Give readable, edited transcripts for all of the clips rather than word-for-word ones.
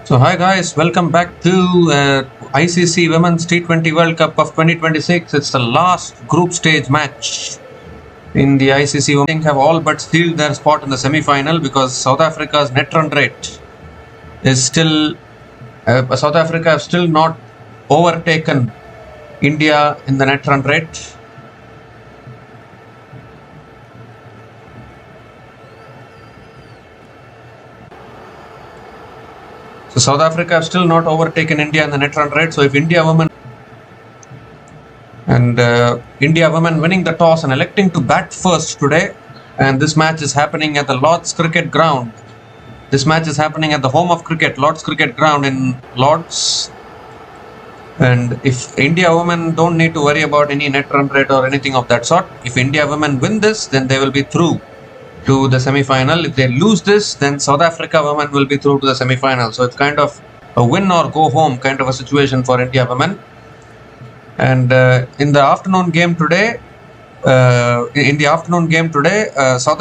So hi guys, welcome back to ICC Women's T20 World Cup of 2026. It's the last group stage match in the ICC. Women have all but sealed their spot in the semi-final because South Africa's net run rate is still South Africa have still not overtaken India in the net run rate. So South Africa have still not overtaken India in the net run rate. So if India women winning the toss and electing to bat first today, and this match is happening at the Lord's Cricket Ground. This match is happening at the home of cricket, Lord's Cricket Ground in Lord's. And if India women don't need to worry about any net run rate or anything of that sort, if India women win this, then they will be through to the semi-final. If they lose this, then South Africa women will be through to the semi-final. So it's kind of a win or go home kind of a situation for India women. And in the afternoon game today, South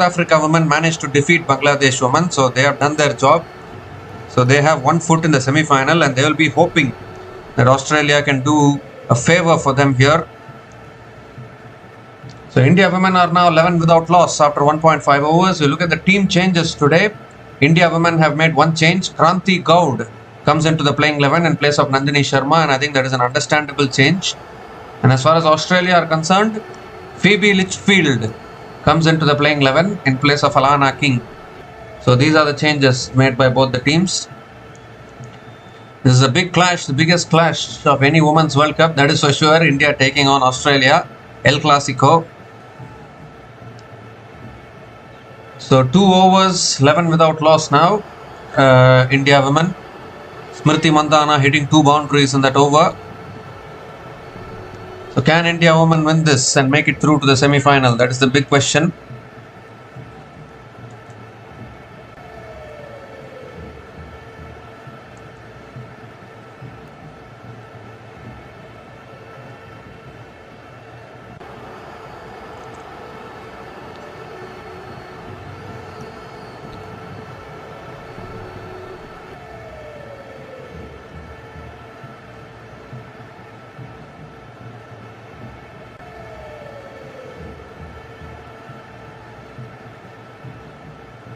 Africa women managed to defeat Bangladesh women. So they have done their job. So they have one foot in the semi-final, and they will be hoping that Australia can do a favor for them here. So India women are now 11 without loss after 1.5 overs. We look at the team changes today. India women have made one change. Kranti Goud comes into the playing 11 in place of Nandini Sharma, and I think that is an understandable change. And as far as Australia are concerned, Phoebe Litchfield comes into the playing 11 in place of Alana King. So these are the changes made by both the teams. This is a big clash, the biggest clash of any Women's World Cup, that is for sure. India taking on Australia, El Clasico. So 2 overs, 11 without loss now. India women. Smriti Mandhana hitting 2 boundaries in that over. So can India women win this and make it through to the semi-final? That is the big question.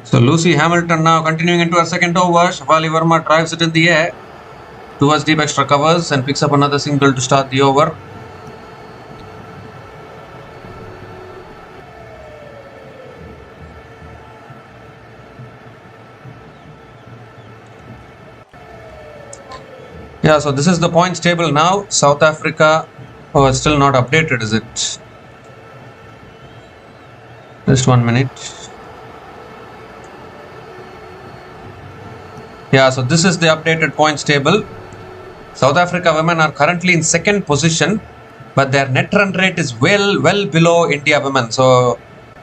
So Lucy Hamilton now continuing into her second over. Shafali Verma drives it in the air towards deep extra covers and picks up another single to start the over. Yeah, so this is the points table now. South Africa, it's still not updated, is it? Just 1 minute. Yeah, so this is the updated points table. South Africa women are currently in second position, but their net run rate is well below India women. So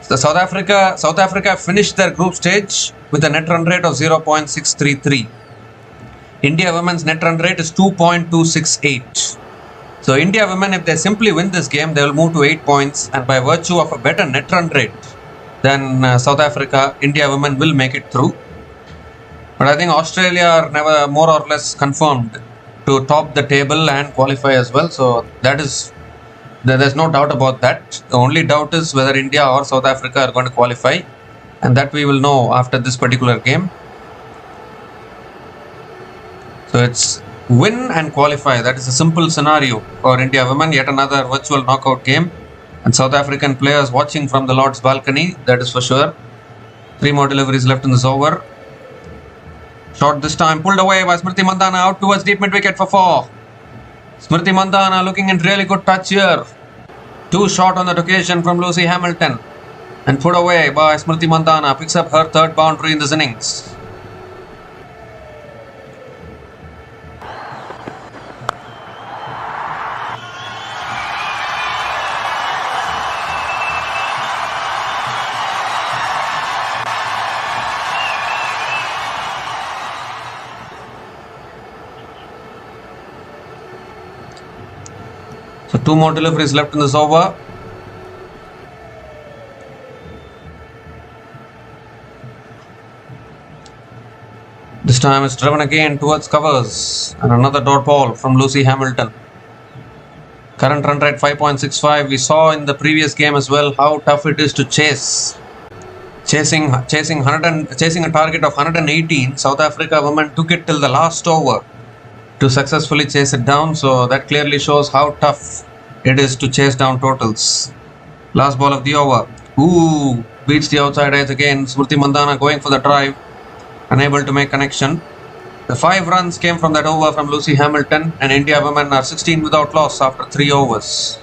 the South Africa finished their group stage with a net run rate of 0.633. India women's net run rate is 2.268. So India women, if they simply win this game, they will move to 8 points, and by virtue of a better net run rate than South Africa, India women will make it through. But I think Australia are never more or less confirmed to top the table and qualify as well. So there's no doubt about that. The only doubt is whether India or South Africa are going to qualify, and that we will know after this particular game. So it's win and qualify. That is a simple scenario for India women. Yet another virtual knockout game, and South African players watching from the Lord's balcony. That is for sure. 3 more deliveries left in this over. Shot this time pulled away by Smriti Mandhana out towards deep mid wicket for 4. Smriti Mandhana looking in really good touch here. 2 shot on that occasion from Lucy Hamilton, and put away by Smriti Mandhana. Picks up her 3rd boundary in this innings. So 2 more deliveries left in this over. The This time it's driven again towards covers and another dot ball from Lucy Hamilton. Current run rate 5.65. We saw in the previous game as well how tough it is to chase. Chasing a target of 118. South Africa women took it till the last over to successfully chase it down. So that clearly shows how tough it is to chase down totals. Last ball of the over. Ooh, beats the outside edge again. Smriti Mandhana going for the drive. Unable to make connection. The 5 runs came from that over from Lucy Hamilton, and India women are 16 without loss after 3 overs.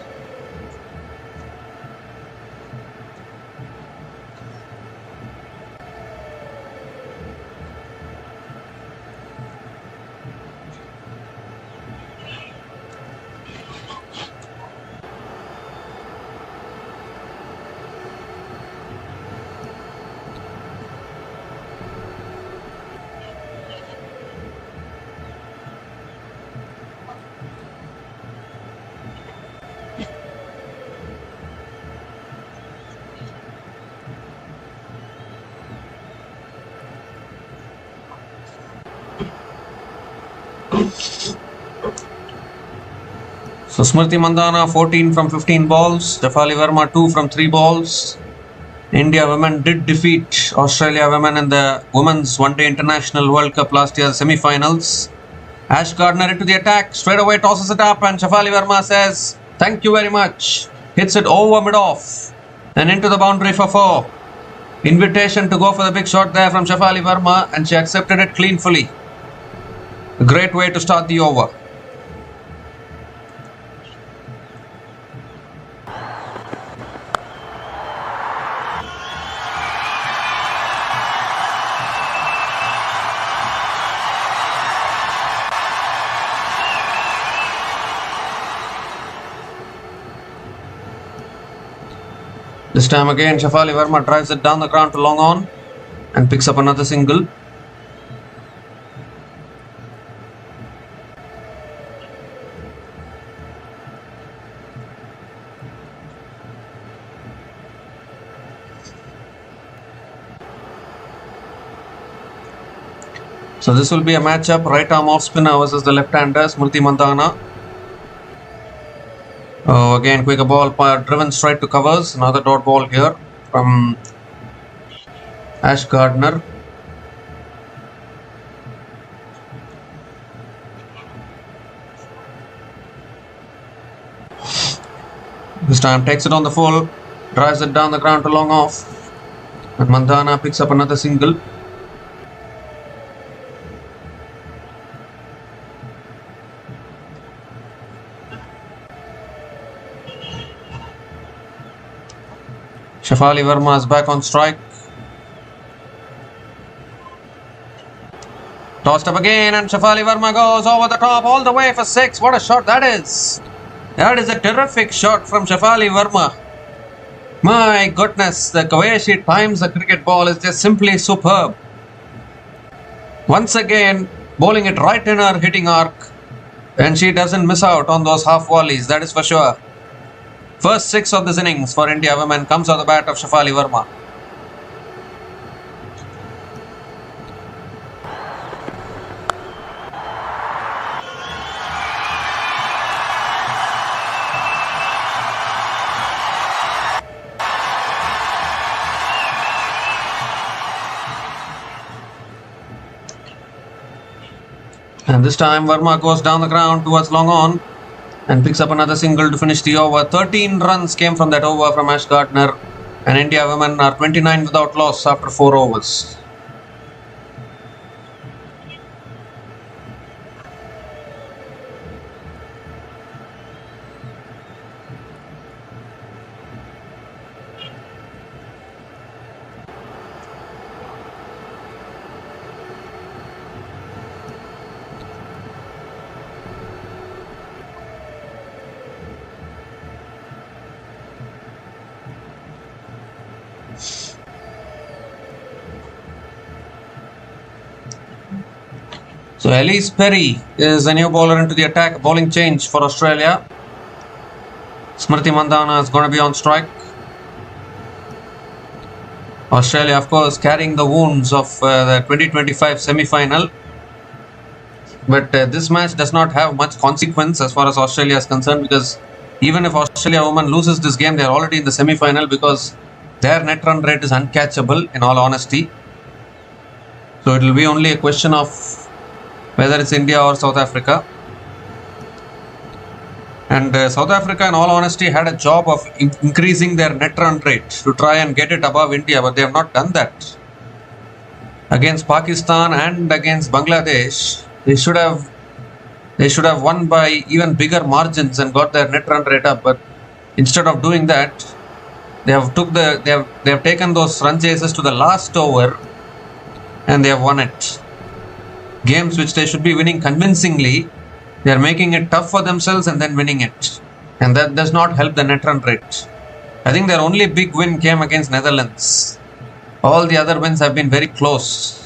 So Smriti Mandhana 14 from 15 balls, Jafali Verma 2 from 3 balls. India women did defeat Australia women in the Women's One Day International World Cup last year semi-finals. Ash Gardner into the attack, straight away tosses it up, and Jafali Verma says, "Thank you very much." Hits it over mid-off and into the boundary for 4. Invitation to go for the big shot there from Jafali Verma, and she accepted it cleanly. A great way to start the over. This time again, Jafali Verma drives it down the ground to long on and picks up another single. So this will be a matchup, right arm off spinner versus the left-hander, Smriti Mandhana. Again, quick ball driven straight to covers. Another dot ball here from Ash Gardner. This time takes it on the full, drives it down the ground to long off, and Mandhana picks up another single. Jafali Verma is back on strike. Tossed up again, and Jafali Verma goes over the top all the way for 6. What a shot that is! That is a terrific shot from Jafali Verma. My goodness, the way she times the cricket ball is just simply superb. Once again, bowling it right in her hitting arc, and she doesn't miss out on those half volleys, that is for sure. First 6 of this innings for India women comes on the bat of Jafali Verma. And this time Verma goes down the ground towards long on and picks up another single to finish the over. 13 runs came from that over from Ash Gardner, and India women are 29 without loss after 4 overs. So Elise Perry is the new bowler into the attack. Bowling change for Australia. Smriti Mandhana is going to be on strike. Australia, of course, carrying the wounds of the 2025 semi-final. But this match does not have much consequence as far as Australia is concerned, because even if Australia women loses this game, they are already in the semi-final because their net run rate is uncatchable, in all honesty. So it will be only a question of whether it's India or South Africa. And South Africa, in all honesty, had a job of increasing their net run rate to try and get it above India, but they have not done that. Against Pakistan and against Bangladesh, they should have won by even bigger margins and got their net run rate up. But instead of doing that, they have taken those run chases to the last over, and they have won it. Games which they should be winning convincingly, they are making it tough for themselves and then winning it, and that does not help the net run rate. I think their only big win came against Netherlands. All the other wins have been very close.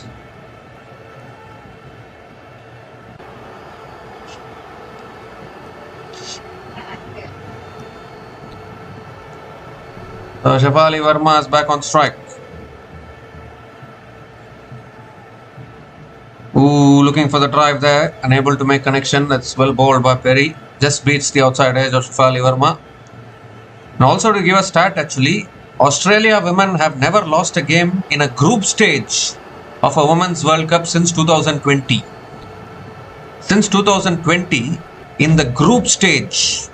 Shafali Verma is back on strike. Ooh, looking for the drive there, unable to make connection. That's well bowled by Perry. Just beats the outside edge of Shafali Verma. And also to give a stat, actually, Australia women have never lost a game in a group stage of a Women's World Cup since 2020. Since 2020, in the group stage.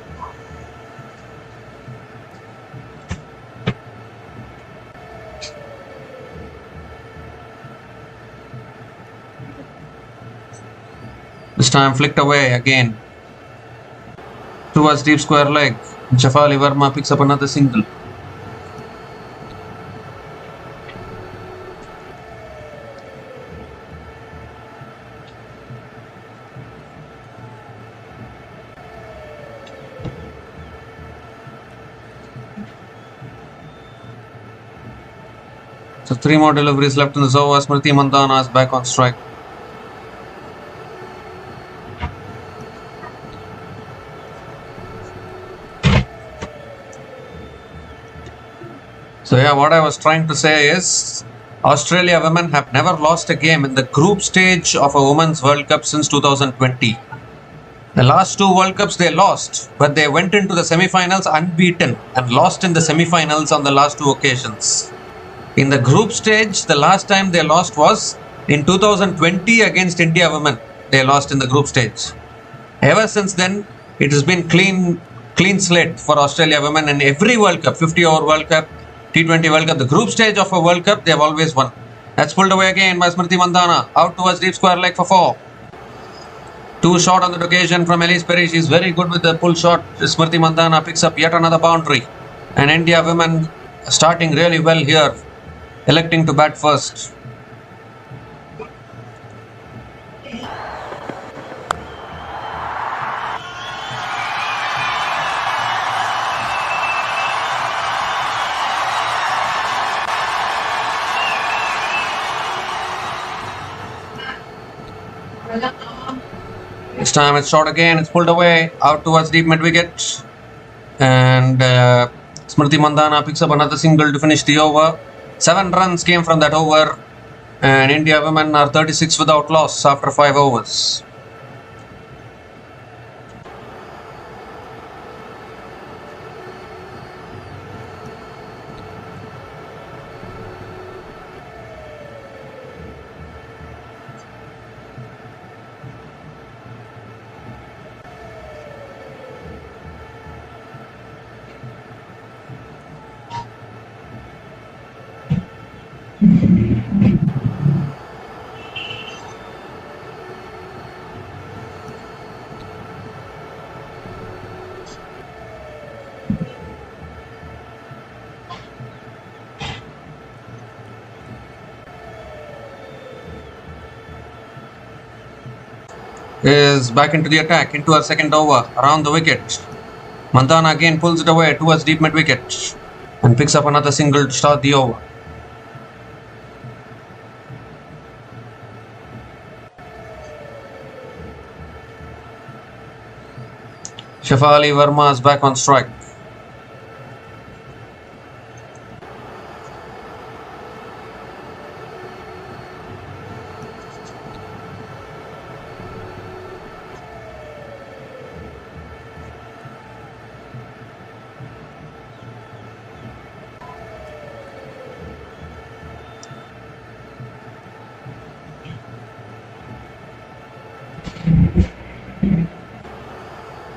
This time flicked away again towards deep square leg. Shafali Verma picks up another single. So 3 more deliveries left in the over. Smriti Mandhana is back on strike. So yeah, what I was trying to say is Australia women have never lost a game in the group stage of a Women's World Cup since 2020. The last 2 World Cups they lost, but they went into the semi-finals unbeaten and lost in the semi-finals on the last 2 occasions. In the group stage, the last time they lost was in 2020 against India women. They lost in the group stage. Ever since then, it has been clean slate for Australia women in every World Cup, 50-over World Cup, T20 World Cup, the group stage of a World Cup, they have always won. That's pulled away again by Smriti Mandhana, out towards deep square leg for 4. 2 shot on that occasion from Elise Perry. She's very good with the pull shot. Smriti Mandhana picks up yet another boundary. And India women starting really well here, electing to bat first. This time it's shot again, it's pulled away, out towards deep mid wicket. And Smriti Mandhana picks up another single to finish the over. 7 runs came from that over. And India women are 36 without loss after 5 overs. Is back into the attack, into her second over, around the wicket. Mandhana again pulls it away towards deep mid wicket and picks up another single to start the over. Shafali Verma is back on strike.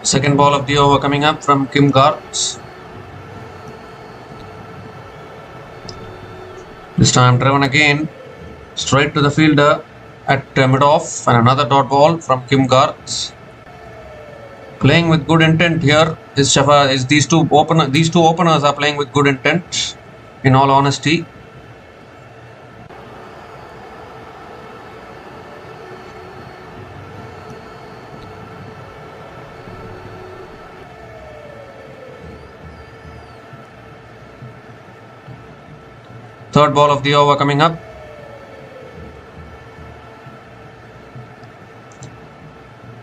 Second ball of the over coming up from Kim Garth. This time driven again straight to the fielder at mid-off, and another dot ball from Kim Garth. Playing with good intent here is Shafa. These two openers are playing with good intent, in all honesty. Third ball of the over coming up.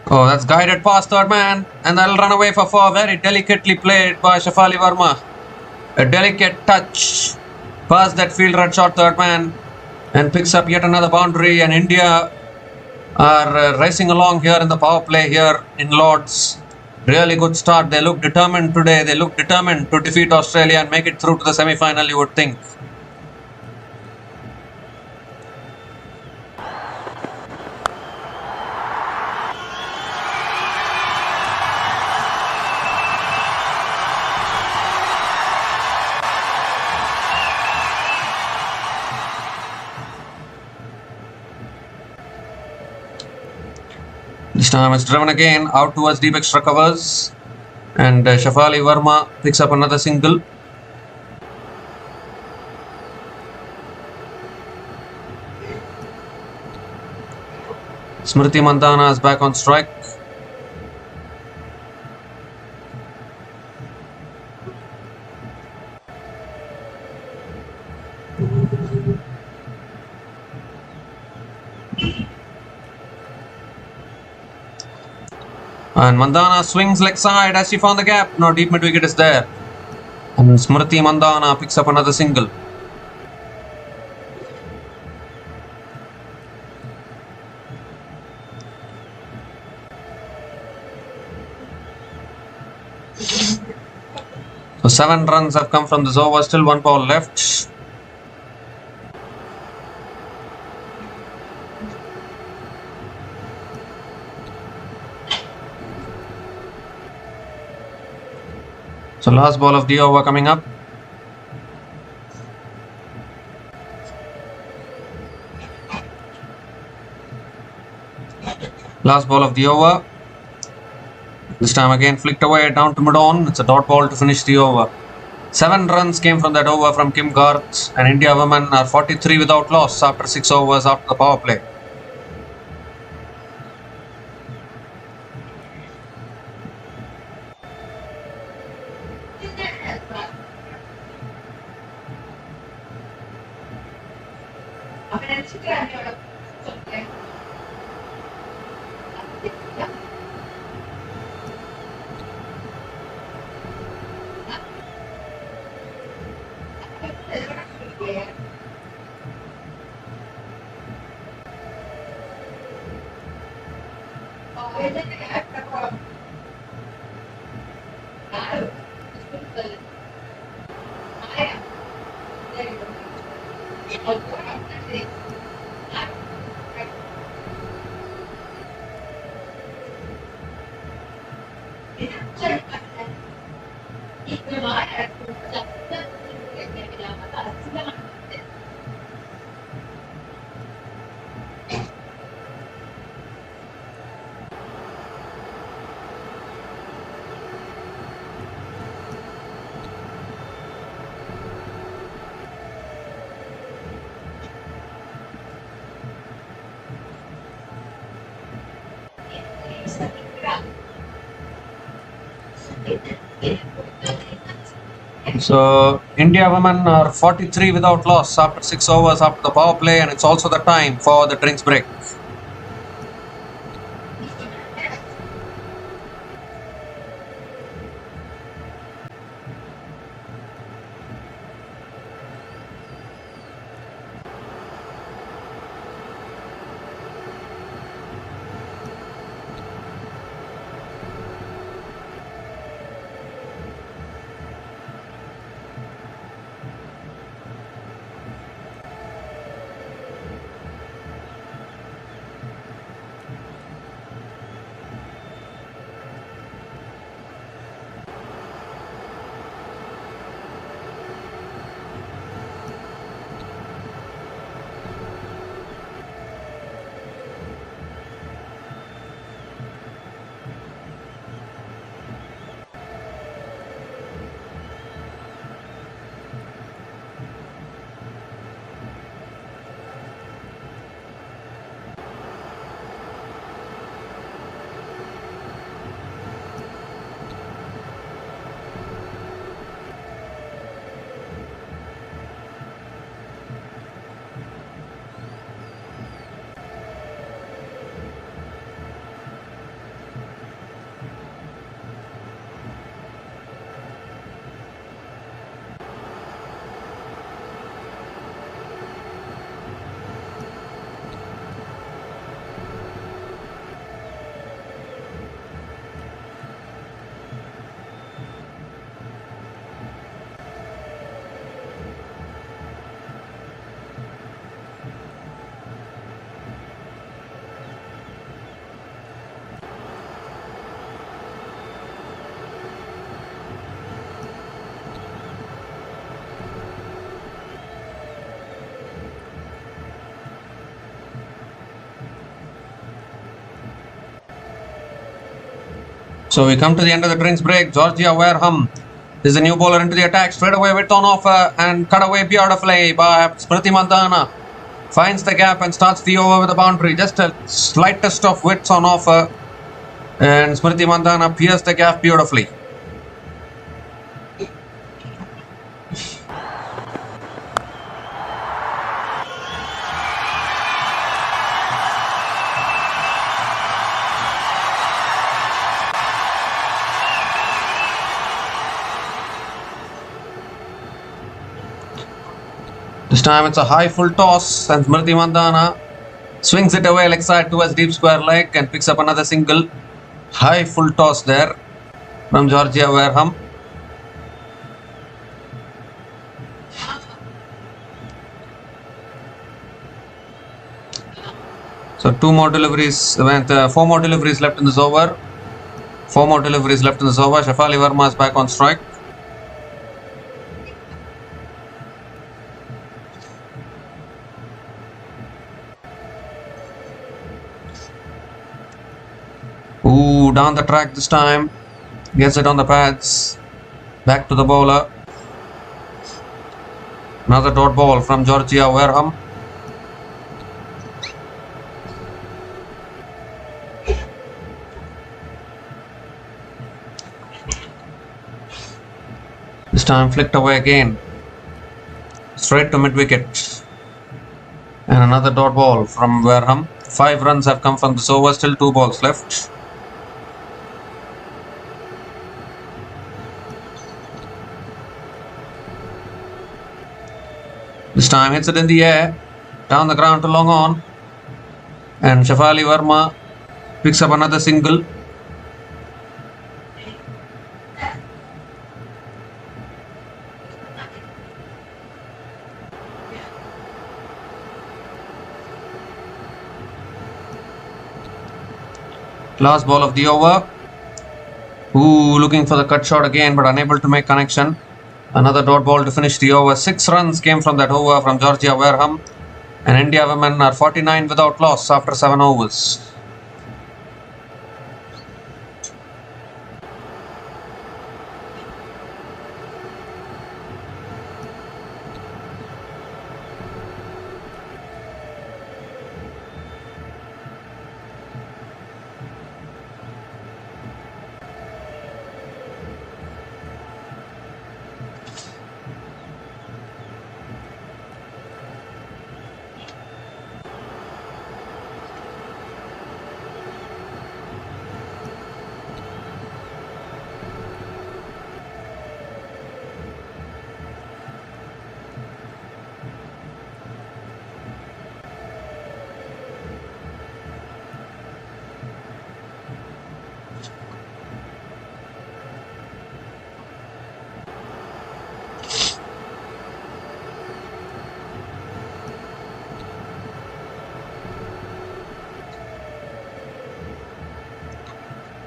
Oh, that's guided past third man, and that'll run away for four. Very delicately played by Shafali Verma. A delicate touch past that fielder at short third man, and picks up yet another boundary. And India are racing along here in the power play here in Lords. Really good start. They look determined today. They look determined to defeat Australia and make it through to the semi-final, you would think. This time it's driven again out towards deep extra covers, and Shafali Verma picks up another single. Smriti Mandhana is back on strike. And Mandhana swings leg side as she found the gap. No, deep mid wicket is there. And Smriti Mandhana picks up another single. So 7 runs have come from this over. Still 1 ball left. So last ball of the over coming up. Last ball of the over. This time again flicked away down to mid-on. It's a dot ball to finish the over. 7 runs came from that over from Kim Garth, and India women are 43 without loss after 6 overs after the power play. So India women are 43 without loss after 6 overs after the power play, and it's also the time for the drinks break. So we come to the end of the drinks break. Georgia Wareham is a new bowler into the attack. Straight away with on offer and cut away beautifully by Smriti Mandhana. Finds the gap and starts the over with a boundary. Just a slightest of widths on offer. And Smriti Mandhana pierced the gap beautifully. This time it's a high full toss and Smriti Mandhana swings it away leg side towards deep square leg and picks up another single. High full toss there from Georgia Wareham. So 4 more deliveries left in this over. 4 more deliveries left in this over. Shafali Verma is back on strike. Ooh, down the track this time. Gets it on the pads. Back to the bowler. Another dot ball from Georgia Wareham. This time flicked away again. Straight to mid-wicket. And another dot ball from Wareham. 5 runs have come from this over. Still 2 balls left. This time hits it in the air, down the ground to long on, and Shafali Verma picks up another single. Last ball of the over. Ooh, looking for the cut shot again, but unable to make connection. Another dot ball to finish the over. 6 runs came from that over from Georgia Wareham. And India women are 49 without loss after 7 overs.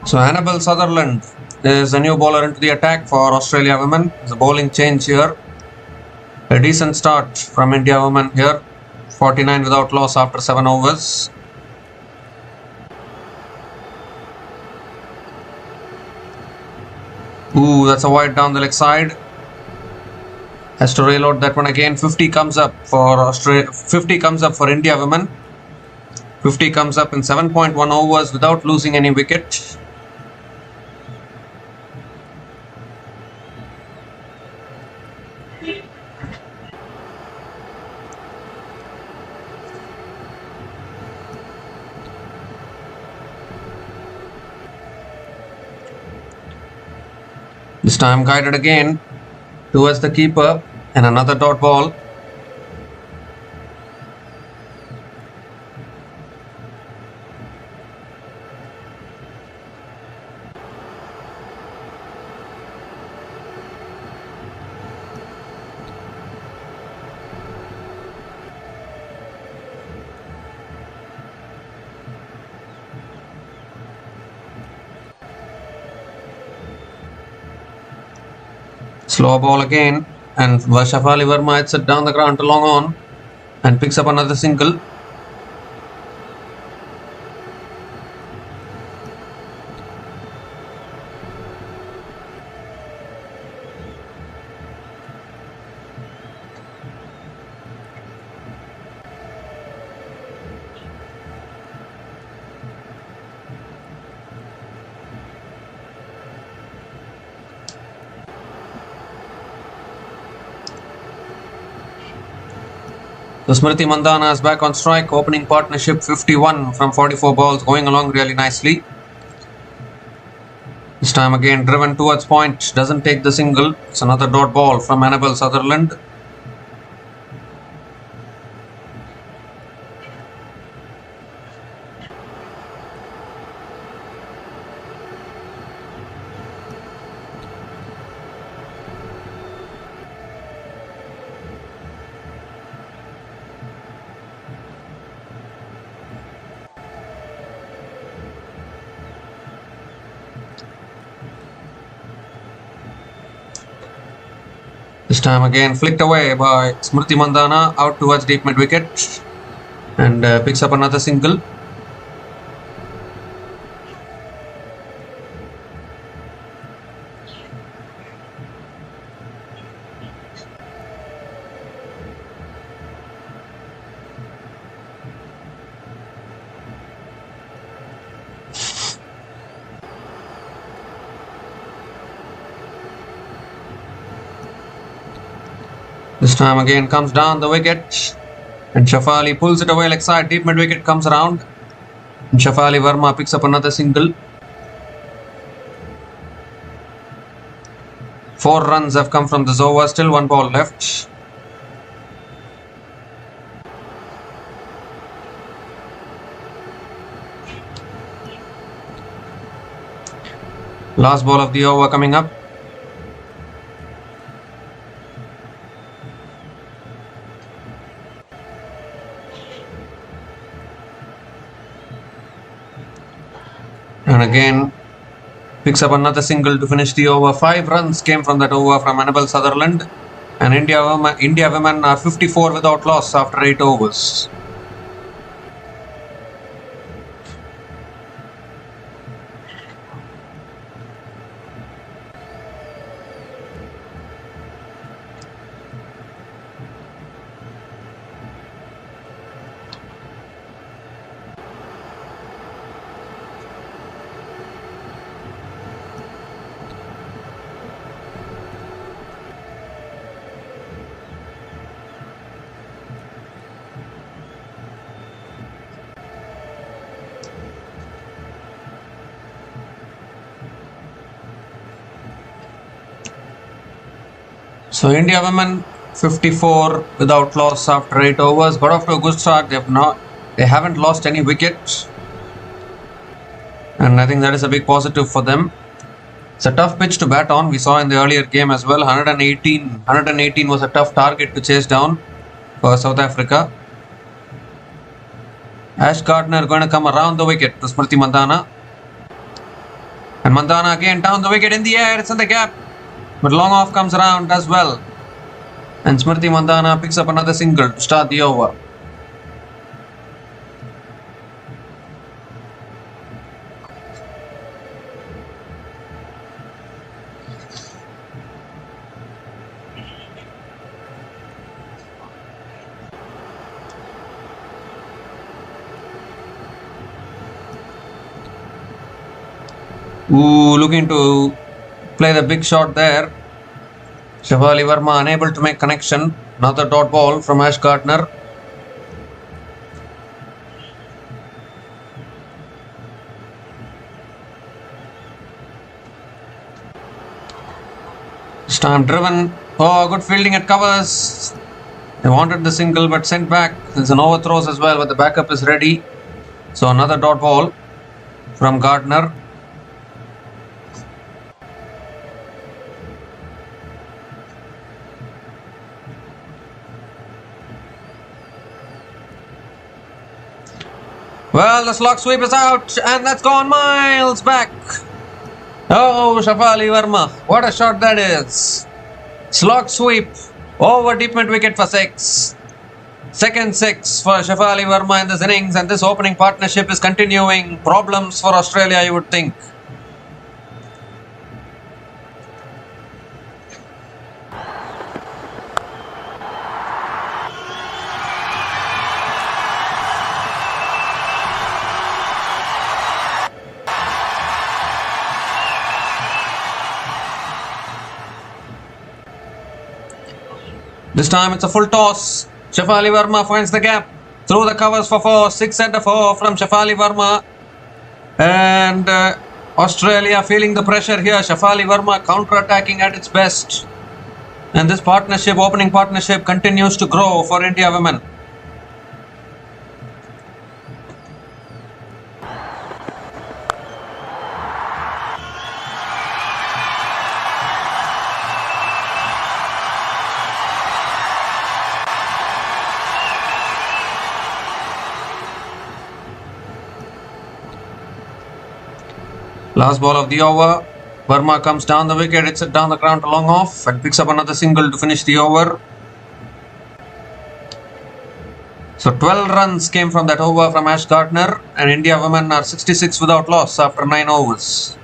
So Annabel Sutherland is a new bowler into the attack for Australia women. There's a bowling change here. A decent start from India women here. 49 without loss after 7 overs. Ooh, that's a wide down the leg side. Has to reload that one again. 50 comes up for 50 comes up for India women. 50 comes up in 7.1 overs without losing any wicket. This time guided again towards the keeper and another dot ball. Slow ball again, and Shafali Verma hits it down the ground to long on and picks up another single. So Smriti Mandhana is back on strike. Opening partnership 51 from 44 balls, going along really nicely. This time again driven towards point, doesn't take the single. It's another dot ball from Annabel Sutherland. This time again flicked away by Smriti Mandhana out towards deep mid wicket and picks up another single. This time again comes down the wicket and Shafali pulls it away leg side. Deep mid wicket comes around and Shafali Verma picks up another single. 4 runs have come from this over, still 1 ball left. Last ball of the over coming up. And again picks up another single to finish the over. 5 runs came from that over from Annabel Sutherland. And India women are 54 without loss after 8 overs. So India women 54 without loss after 8 overs. Got off to a good start. They haven't lost any wickets, and I think that is a big positive for them. It's a tough pitch to bat on. We saw in the earlier game as well. 118 was a tough target to chase down for South Africa. Ash Gardner going to come around the wicket to Smriti Mandhana. And Mandhana again down the wicket in the air. It's in the gap. But long off comes around as well. And Smriti Mandhana picks up another single to start the over. Looking to play the big shot there. Shafali Verma unable to make connection. Another dot ball from Ash Gardner. This time driven. Oh, good fielding at covers. They wanted the single but sent back. There's an overthrows as well, but the backup is ready. So another dot ball from Gardner. Well, the slog sweep is out and that's gone miles back. Oh, Shafali Verma, what a shot that is. Slog sweep over deep mid wicket for 6. Second 6 for Shafali Verma in this innings, and this opening partnership is continuing. Problems for Australia, you would think. This time it's a full toss Shafali Verma finds the gap. Through the covers for 4. 6 and a 4 from Shafali Verma. And Australia feeling the pressure here. Shafali Verma counter-attacking at its best. And this partnership, opening partnership, continues to grow for India women. Last ball of the over. Verma comes down the wicket, hits it down the ground to long off and picks up another single to finish the over. So 12 runs came from that over from Ash Gardner, and India women are 66 without loss after 9 overs.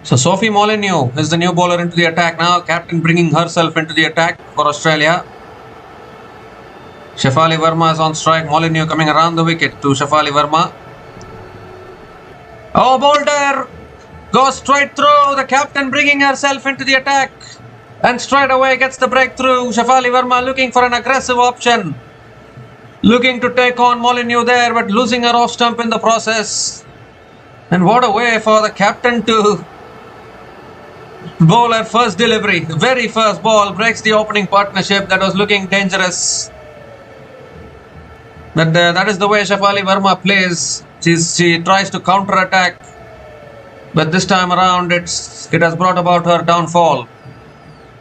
So Sophie Molyneux is the new bowler into the attack now. Captain bringing herself into the attack for Australia. Shafali Verma is on strike. Molyneux coming around the wicket to Shafali Verma. Oh, Boulder goes straight through. The captain bringing herself into the attack. And straight away gets the breakthrough. Shafali Verma looking for an aggressive option. Looking to take on Molyneux there, but losing her off stump in the process. And what a way for the captain to bowl at first delivery. The very first ball breaks the opening partnership that was looking dangerous. But that is the way Shafali Verma plays. She tries to counter-attack. But this time around it has brought about her downfall.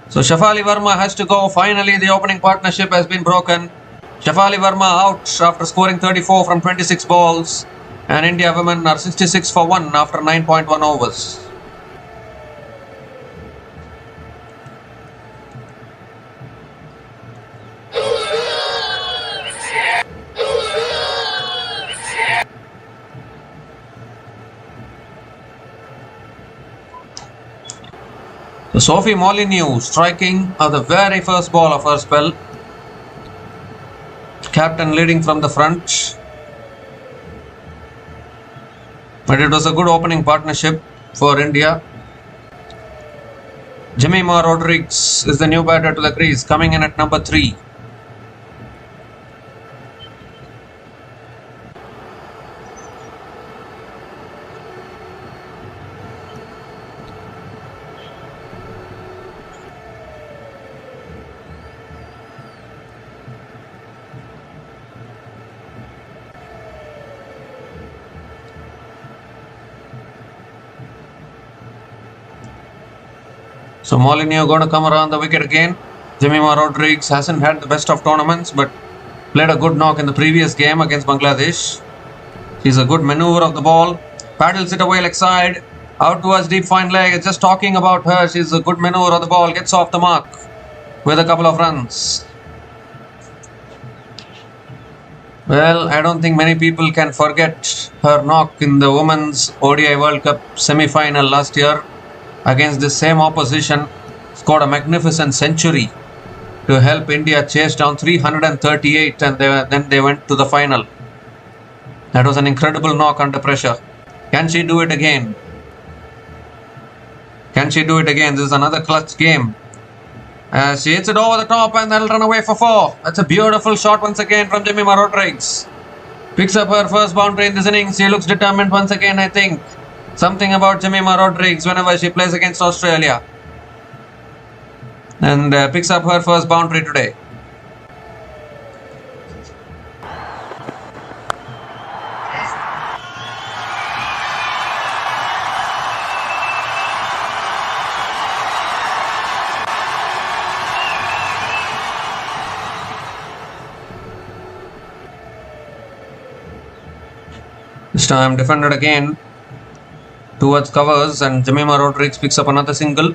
So Shafali Verma has to go. Finally the opening partnership has been broken. Shafali Verma out after scoring 34 from 26 balls. And India women are 66 for 1 after 9.1 overs. So Sophie Molyneux striking at the very first ball of her spell. Captain leading from the front. But it was a good opening partnership for India. Jemima Rodriguez is the new batter to the crease, coming in at number 3. So Molyneux going to come around the wicket again. Jemima Rodriguez hasn't had the best of tournaments, but played a good knock in the previous game against Bangladesh. She's a good maneuver of the ball. Paddles it away leg side. Out towards deep fine leg. Just talking about her. She's a good maneuver of the ball. Gets off the mark with a couple of runs. Well, I don't think many people can forget her knock in the Women's ODI World Cup semi-final last year. Against the same opposition, scored a magnificent century to help India chase down 338, and then they went to the final. That was an incredible knock under pressure. Can she do it again? Can she do it again? This is another clutch game. She hits it over the top and that'll run away for 4. That's a beautiful shot once again from Jemima Rodriguez. Picks up her first boundary in this innings. She looks determined once again, I think. Something about Jemima Rodriguez whenever she plays against Australia. And picks up her first boundary today. time defended again towards covers, and Jemima Rodriguez picks up another single.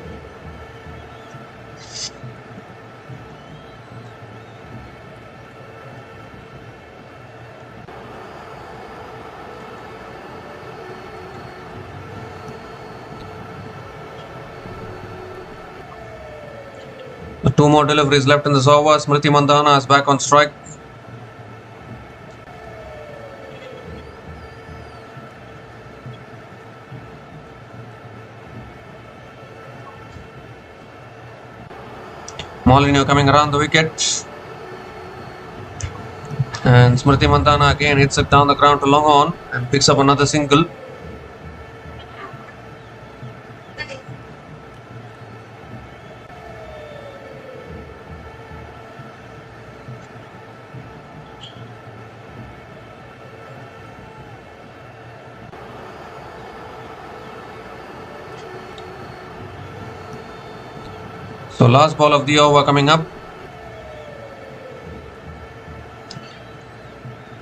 Two more deliveries left in this over. Smriti Mandhana is back on strike. Molineux coming around the wicket. And Smriti Mandhana again hits it down the ground to long on and picks up another single. So last ball of the over coming up.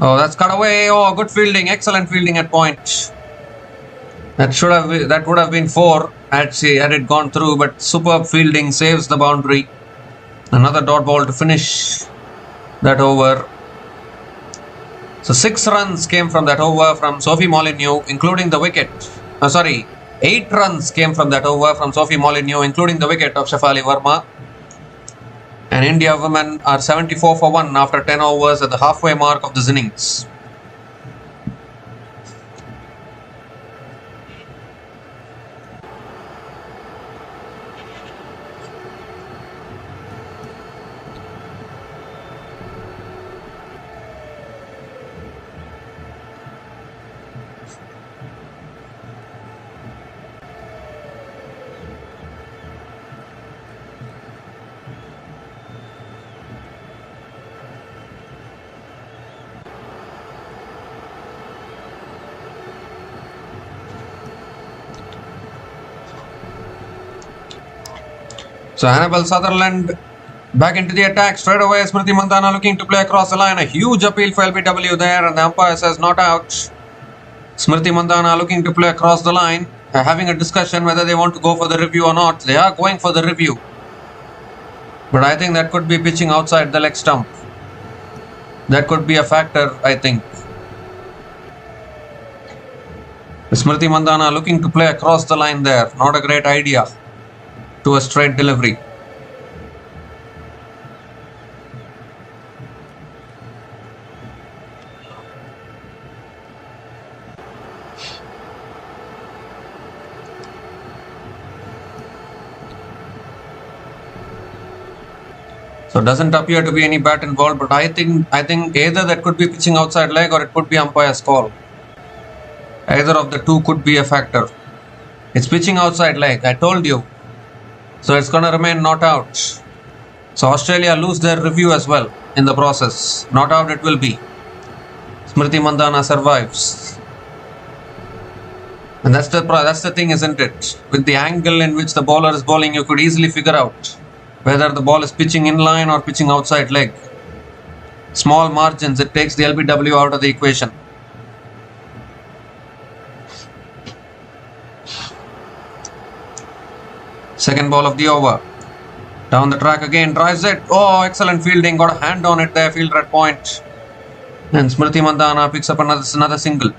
Oh, that's cut away. Oh, good fielding, excellent fielding at point. That would have been 4 had it gone through, but superb fielding saves the boundary. Another dot ball to finish that over. So 6 runs came from that over from Sophie Molineux, including the wicket. 8 runs came from that over from Sophie Molineux, including the wicket of Shefali Verma. And India women are 74 for 1 after 10 overs at the halfway mark of this innings. So Annabel Sutherland back into the attack straight away. Smriti Mandhana looking to play across the line. A huge appeal for LBW there, and the umpire says not out. Smriti Mandhana looking to play across the line, having a discussion whether they want to go for the review or not. They are going for the review, but I think that could be pitching outside the leg stump. That could be a factor, I think. Smriti Mandhana looking to play across the line there. Not a great idea to a straight delivery. So doesn't appear to be any bat involved, but I think either that could be pitching outside leg or it could be umpire's call. Either of the two could be a factor. It's pitching outside leg, I told you. So it's going to remain not out. So Australia lose their review as well in the process. Not out it will be. Smriti Mandhana survives. And that's the thing, isn't it? With the angle in which the bowler is bowling, you could easily figure out whether the ball is pitching in line or pitching outside leg. Small margins, it takes the LBW out of the equation. Second ball of the over. Down the track again, drives it. Oh, excellent fielding. Got a hand on it there, fielder at point. And Smriti Mandhana picks up another single.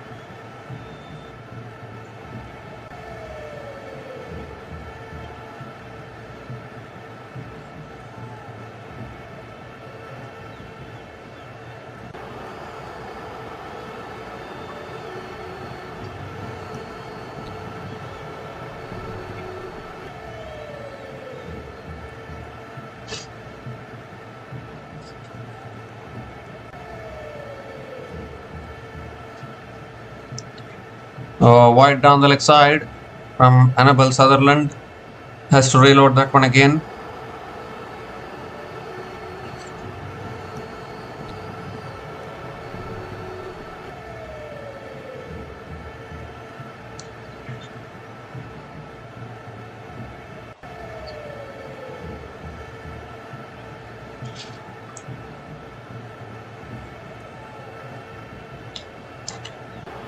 Wide down the leg side from Annabel Sutherland. Has to reload that one again.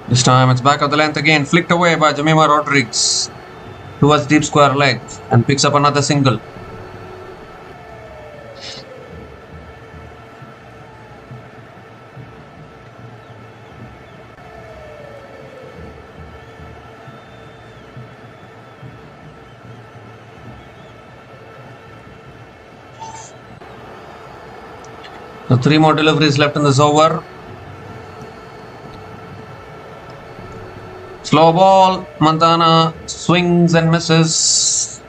This time it's back of the length again, flicked away by Jemima Rodriguez towards deep square leg and picks up another single. So 3 more deliveries left in this over. Slow ball, Mandhana swings and misses.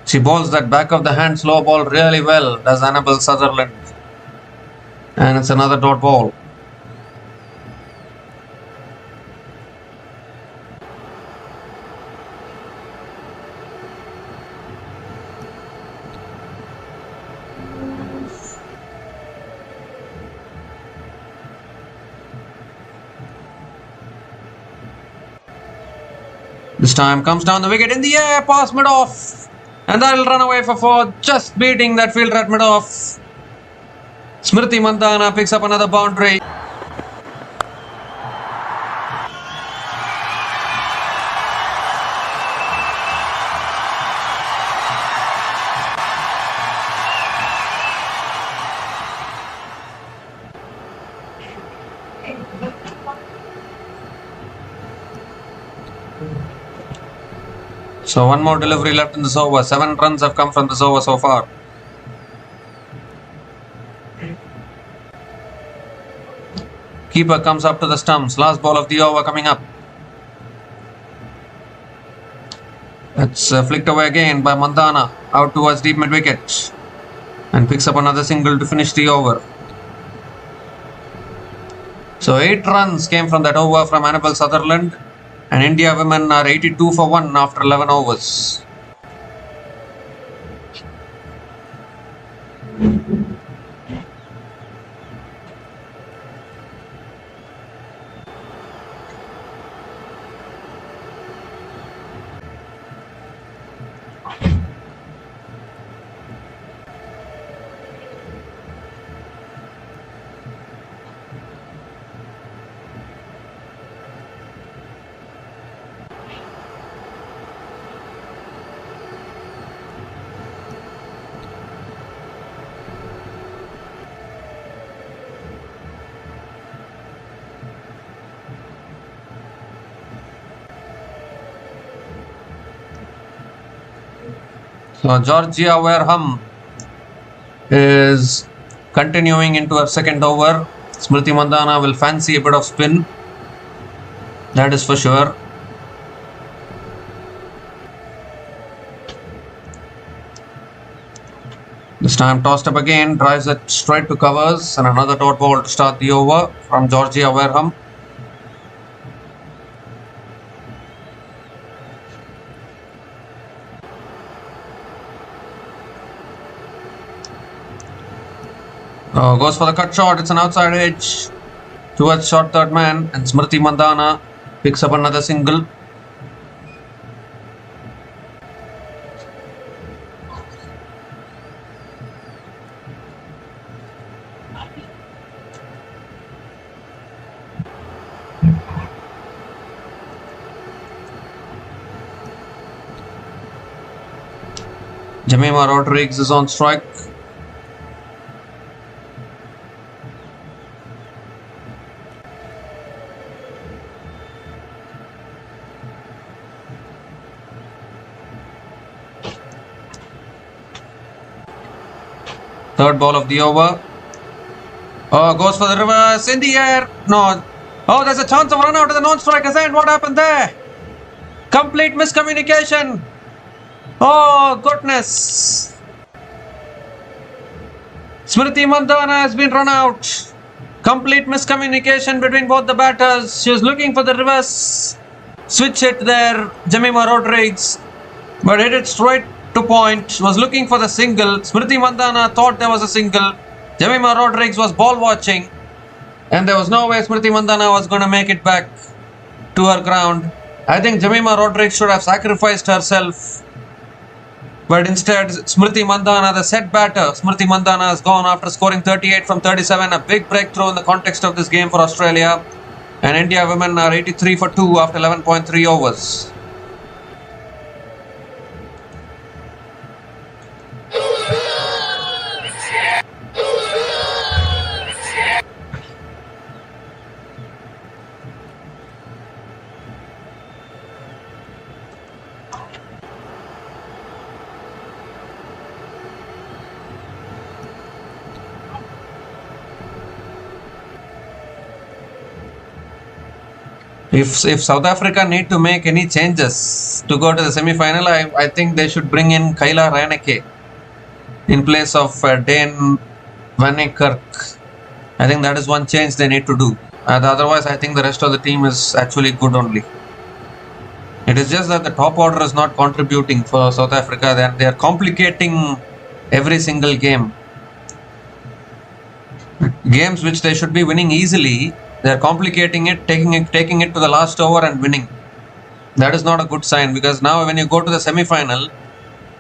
She bowls that back of the hand slow ball really well, does Annabel Sutherland. And it's another dot ball. This time comes down the wicket in the air, past mid-off. And that'll run away for 4, just beating that fielder at mid-off. Smriti Mandhana picks up another boundary. So 1 more delivery left in this over. 7 runs have come from this over so far. Keeper comes up to the stumps. Last ball of the over coming up. That's flicked away again by Mandhana. Out towards deep mid wicket. And picks up another single to finish the over. So 8 runs came from that over from Annabel Sutherland. And India women are 82 for 1 after 11 overs. So Georgia Wareham is continuing into her second over. Smriti Mandhana will fancy a bit of spin. That is for sure. This time tossed up again, drives it straight to covers and another dot ball to start the over from Georgia Wareham. Goes for the cut shot, it's an outside edge towards short third man and Smriti Mandhana picks up another single. Jemima Rodriguez is on strike. Third ball of the over. Goes for the reverse in the air. No. There's a chance of run out to the non-striker's end. What happened there? Complete miscommunication. Oh, goodness. Smriti Mandhana has been run out. Complete miscommunication between both the batters. She was looking for the reverse switch hit there, Jemima Rodriguez, but hit it straight to point. Was looking for the single. Smriti Mandhana thought there was a single. Jemima Rodriguez was ball watching, and there was no way Smriti Mandhana was going to make it back to her ground. I think Jemima Rodriguez should have sacrificed herself, but instead Smriti Mandhana, the set batter, Smriti Mandhana has gone after scoring 38 from 37. A big breakthrough in the context of this game for Australia. And India women are 83 for 2 after 11.3 overs. If South Africa need to make any changes to go to the semi-final, I think they should bring in Kaila Raneke in place of Dane Van Niekerk. I think that is one change they need to do. Otherwise, I think the rest of the team is actually good only. It is just that the top order is not contributing for South Africa. They are complicating every single game. Games which they should be winning easily, they are complicating it, taking it to the last over and winning. That is not a good sign, because now when you go to the semi-final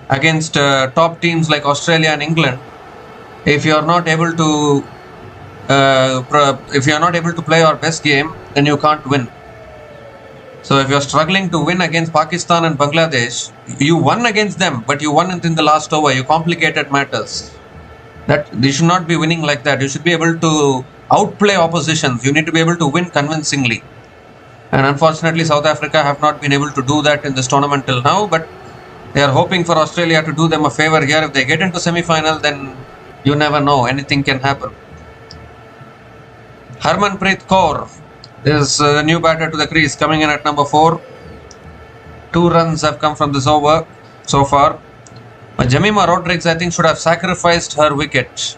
against top teams like Australia and England, if you are not able to play your best game, then you can't win. So if you are struggling to win against Pakistan and Bangladesh, you won against them, but you won it in the last over. You complicated matters. That you should not be winning like that. You should be able to outplay oppositions. You need to be able to win convincingly. And unfortunately, South Africa have not been able to do that in this tournament till now. But they are hoping for Australia to do them a favor here. If they get into semi-final, then you never know. Anything can happen. Harmanpreet Kaur is the new batter to the crease, coming in at number 4. 2 runs have come from this over so far. But Jemimah Rodrigues, I think, should have sacrificed her wicket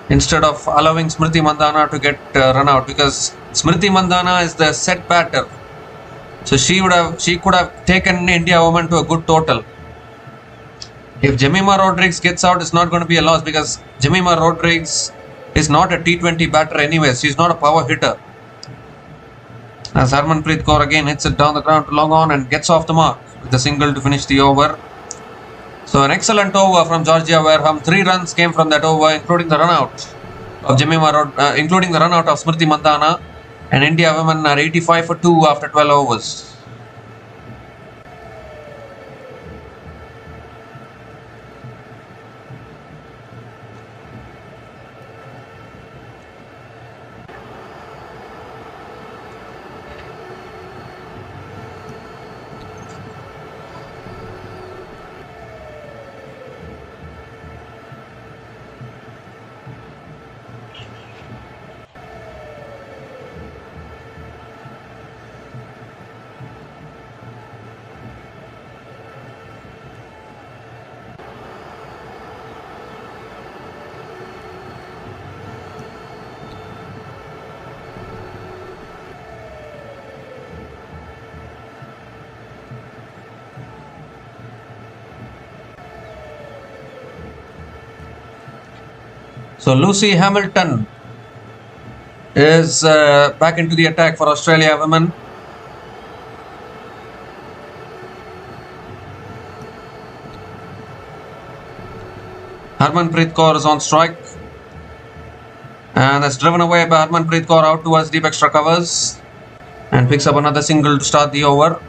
instead of allowing Smriti Mandhana to get run out, because Smriti Mandhana is the set batter. So she could have taken India women to a good total. If Jemimah Rodrigues gets out, it's not going to be a loss, because Jemimah Rodrigues is not a T20 batter anyway. She's not a power hitter. As Harmanpreet Kaur again hits it down the ground to long on and gets off the mark with a single to finish the over. So an excellent over from Georgia Wareham. 3 runs came from that over, including the run out of Smriti Mandhana. And India women are 85 for 2 after 12 overs. So Lucy Hamilton is back into the attack for Australia women. Harmanpreet Kaur is on strike, and that's driven away by Harmanpreet Kaur out towards deep extra covers, and picks up another single to start the over.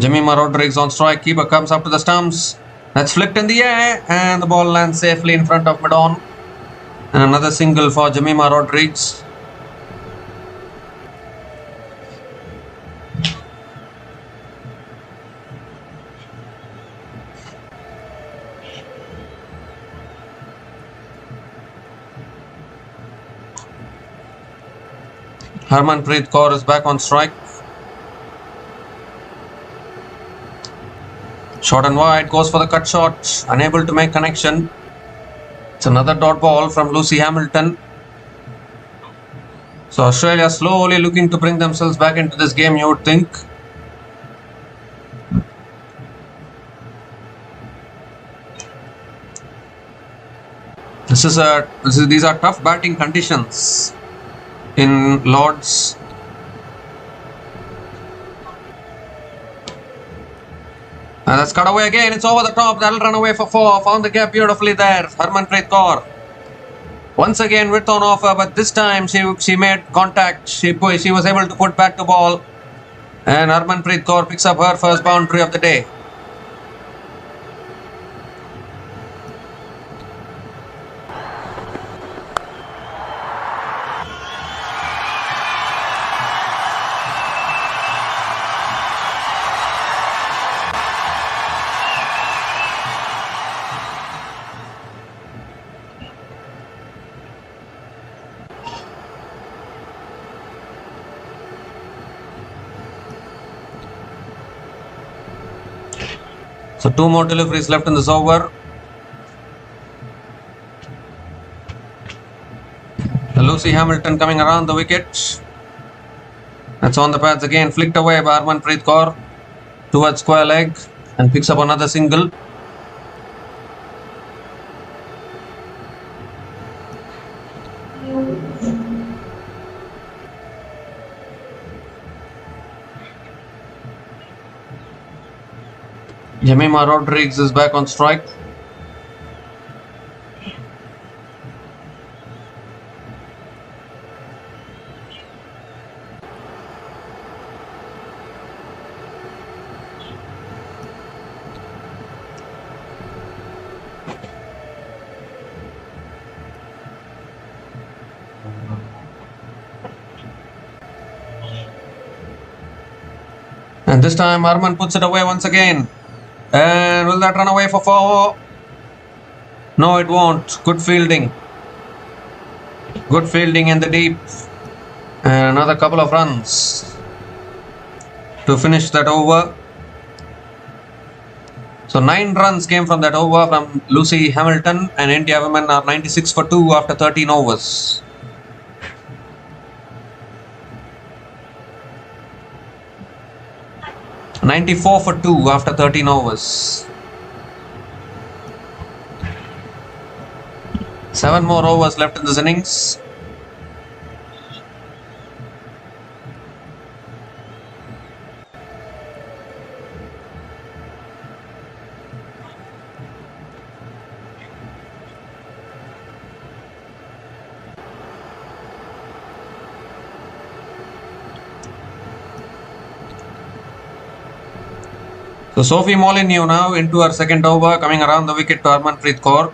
Jemimah Rodrigues on strike. Keeper comes up to the stumps. That's flicked in the air, and the ball lands safely in front of mid-on. And another single for Jemimah Rodrigues. Harmanpreet Kaur is back on strike. Short and wide, goes for the cut shot, unable to make connection. It's another dot ball from Lucy Hamilton. So Australia slowly looking to bring themselves back into this game, you would think. These are tough batting conditions in Lords. And that's cut away again. It's over the top. That'll run away for 4. Found the gap beautifully there. Harmanpreet Kaur. Once again width on offer, but this time she made contact. She was able to put back the ball. And Harmanpreet Kaur picks up her first boundary of the day. So 2 more deliveries left in this over. Lucy Hamilton coming around the wicket. That's on the pads again. Flicked away by Harmanpreet Kaur towards square leg and picks up another single. Jemima Rodriguez is back on strike. And this time Arman puts it away once again. And will that run away for 4? No, it won't. Good fielding. Good fielding in the deep. And another couple of runs to finish that over. So 9 runs came from that over from Lucy Hamilton, and India women are 96 for 2 after 13 overs. $94 for 2 after 13 overs. 7 more overs left in this innings. So Sophie Molyneux now into her second over, coming around the wicket to Harmanpreet Kaur.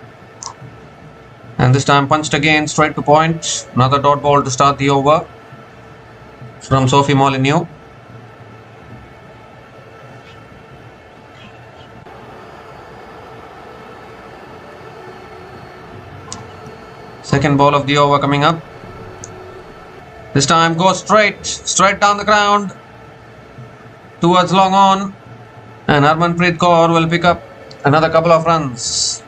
And this time punched again straight to point. Another dot ball to start the over from Sophie Molyneux. Second ball of the over coming up. This time goes straight down the ground towards long on. And Harmanpreet Kaur will pick up another couple of runs.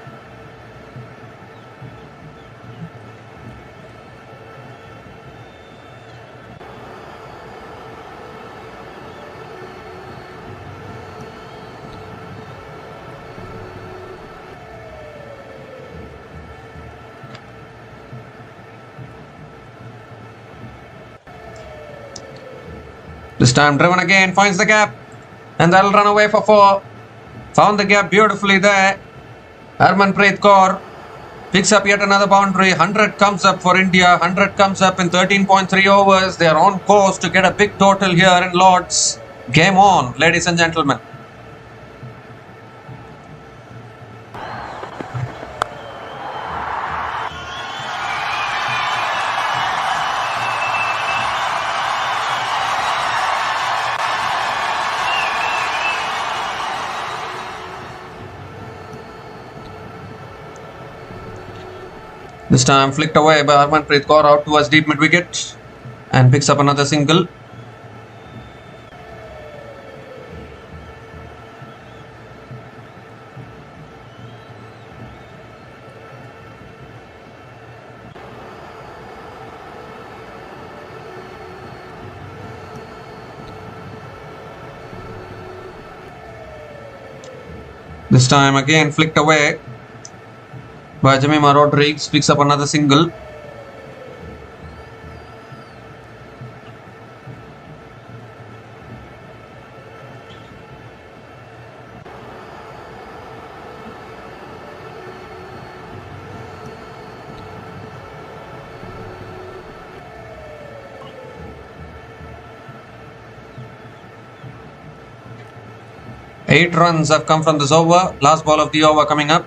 This time driven again, finds the gap. And that'll run away for 4. Found the gap beautifully there. Harmanpreet Kaur picks up yet another boundary. 100 comes up for India. 100 comes up in 13.3 overs. They are on course to get a big total here in Lords. Game on, ladies and gentlemen. This time flicked away by Harmanpreet Kaur out towards deep mid wicket and picks up another single. This time again flicked away. by Jemima Rodriguez, picks up another single. Eight runs have come from this over. Last ball of the over coming up.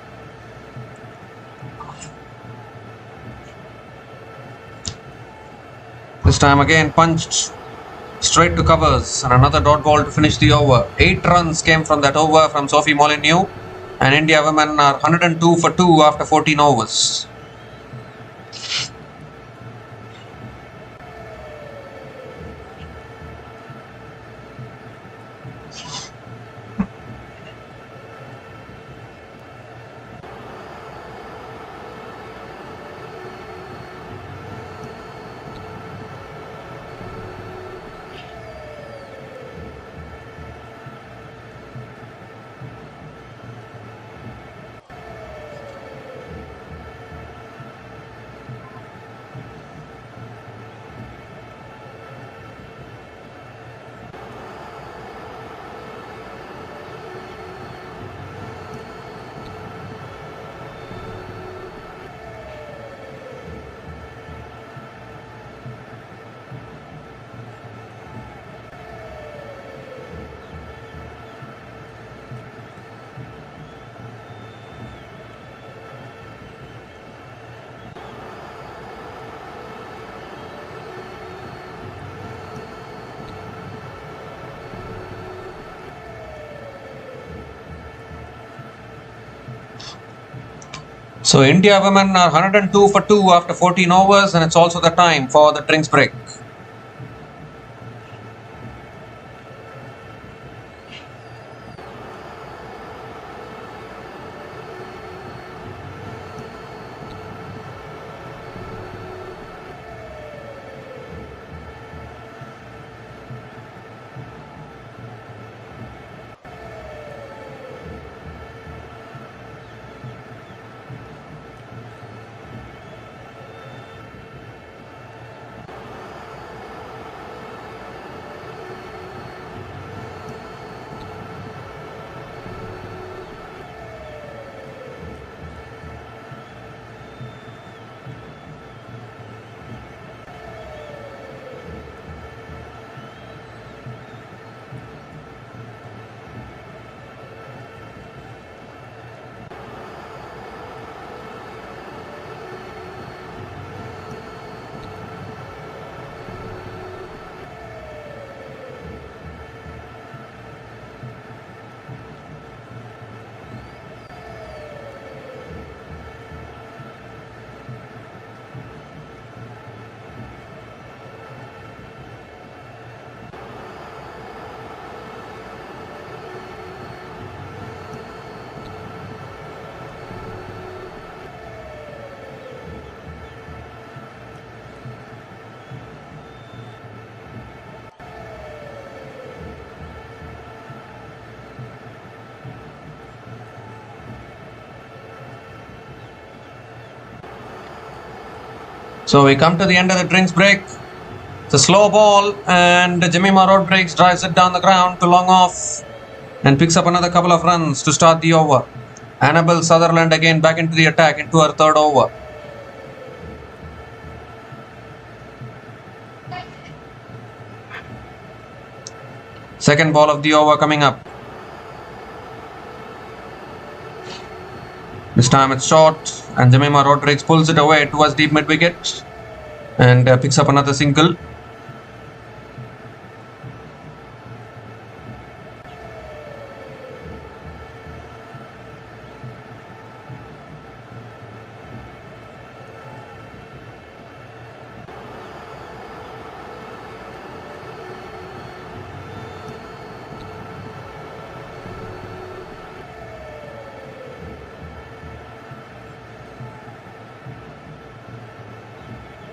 This time again punched straight to covers and another dot ball to finish the over. 8 runs came from that over from Sophie Molyneux, and India women are 102 for 2 after 14 overs. So India women are 102 for 2 after 14 overs, and it's also the time for the drinks break. So we come to the end of the drinks break. It's a slow ball, and Jemima Rodriguez drives it down the ground to long off and picks up another couple of runs to start the over. Annabel Sutherland again back into the attack into her third over. Second ball of the over coming up. This time it's short, and Jemima Rodriguez pulls it away towards deep mid wicket and picks up another single.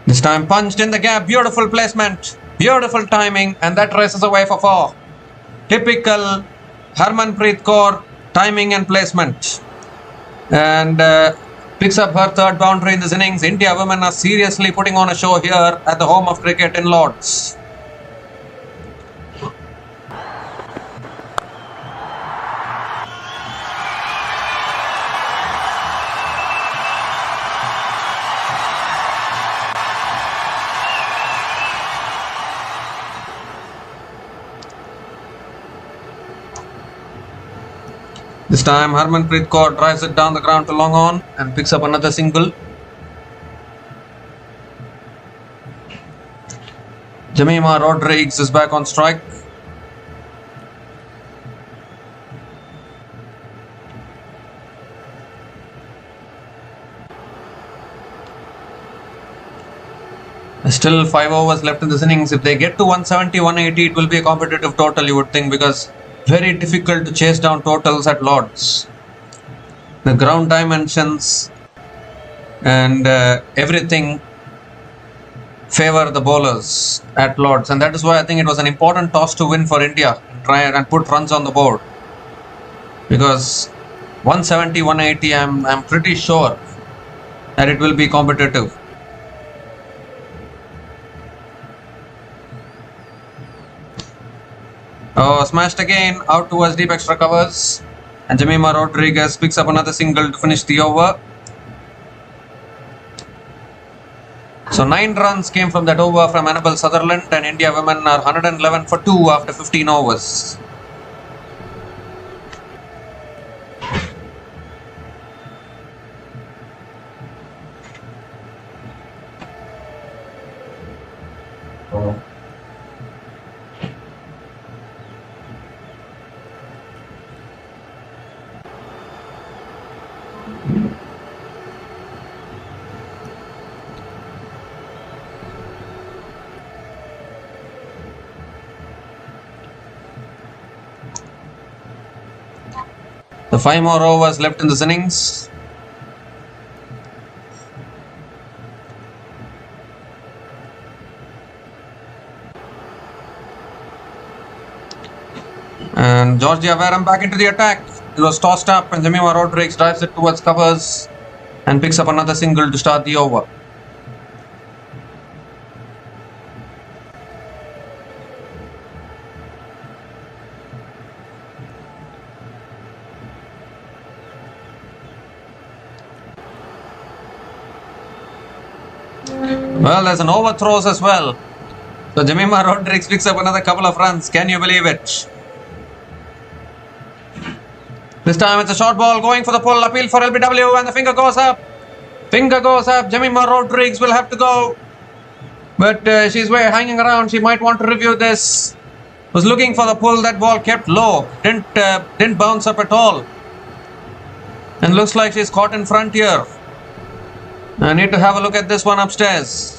This time punched in the gap, beautiful placement, beautiful timing, and that races away for 4. Typical Harmanpreet Kaur timing and placement. And Picks up her third boundary in this innings. India women are seriously putting on a show here at the home of cricket in Lords. This time Harmanpreet Kaur drives it down the ground to long on and picks up another single. Jemimah Rodrigues is back on strike. Still 5 overs left in this innings. If they get to 170, 180, it will be a competitive total, you would think, because very difficult to chase down totals at Lords. The ground dimensions and everything favor the bowlers at Lords, and that is why I think it was an important toss to win for India and try and put runs on the board, because 170, 180, I'm pretty sure that it will be competitive. Oh, smashed again out towards deep extra covers, and Jemimah Rodrigues picks up another single to finish the over. So 9 runs came from that over from Annabel Sutherland, and India women are 111 for 2 after 15 overs. The 5 more overs left in this innings. And Georgia Wareham back into the attack. It was tossed up and Jemimah Rodrigues drives it towards covers and picks up another single to start the over. Well, there's an overthrows as well. So Jemimah Rodrigues picks up another couple of runs. Can you believe it? This time it's a short ball going for the pull. Appeal for LBW and the finger goes up. Finger goes up. Jemimah Rodrigues will have to go. But she's hanging around. She might want to review this. Was looking for the pull. That ball kept low. Didn't bounce up at all. And looks like she's caught in front here. I need to have a look at this one upstairs.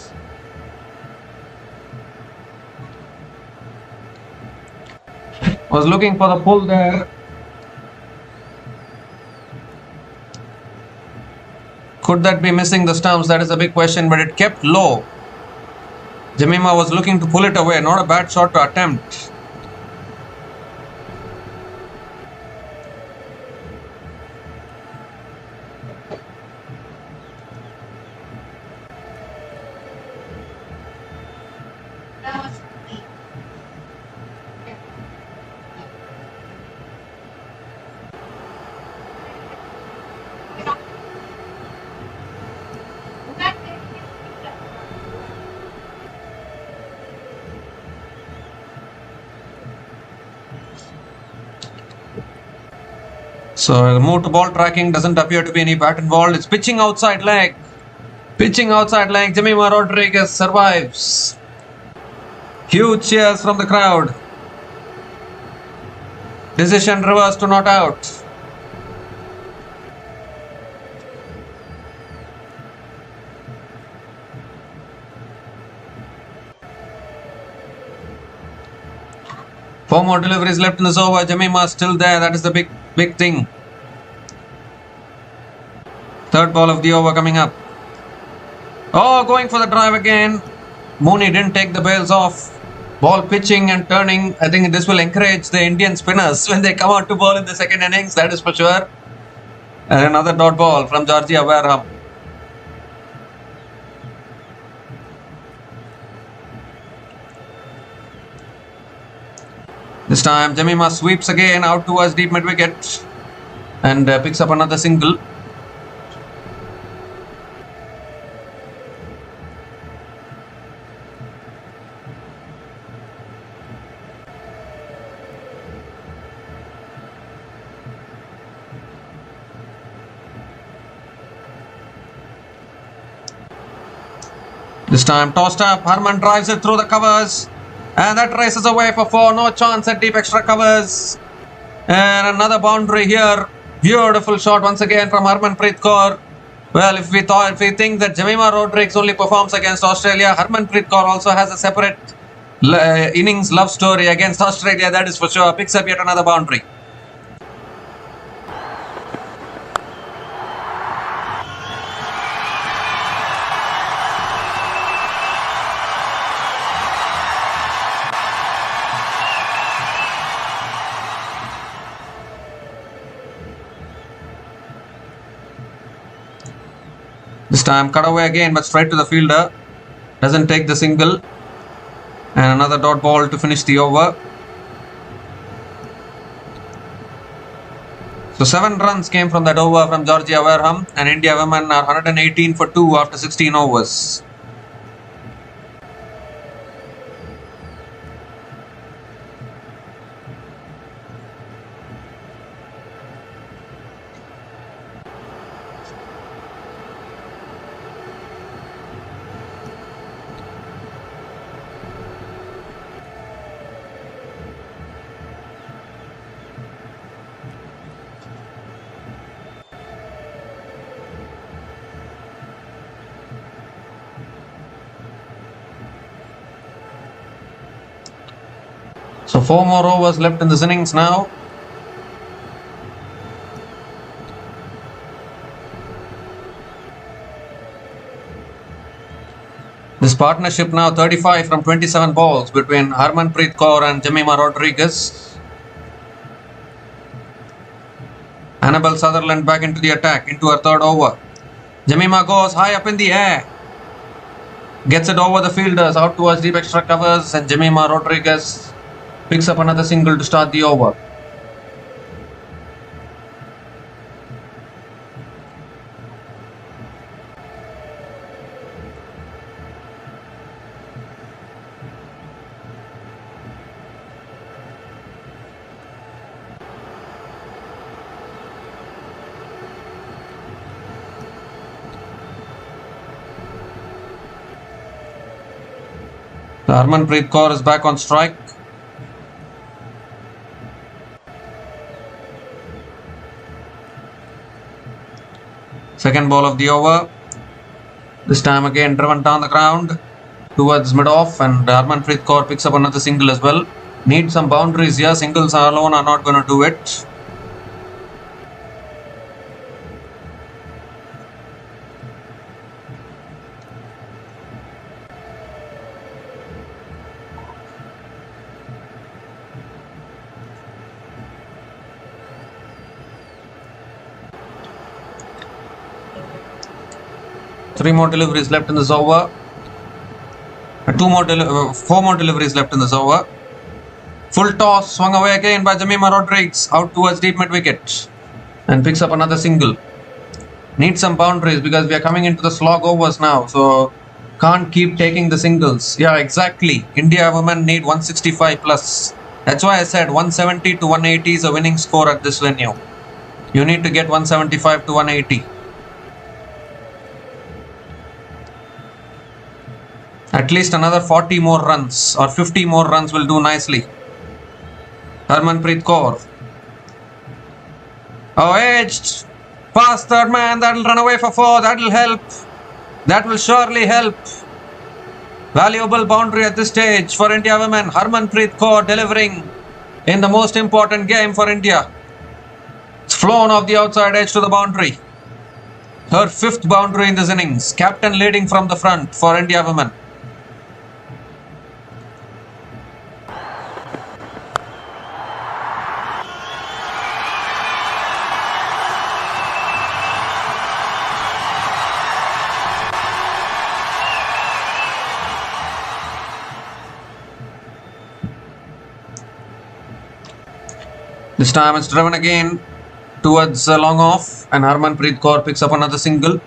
Was looking for the pull there. Could that be missing the stumps? That is a big question, but it kept low. Jemimah was looking to pull it away. Not a bad shot to attempt. So move to ball tracking, doesn't appear to be any bat involved. It's pitching outside leg. Pitching outside leg. Jemimah Rodrigues survives. Huge cheers from the crowd. Decision reversed to not out. Four more deliveries left in this over. Jemimah still there. That is the big thing. Third ball of the over coming up. Oh, going for the drive again. Mooney didn't take the bails off. Ball pitching and turning. I think this will encourage the Indian spinners when they come out to bowl in the second innings. That is for sure. And another dot ball from Georgia Wareham. This time Jemimah sweeps again out towards deep mid wicket and picks up another single. This time tossed up, Harman drives it through the covers and that races away for 4, no chance at deep extra covers. And another boundary here. Beautiful shot once again from Harmanpreet Kaur. Well, if we think that Jemimah Rodrigues only performs against Australia, Harmanpreet Kaur also has a separate innings love story against Australia, that is for sure. Picks up yet another boundary. This time cut away again but straight to the fielder. Doesn't take the single. And another dot ball to finish the over. So 7 runs came from that over from Georgia Wareham, and India women are 118 for 2 after 16 overs. So 4 more overs left in this innings now. This partnership now 35 from 27 balls between Harmanpreet Kaur and Jemimah Rodrigues. Annabel Sutherland back into the attack, into her 3rd over. Jemimah goes high up in the air. Gets it over the fielders, out towards deep extra covers, and Jemimah Rodrigues picks up another single to start the over. Harmanpreet Kaur is back on strike. Second ball of the over. This time again driven down the ground towards mid-off, and Harmanpreet Kaur picks up another single as well. Need some boundaries here. Singles alone are not going to do it. Three more deliveries left in this over. 4 more deliveries left in this over. Full toss, swung away again by Jemimah Rodrigues, out towards deep mid wicket, and picks up another single. Need some boundaries because we are coming into the slog overs now, so can't keep taking the singles. Yeah, exactly. India women need 165 plus. That's why I said 170 to 180 is a winning score at this venue. You need to get 175 to 180. At least another 40 more runs or 50 more runs will do nicely. Harmanpreet Kaur. Oh, edged. Past third man. That'll run away for 4. That'll help. That will surely help. Valuable boundary at this stage for India women. Harmanpreet Kaur delivering in the most important game for India. It's flown off the outside edge to the boundary. Her 5th boundary in this innings. Captain leading from the front for India women. This time it's driven again towards long off, and Harmanpreet Kaur picks up another single.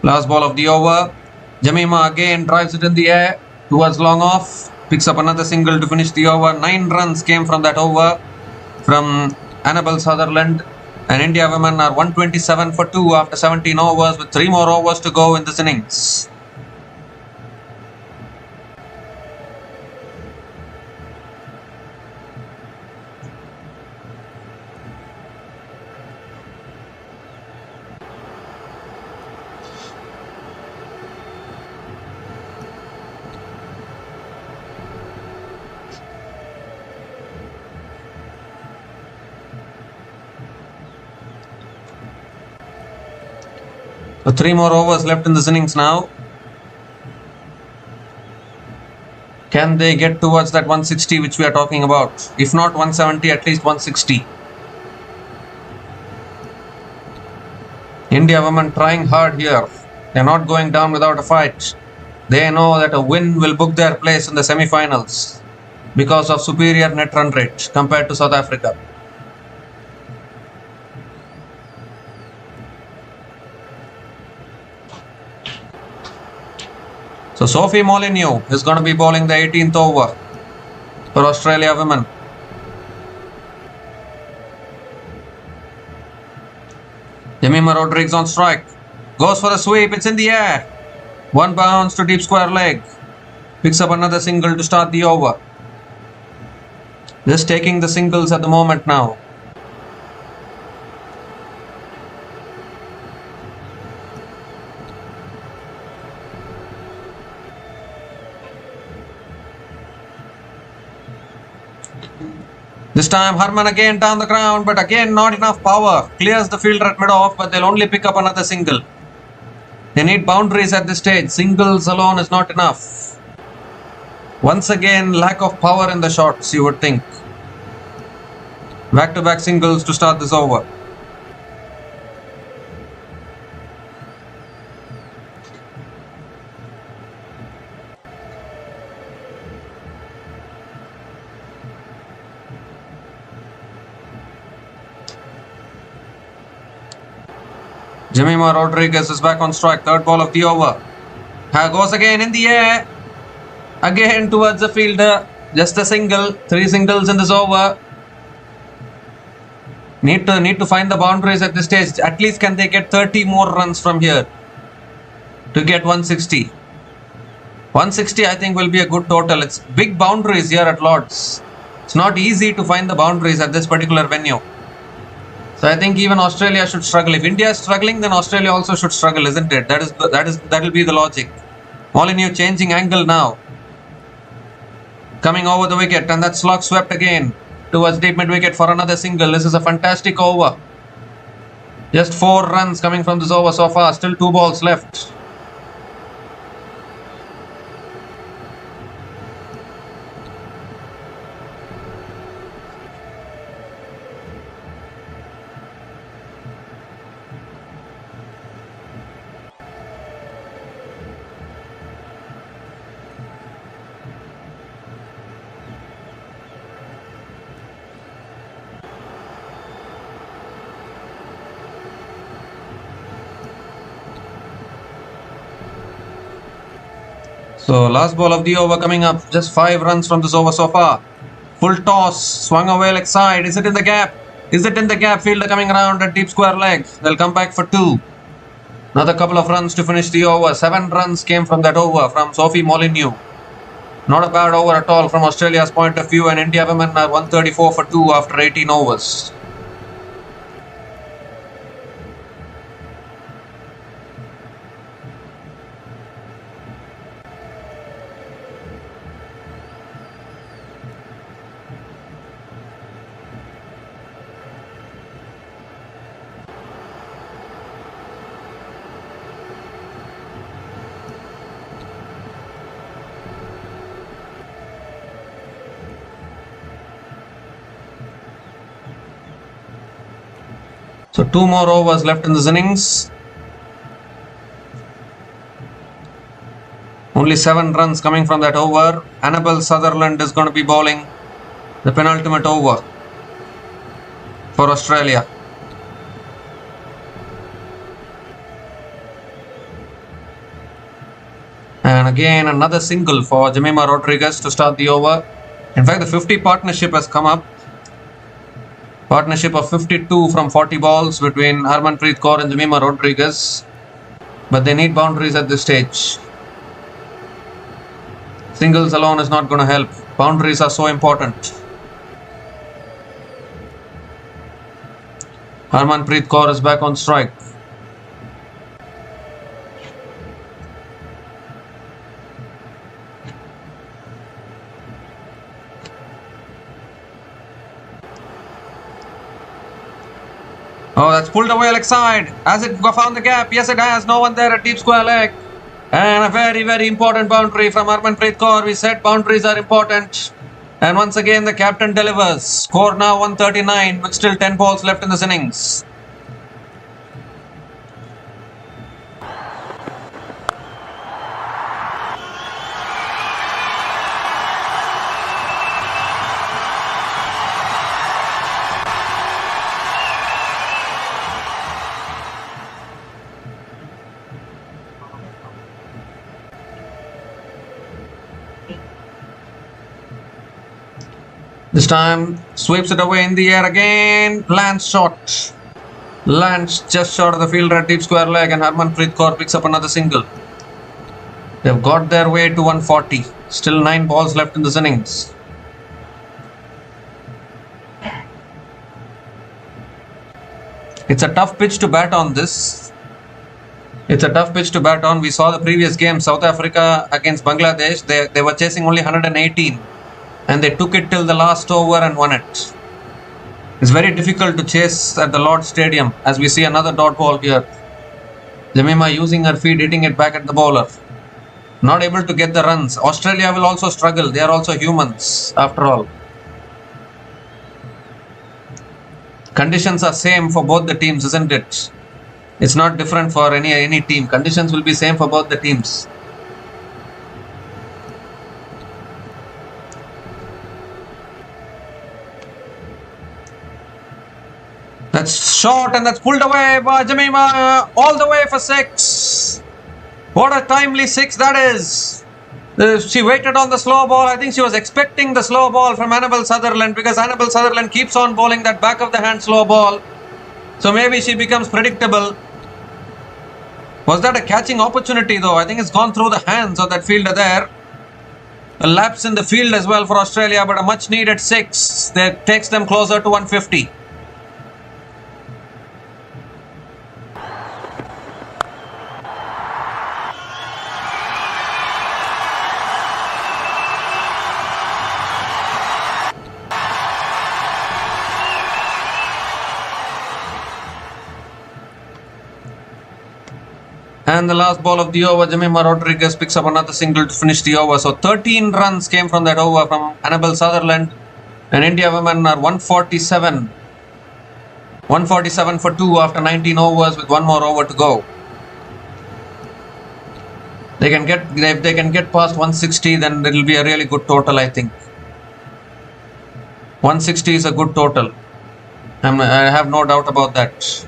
Last ball of the over. Jamima again drives it in the air towards long off. Picks up another single to finish the over. 9 runs came from that over from Annabel Sutherland. And India women are 127 for 2 after 17 overs with 3 more overs to go in this innings. So 3 more overs left in this innings now. Can they get towards that 160 which we are talking about? If not 170, at least 160. India women trying hard here. They are not going down without a fight. They know that a win will book their place in the semi-finals because of superior net run rate compared to South Africa. So Sophie Molyneux is going to be bowling the 18th over for Australia women. Jemima Rodriguez on strike. Goes for a sweep. It's in the air. 1 bounce to deep square leg. Picks up another single to start the over. Just taking the singles at the moment now. This time Harman again down the ground, but again not enough power. Clears the fielder at mid-off, but they'll only pick up another single. They need boundaries at this stage. Singles alone is not enough. Once again, lack of power in the shots, you would think. Back-to-back singles to start this over. Jemima Rodriguez is back on strike. 3rd ball of the over. Goes again in the air. Again towards the fielder. Just a single. 3 singles in this over. Need to find the boundaries at this stage. At least can they get 30 more runs from here to get 160. 160 I think will be a good total. It's big boundaries here at Lord's. It's not easy to find the boundaries at this particular venue. So I think even Australia should struggle. If India is struggling, then Australia also should struggle, isn't it? That will be the logic. Molyneux changing angle now. Coming over the wicket, and that slog swept again towards deep mid wicket for another single. This is a fantastic over. Just 4 runs coming from this over so far. Still 2 balls left. So last ball of the over coming up. Just 5 runs from this over so far. Full toss. Swung away leg side. Is it in the gap? Is it in the gap? Fielder coming around at deep square leg. They'll come back for 2. Another couple of runs to finish the over. 7 runs came from that over from Sophie Molyneux. Not a bad over at all from Australia's point of view, and India women are 134 for 2 after 18 overs. So 2 more overs left in this innings. Only 7 runs coming from that over. Annabel Sutherland is going to be bowling the penultimate over for Australia. And again another single for Jemimah Rodriguez to start the over. In fact, the 50 partnership has come up. Partnership of 52 from 40 balls between Harmanpreet Kaur and Jemimah Rodriguez. But they need boundaries at this stage. Singles alone is not going to help. Boundaries are so important. Harmanpreet Kaur is back on strike. Oh, that's pulled away leg side. Has it found the gap? Yes, it has. No one there at deep square leg. And a very, very important boundary from Harmanpreet Kaur. We said boundaries are important. And once again, the captain delivers. Score now 139 with still 10 balls left in this innings. This time, sweeps it away in the air again. Lands short. Lands just short of the fielder at deep square leg, and Harmanpreet Kaur picks up another single. They've got their way to 140. Still 9 balls left in this innings. It's a tough pitch to bat on this. It's a tough pitch to bat on. We saw the previous game, South Africa against Bangladesh. They were chasing only 118. And they took it till the last over and won it. It's very difficult to chase at the Lord's Stadium, as we see another dot ball here. Jemimah using her feet, hitting it back at the bowler. Not able to get the runs. Australia will also struggle. They are also humans, after all. Conditions are same for both the teams, isn't it? It's not different for any team. Conditions will be same for both the teams. That's short and that's pulled away by Jemimah all the way for 6. What a timely 6 that is. She waited on the slow ball. I think she was expecting the slow ball from Annabel Sutherland, because Annabel Sutherland keeps on bowling that back of the hand slow ball. So maybe she becomes predictable. Was that a catching opportunity though? I think it's gone through the hands of that fielder there. A lapse in the field as well for Australia, but a much needed 6 that takes them closer to 150. And the last ball of the over, Jemimah Rodriguez picks up another single to finish the over. So 13 runs came from that over from Annabel Sutherland. And India women are 147. 147 for 2 after 19 overs with 1 more over to go. If they can get past 160, then it will be a really good total, I think. 160 is a good total. I have no doubt about that.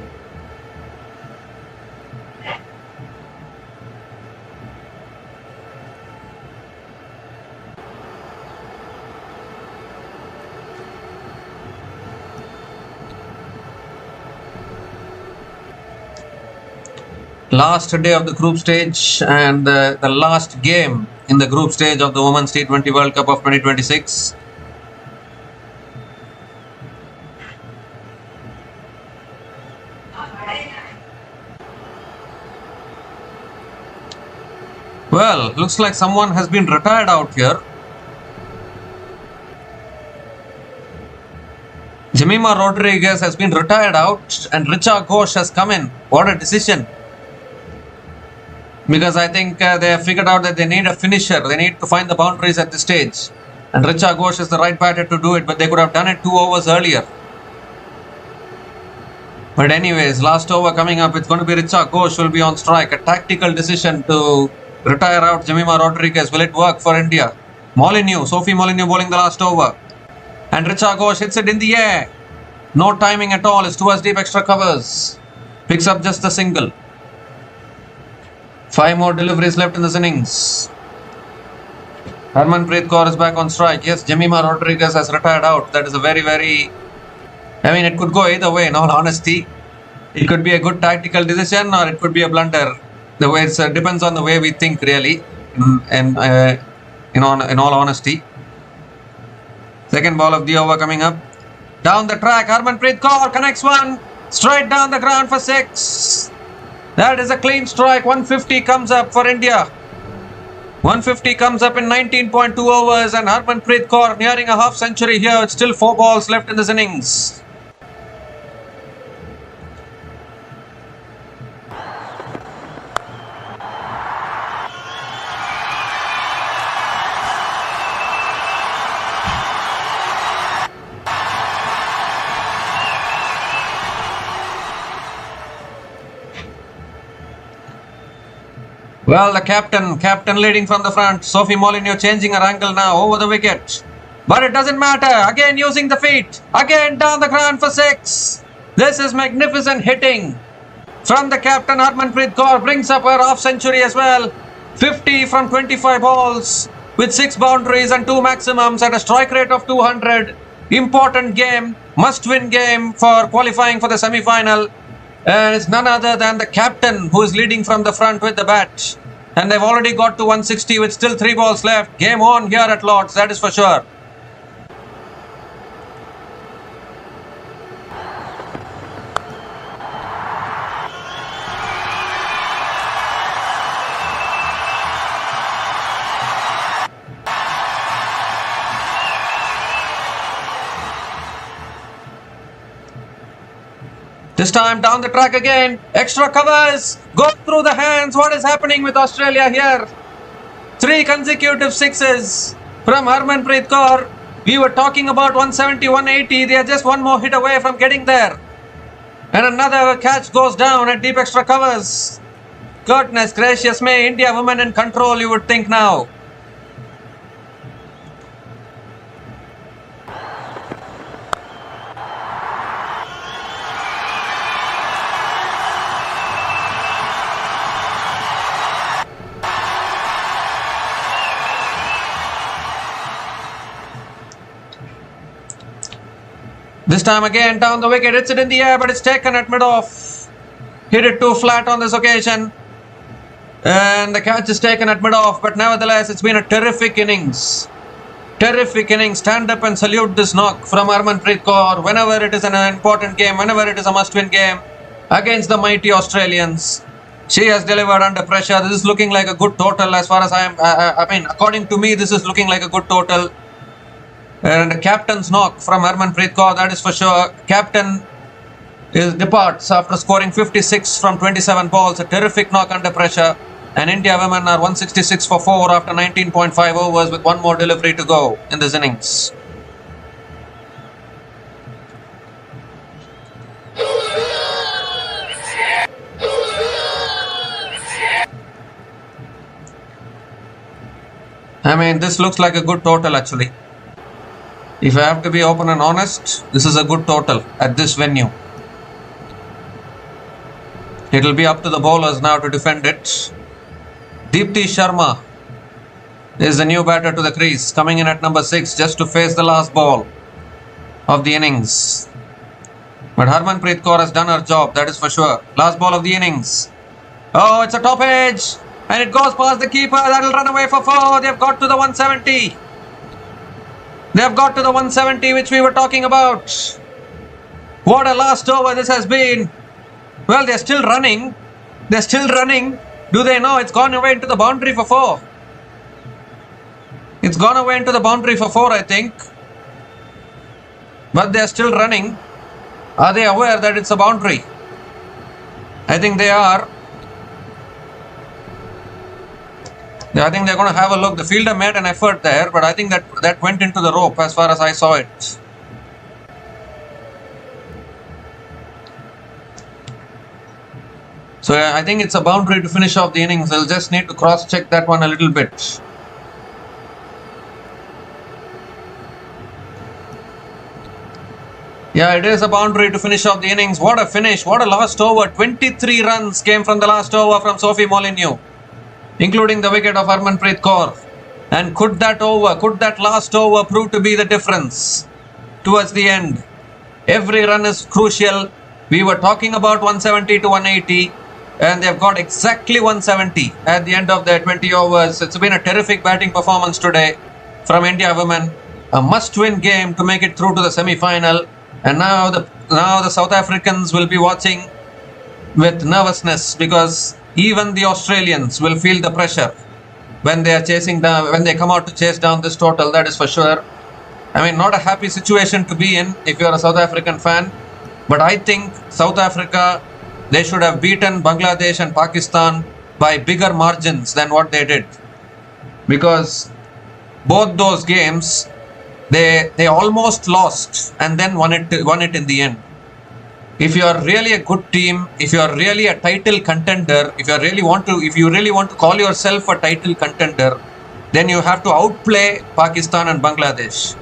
Last day of the group stage and the last game in the group stage of the Women's T20 World Cup of 2026. Well, looks like someone has been retired out here. Jemimah Rodriguez has been retired out and Richa Ghosh has come in. What a decision. Because I think they have figured out that they need a finisher. They need to find the boundaries at this stage. And Richa Ghosh is the right batter to do it, but they could have done it 2 overs earlier. But anyways, last over coming up, it's going to be Richa Ghosh will be on strike. A tactical decision to retire out Jemima Rodriguez. Will it work for India? Sophie Molyneux bowling the last over. And Richa Ghosh hits it in the air. No timing at all. It's towards deep extra covers. Picks up just the single. 5 more deliveries left in this innings. Harmanpreet Kaur is back on strike. Yes, Jemima Rodriguez has retired out. That is a very, it could go either way, in all honesty. It could be a good tactical decision or it could be a blunder. The way it depends on the way we think, really. In all honesty. Second ball of the over coming up. Down the track, Harmanpreet Kaur connects one. Straight down the ground for 6. That is a clean strike. 150 comes up for India. 150 comes up in 19.2 overs and Harmanpreet Kaur nearing a half century here with still 4 balls left in this innings. Well, the captain leading from the front. Sophie Molyneux changing her angle now over the wicket. But it doesn't matter. Again using the feet. Again down the ground for 6. This is magnificent hitting from the captain. Harmanpreet Kaur brings up her half century as well. 50 from 25 balls with 6 boundaries and 2 maximums at a strike rate of 200. Important game. Must-win game for qualifying for the semi-final. And it's none other than the captain who is leading from the front with the bat. And they've already got to 160 with still 3 balls left. Game on here at Lord's, that is for sure. This time down the track again. Extra covers. Go through the hands. What is happening with Australia here? 3 consecutive 6s from Harmanpreet Kaur. We were talking about 170, 180. They are just 1 more hit away from getting there. And another catch goes down at deep extra covers. Goodness gracious me. India women in control, you would think now. This time again down the wicket, hits it in the air but it's taken at mid-off. Hit it too flat on this occasion. And the catch is taken at mid-off, but nevertheless it's been a terrific innings. Terrific innings. Stand up and salute this knock from Harmanpreet Kaur whenever it is an important game, whenever it is a must-win game against the mighty Australians. She has delivered under pressure. This is looking like a good total as far as according to me, this is looking like a good total. And the captain's knock from Harmanpreet Kaur, that is for sure. Captain departs after scoring 56 from 27 balls. A terrific knock under pressure. And India women are 166 for 4 after 19.5 overs with 1 more delivery to go in this innings. This looks like a good total actually. If I have to be open and honest, this is a good total at this venue. It will be up to the bowlers now to defend it. Deepti Sharma is the new batter to the crease, coming in at number 6 just to face the last ball of the innings. But Harmanpreet Kaur has done her job, that is for sure. Last ball of the innings. Oh, it's a top edge and it goes past the keeper. That will run away for 4. They've got to the 170. They have got to the 170 which we were talking about. What a last over this has been. Well, they're still running. They're still running. Do they know it's gone away into the boundary for 4? It's gone away into the boundary for 4, I think. But they're still running. Are they aware that it's a boundary? I think they are. I think they're going to have a look. The fielder made an effort there, but I think that went into the rope as far as I saw it. So I think it's a boundary to finish off the innings. They'll just need to cross-check that one a little bit. Yeah, it is a boundary to finish off the innings. What a finish. What a last over. 23 runs came from the last over from Sophie Molyneux, including the wicket of Harmanpreet Kaur. And could that last over prove to be the difference towards the end? Every run is crucial. We were talking about 170 to 180, and they've got exactly 170 at the end of their 20 overs. It's been a terrific batting performance today from India women. A must-win game to make it through to the semi-final. And now the South Africans will be watching with nervousness, because even the Australians will feel the pressure when they come out to chase down this total. That is for sure. I mean, not a happy situation to be in if you're a South African fan. But I think South Africa, they should have beaten Bangladesh and Pakistan by bigger margins than what they did, because both those games they almost lost and then won it in the end. If you are really a good team, if you are really a title contender, if you really want to call yourself a title contender, then you have to outplay Pakistan and Bangladesh.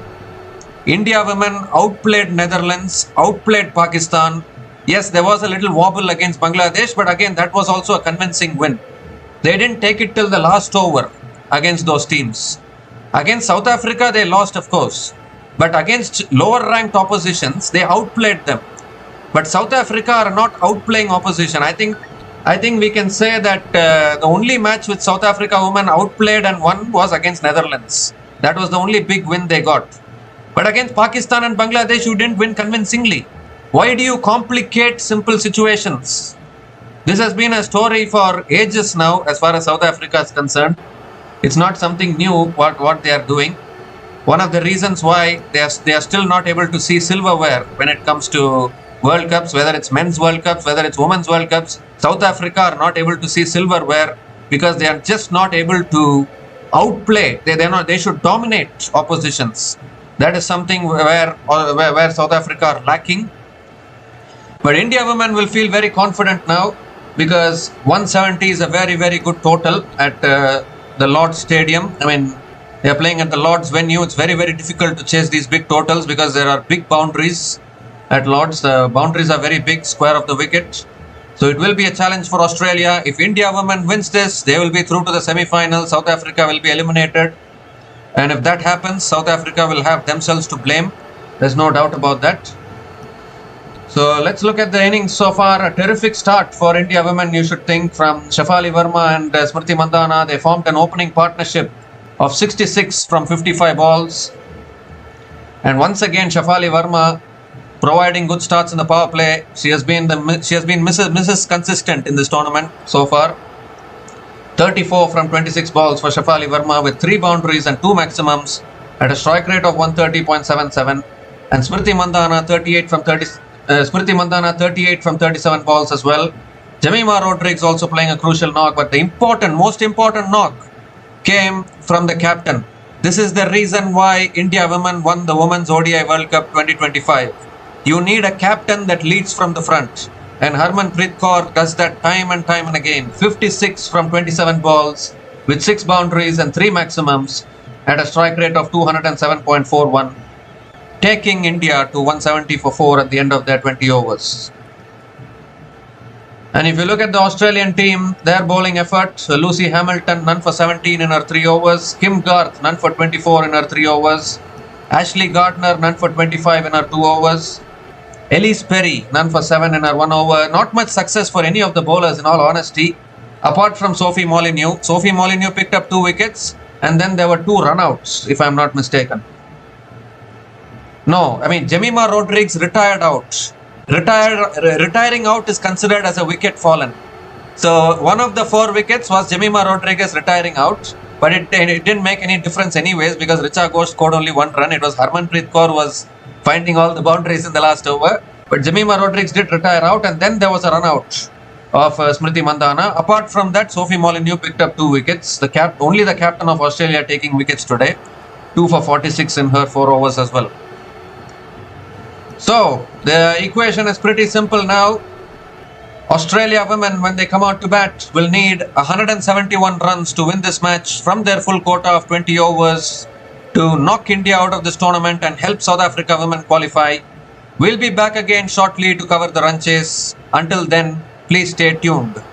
India women outplayed Netherlands, outplayed Pakistan. Yes, there was a little wobble against Bangladesh, but again, that was also a convincing win. They didn't take it till the last over against those teams. Against South Africa, they lost, of course. But against lower ranked oppositions, they outplayed them. But South Africa are not outplaying opposition. I think we can say that the only match which South Africa women outplayed and won was against Netherlands. That was the only big win they got. But against Pakistan and Bangladesh, you didn't win convincingly. Why do you complicate simple situations? This has been a story for ages now as far as South Africa is concerned. It's not something new what they are doing. One of the reasons why they are still not able to see silverware when it comes to World Cups, whether it's men's World Cups, whether it's women's World Cups, South Africa are not able to see silverware because they are just not able to outplay. They should dominate oppositions. That is something where South Africa are lacking. But India women will feel very confident now, because 170 is a very, very good total at the Lord's Stadium. I mean, they are playing at the Lord's venue. It's very, very difficult to chase these big totals because there are big boundaries at Lord's. The boundaries are very big, square of the wicket. So it will be a challenge for Australia. If India women wins this, they will be through to the semi-final. South Africa will be eliminated. And if that happens, South Africa will have themselves to blame. There's no doubt about that. So let's look at the innings so far. A terrific start for India women, you should think, from Shafali Verma and Smriti Mandhana. They formed an opening partnership of 66 from 55 balls. And once again, Shafali Verma providing good starts in the power play. She has been Mrs. Consistent in this tournament so far. 34 from 26 balls for Shafali Verma with 3 boundaries and 2 maximums at a strike rate of 130.77. And Smriti Mandhana 38 from 37 balls as well. Jemimah Rodrigues also playing a crucial knock, but the most important knock came from the captain. This is the reason why India women won the Women's ODI World Cup 2025. You need a captain that leads from the front. And Harmanpreet Kaur does that time and time and again. 56 from 27 balls with 6 boundaries and 3 maximums at a strike rate of 207.41. Taking India to 170 for 4 at the end of their 20 overs. And if you look at the Australian team, their bowling effort, Lucy Hamilton, none for 17 in her 3 overs. Kim Garth, none for 24 in her 3 overs. Ashley Gardner, none for 25 in her 2 overs. Elise Perry, none for 7 in her 1 over. Not much success for any of the bowlers, in all honesty, apart from Sophie Molyneux. Sophie Molyneux picked up 2 wickets, and then there were 2 runouts, if I'm not mistaken. No, I mean, Jemimah Rodrigues retired out. Retiring out is considered as a wicket fallen. So one of the 4 wickets was Jemimah Rodrigues retiring out, but it didn't make any difference anyways, because Richa Ghosh scored only 1 run. It was Harmanpreet Kaur was finding all the boundaries in the last over. But Jemimah Rodrigues did retire out, and then there was a run out of Smriti Mandhana. Apart from that, Sophie Molyneux picked up 2 wickets. Only the captain of Australia taking wickets today. 2 for 46 in her 4 overs as well. So, the equation is pretty simple now. Australia women, when they come out to bat, will need 171 runs to win this match from their full quota of 20 overs to knock India out of this tournament and help South Africa women qualify. We'll be back again shortly to cover the run chase. Until then, please stay tuned.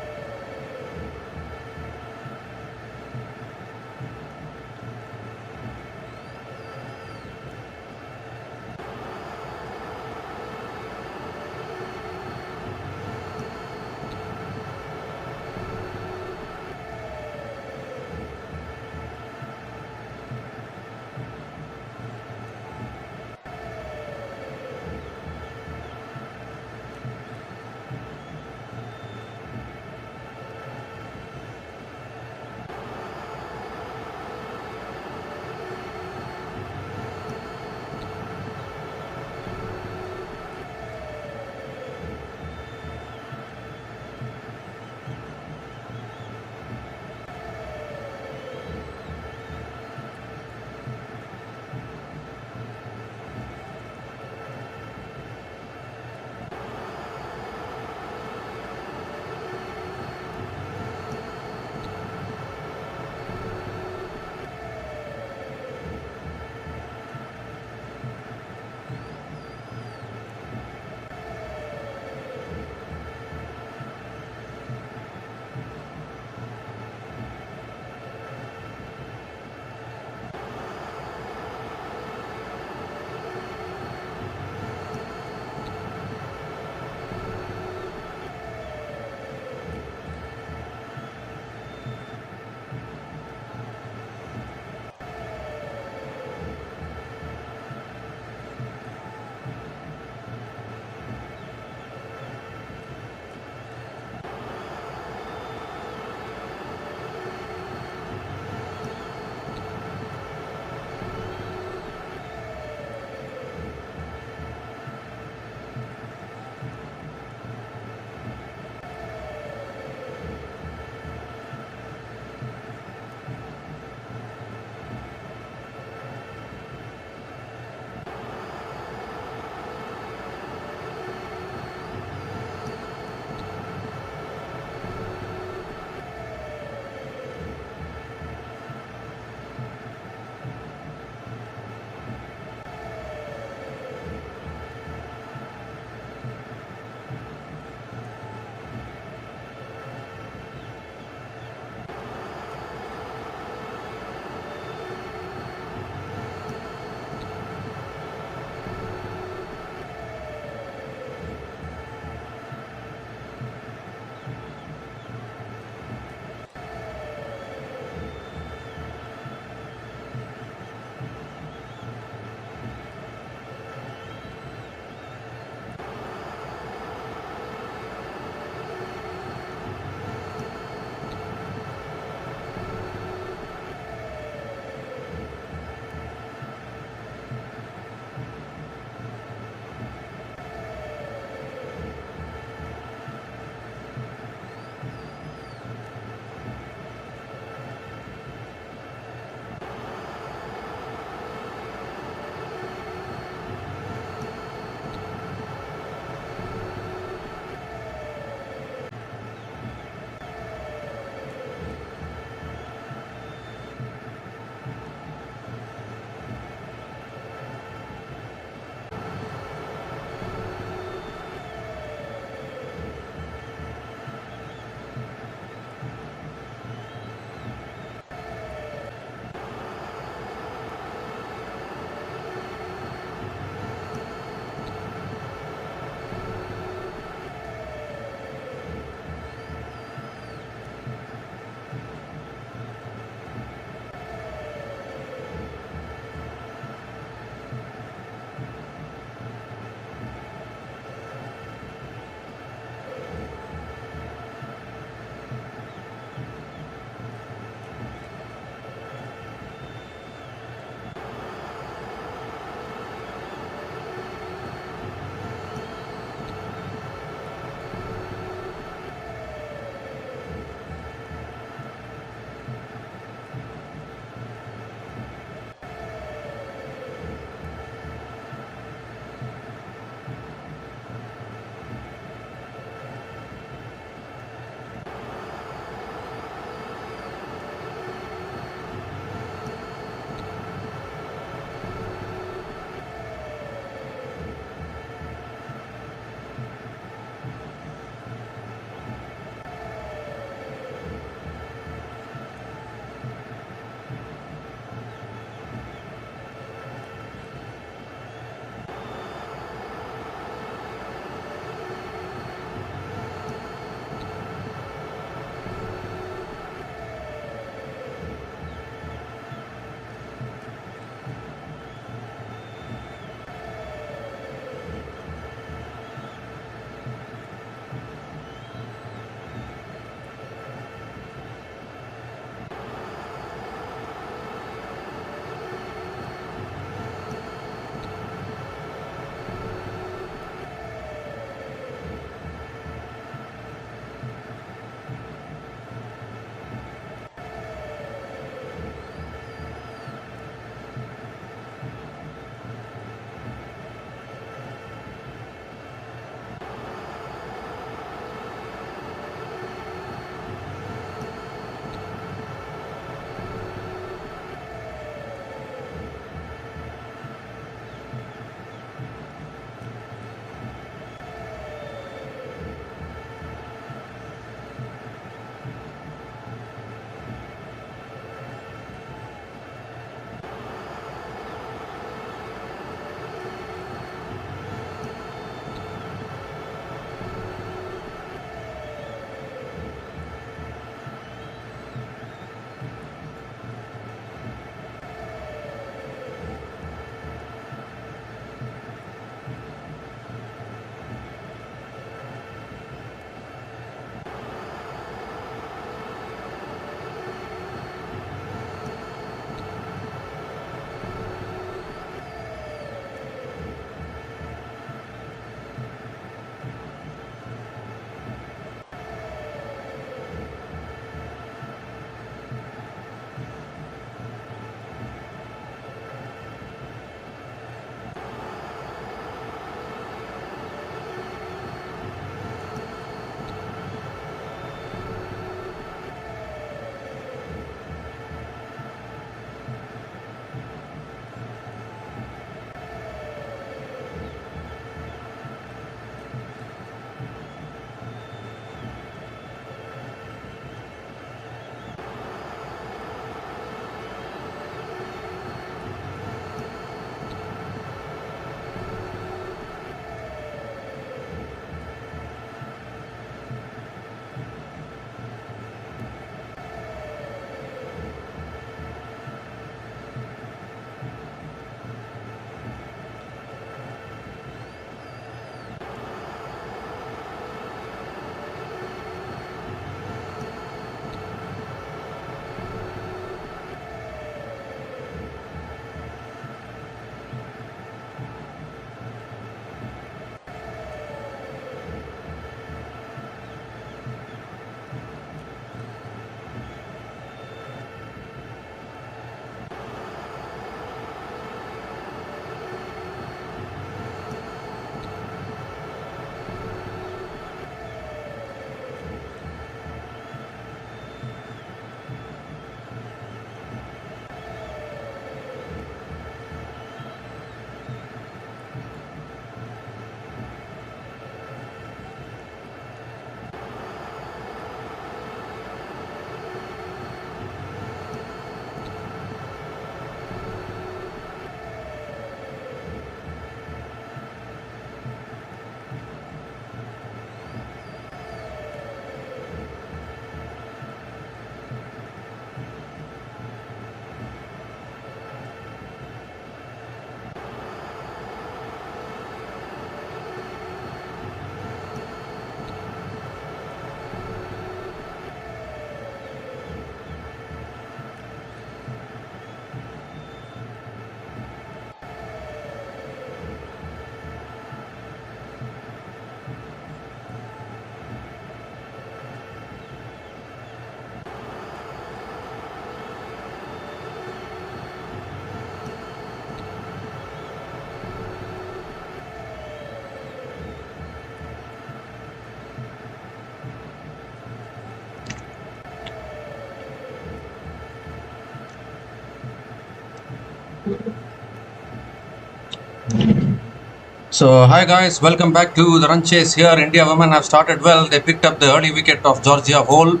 So hi guys, welcome back to the run chase here. India women have started well. They picked up the early wicket of Georgia Hole,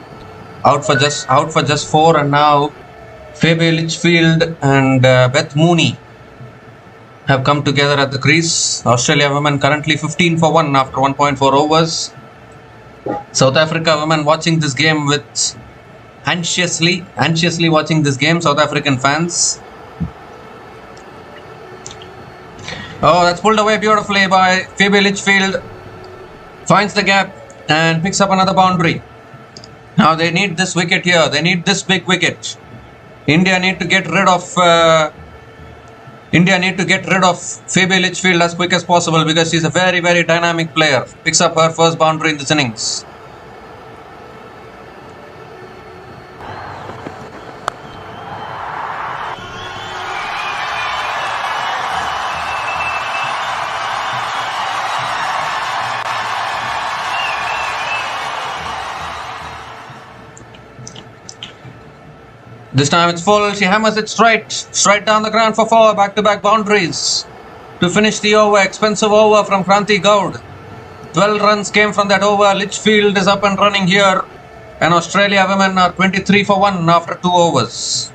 out for just 4, and now Phoebe Litchfield and Beth Mooney have come together at the crease. Australia women currently 15 for 1 after 1.4 overs. South Africa women watching this game with anxiously watching this game, South African fans. Oh, that's pulled away beautifully by Phoebe Litchfield. Finds the gap and picks up another boundary. Now they need this wicket here. They need this big wicket. India need to get rid of Phoebe Litchfield as quick as possible because she's a very, very dynamic player. Picks up her first boundary in this innings. This time it's full. She hammers it straight down the ground for 4. Back-to-back boundaries to finish the over. Expensive over from Kranti Goud. 12 runs came from that over. Litchfield is up and running here, and Australia women are 23 for 1 after 2 overs.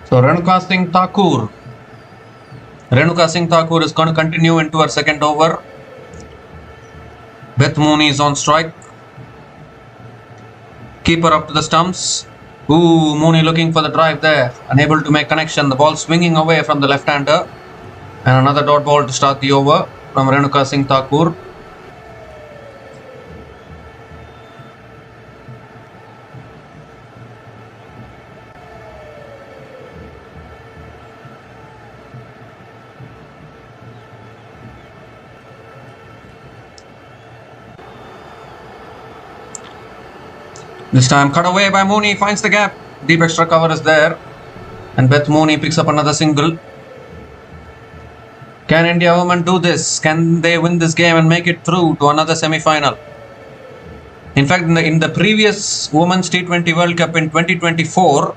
So Renuka Singh Thakur is going to continue into her second over. Beth Mooney is on strike. Keeper up to the stumps. Ooh, Mooney looking for the drive there. Unable to make connection. The ball swinging away from the left-hander. And another dot ball to start the over from Renuka Singh Thakur. This time cut away by Mooney, finds the gap. Deep extra cover is there. And Beth Mooney picks up another single. Can India women do this? Can they win this game and make it through to another semi-final? In fact, in the previous Women's T20 World Cup in 2024,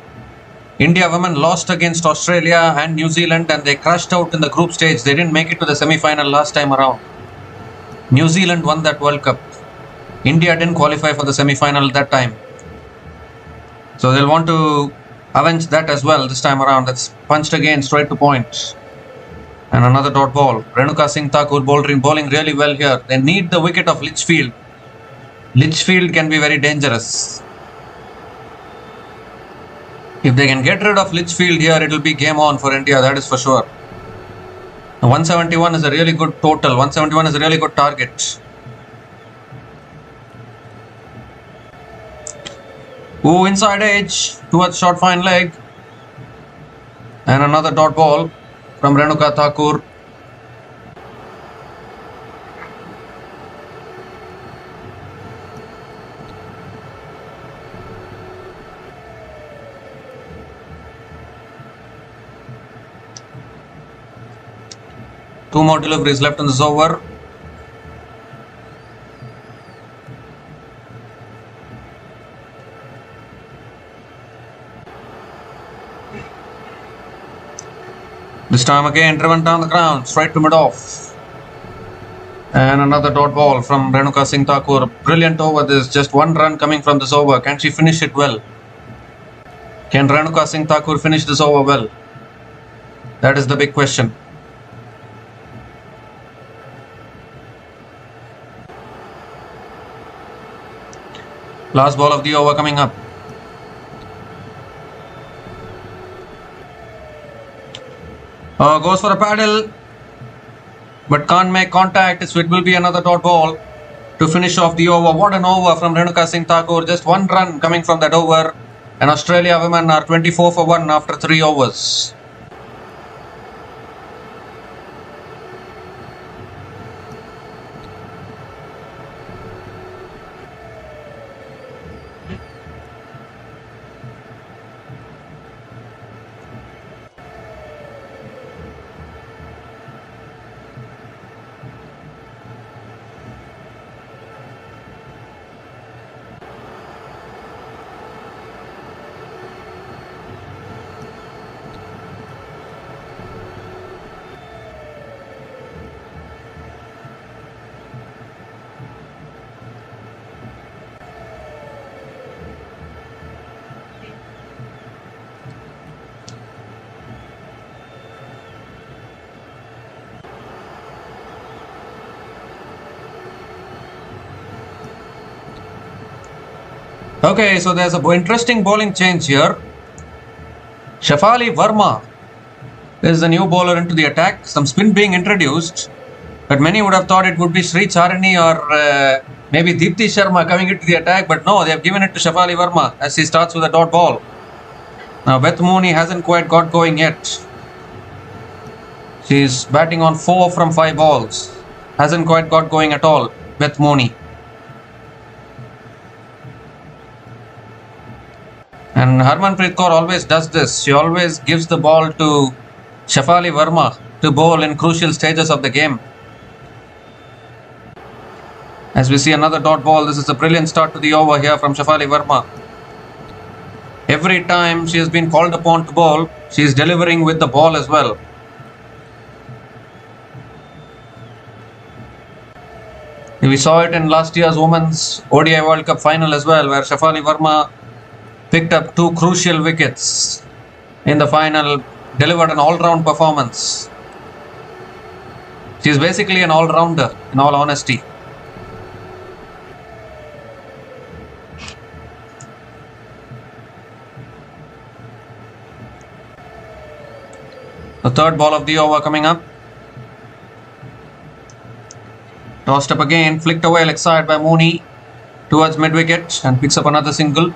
India women lost against Australia and New Zealand, and they crashed out in the group stage. They didn't make it to the semi-final last time around. New Zealand won that World Cup. India didn't qualify for the semi-final that time. So they'll want to avenge that as well this time around. That's punched again straight to point. And another dot ball. Renuka Singh Thakur bowling really well here. They need the wicket of Litchfield. Litchfield can be very dangerous. If they can get rid of Litchfield here, it will be game on for India, that is for sure. 171 is a really good total. 171 is a really good target. Ooh, inside edge towards short fine leg. And another dot ball from Renuka Thakur. Two more deliveries left in this over. This time again driven down the ground, straight to mid-off. And another dot ball from Renuka Singh Thakur. Brilliant over this, just one run coming from this over. Can she finish it well? Can Renuka Singh Thakur finish this over well? That is the big question. Last ball of the over coming up. Goes for a paddle, but can't make contact. So it will be another dot ball to finish off the over. What an over from Renuka Singh Thakur. Just one run coming from that over. And Australia women are 24 for 1 after 3 overs. Okay, so there's an interesting bowling change here. Shafali Verma is the new bowler into the attack. Some spin being introduced, but many would have thought it would be Sri Charini or maybe Deepti Sharma coming into the attack, but no, they have given it to Shafali Verma as he starts with a dot ball. Now Beth Mooney hasn't quite got going yet. She's batting on 4 from 5 balls. Hasn't quite got going at all, Beth Mooney. And Harmanpreet Kaur always does this. She always gives the ball to Shafali Verma to bowl in crucial stages of the game. As we see another dot ball, this is a brilliant start to the over here from Shafali Verma. Every time she has been called upon to bowl, she is delivering with the ball as well. We saw it in last year's Women's ODI World Cup final as well, where Shafali Verma picked up 2 crucial wickets in the final, delivered an all-round performance. She is basically an all-rounder, in all honesty. The third ball of the over coming up. Tossed up again, flicked away leg side by Mooney towards mid-wicket and picks up another single.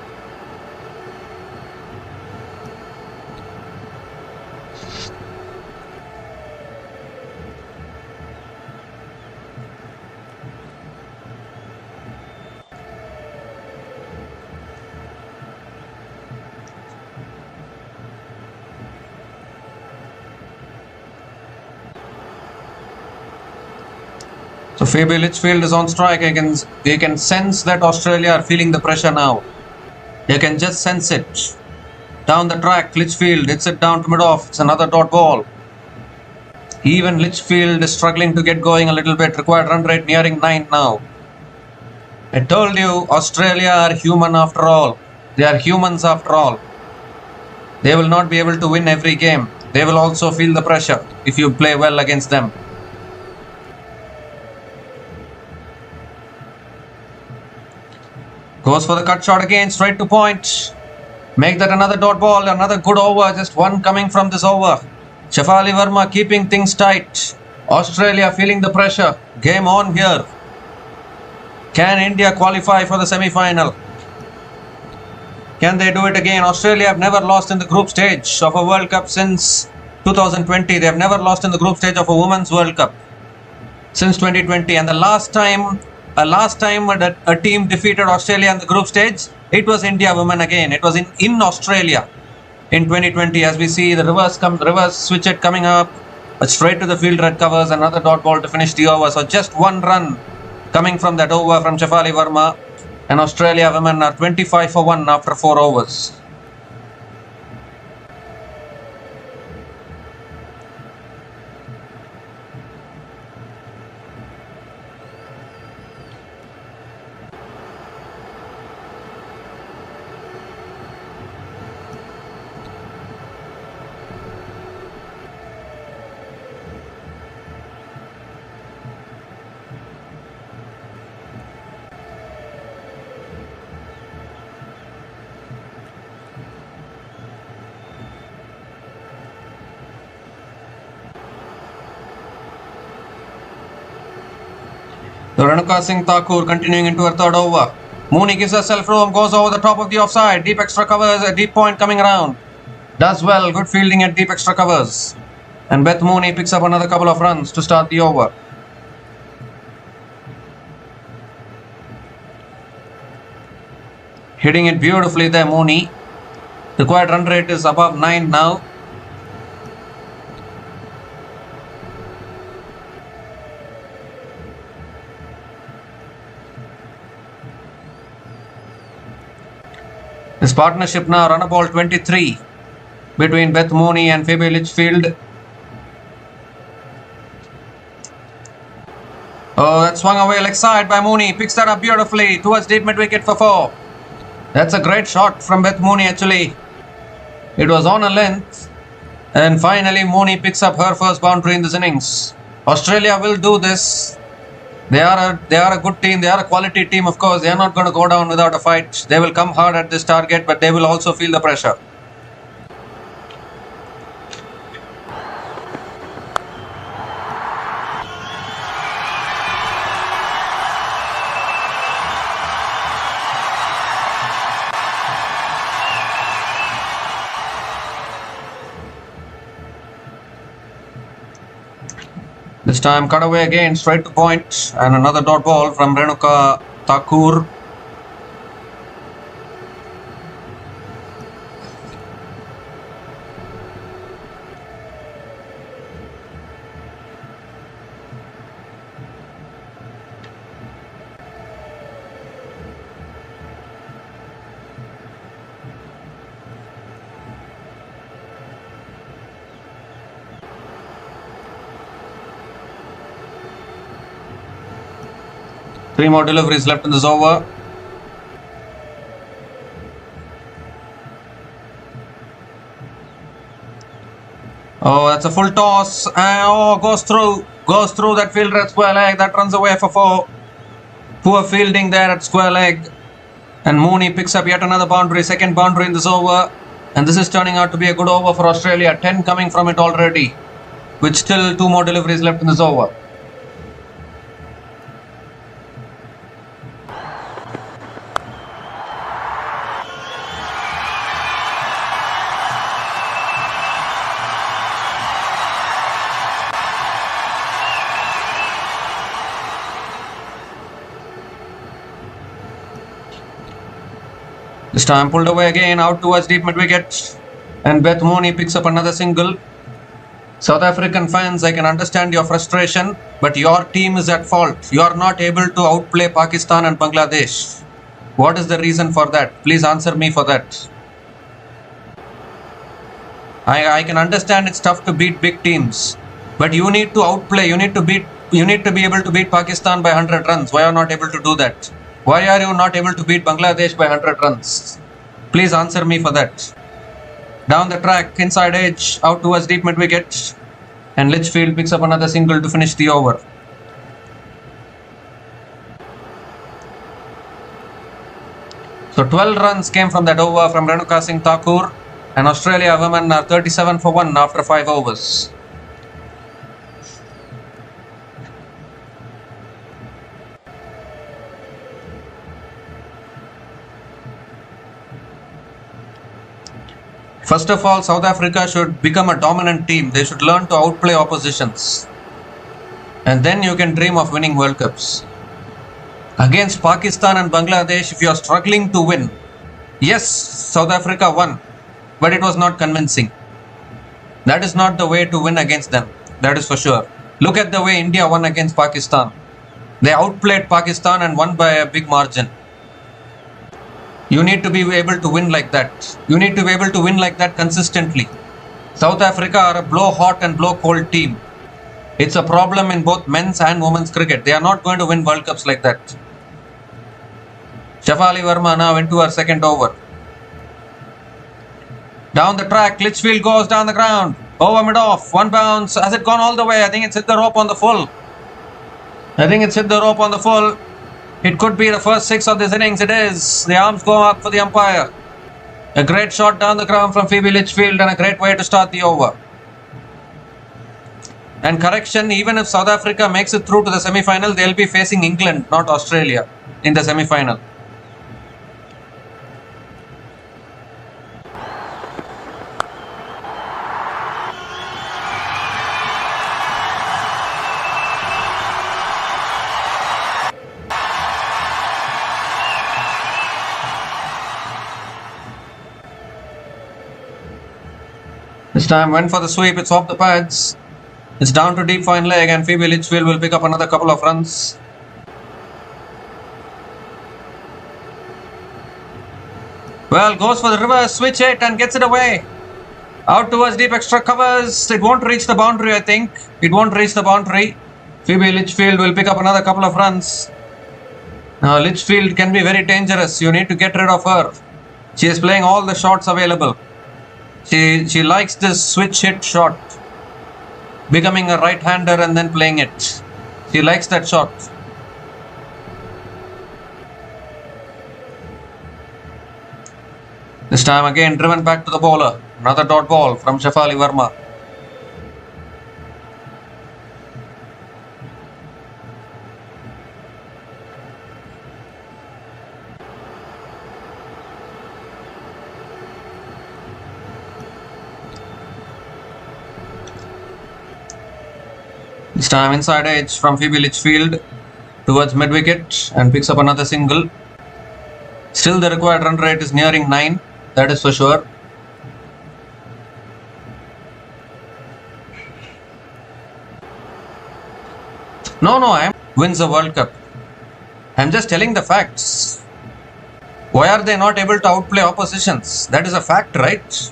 So Phoebe Litchfield is on strike. You can sense that Australia are feeling the pressure now. You can just sense it. Down the track, Litchfield hits it down to mid-off. It's another dot ball. Even Litchfield is struggling to get going a little bit. Required run rate nearing 9 now. I told you, Australia are human after all. They are humans after all. They will not be able to win every game. They will also feel the pressure if you play well against them. Goes for the cut shot again, straight to point. Make that another dot ball, another good over, just one coming from this over. Shafali Verma keeping things tight. Australia feeling the pressure. Game on here. Can India qualify for the semi-final? Can they do it again? Australia have never lost in the group stage of a World Cup since 2020. They have never lost in the group stage of a Women's World Cup since 2020. And the last time a team defeated Australia in the group stage, it was India women again. It was in Australia in 2020. As we see the reverse switch it coming up, but straight to the field, red covers, another dot ball to finish the over. So just one run coming from that over from Shafali Verma, and Australia women are 25 for 1 after 4 overs. So Renuka Singh Thakur continuing into her third over. Mooney gives herself room, goes over the top of the offside. Deep extra covers, a deep point coming around. Does well, good fielding at deep extra covers. And Beth Mooney picks up another couple of runs to start the over. Hitting it beautifully there, Mooney. The required run rate is above 9 now. This partnership now run a ball 23 between Beth Mooney and Phoebe Litchfield. Oh, that swung away leg side by Mooney. Picks that up beautifully towards deep mid wicket for 4. That's a great shot from Beth Mooney actually. It was on a length. And finally Mooney picks up her first boundary in this innings. Australia will do this. They are a good team. They are a quality team, of course. They are not going to go down without a fight. They will come hard at this target, but they will also feel the pressure. This time cut away again, straight to point, and another dot ball from Renuka Thakur. Three more deliveries left in this over. Oh, that's a full toss. Goes through that fielder at square leg. That runs away for 4. Poor fielding there at square leg. And Mooney picks up yet another boundary, second boundary in this over. And this is turning out to be a good over for Australia. 10 coming from it already, with still 2 more deliveries left in this over. This time pulled away again, out towards deep mid wicket, and Beth Mooney picks up another single. South African fans, I can understand your frustration, but your team is at fault. You are not able to outplay Pakistan and Bangladesh. What is the reason for that? Please answer me for that. I can understand it's tough to beat big teams, but you need to outplay. You need to be able to beat Pakistan by 100 runs. Why are you not able to do that? Why are you not able to beat Bangladesh by 100 runs? Please answer me for that. Down the track, inside edge, out towards deep mid wicket, and Litchfield picks up another single to finish the over. So 12 runs came from that over from Renuka Singh Thakur, and Australia women are 37 for 1 after 5 overs. First of all, South Africa should become a dominant team. They should learn to outplay oppositions. And then you can dream of winning World Cups. Against Pakistan and Bangladesh, if you are struggling to win, yes, South Africa won, but it was not convincing. That is not the way to win against them. That is for sure. Look at the way India won against Pakistan. They outplayed Pakistan and won by a big margin. You need to be able to win like that. You need to be able to win like that consistently. South Africa are a blow hot and blow cold team. It's a problem in both men's and women's cricket. They are not going to win World Cups like that. Shafali Verma now into her second over. Down the track, Litchfield goes down the ground. Over mid-off, 1 bounce. Has it gone all the way? I think it's hit the rope on the full. It could be the first 6 of this innings. It is. The arms go up for the umpire. A great shot down the ground from Phoebe Litchfield and a great way to start the over. And correction, even if South Africa makes it through to the semi-final, they'll be facing England, not Australia, in the semi-final. This time went for the sweep, it's off the pads. It's down to deep fine leg and Phoebe Litchfield will pick up another couple of runs. Well, goes for the reverse, switch it and gets it away. Out towards deep extra covers. It won't reach the boundary, I think. It won't reach the boundary. Phoebe Litchfield will pick up another couple of runs. Now, Litchfield can be very dangerous. You need to get rid of her. She is playing all the shots available. She likes this switch hit shot. Becoming a right-hander and then playing it. She likes that shot. This time again driven back to the bowler. Another dot ball from Shefali Verma. This time inside edge from Phoebe Litchfield towards mid-wicket and picks up another single. Still the required run rate is nearing 9, that is for sure. No, I wins the World Cup. I'm just telling the facts. Why are they not able to outplay oppositions? That is a fact, right?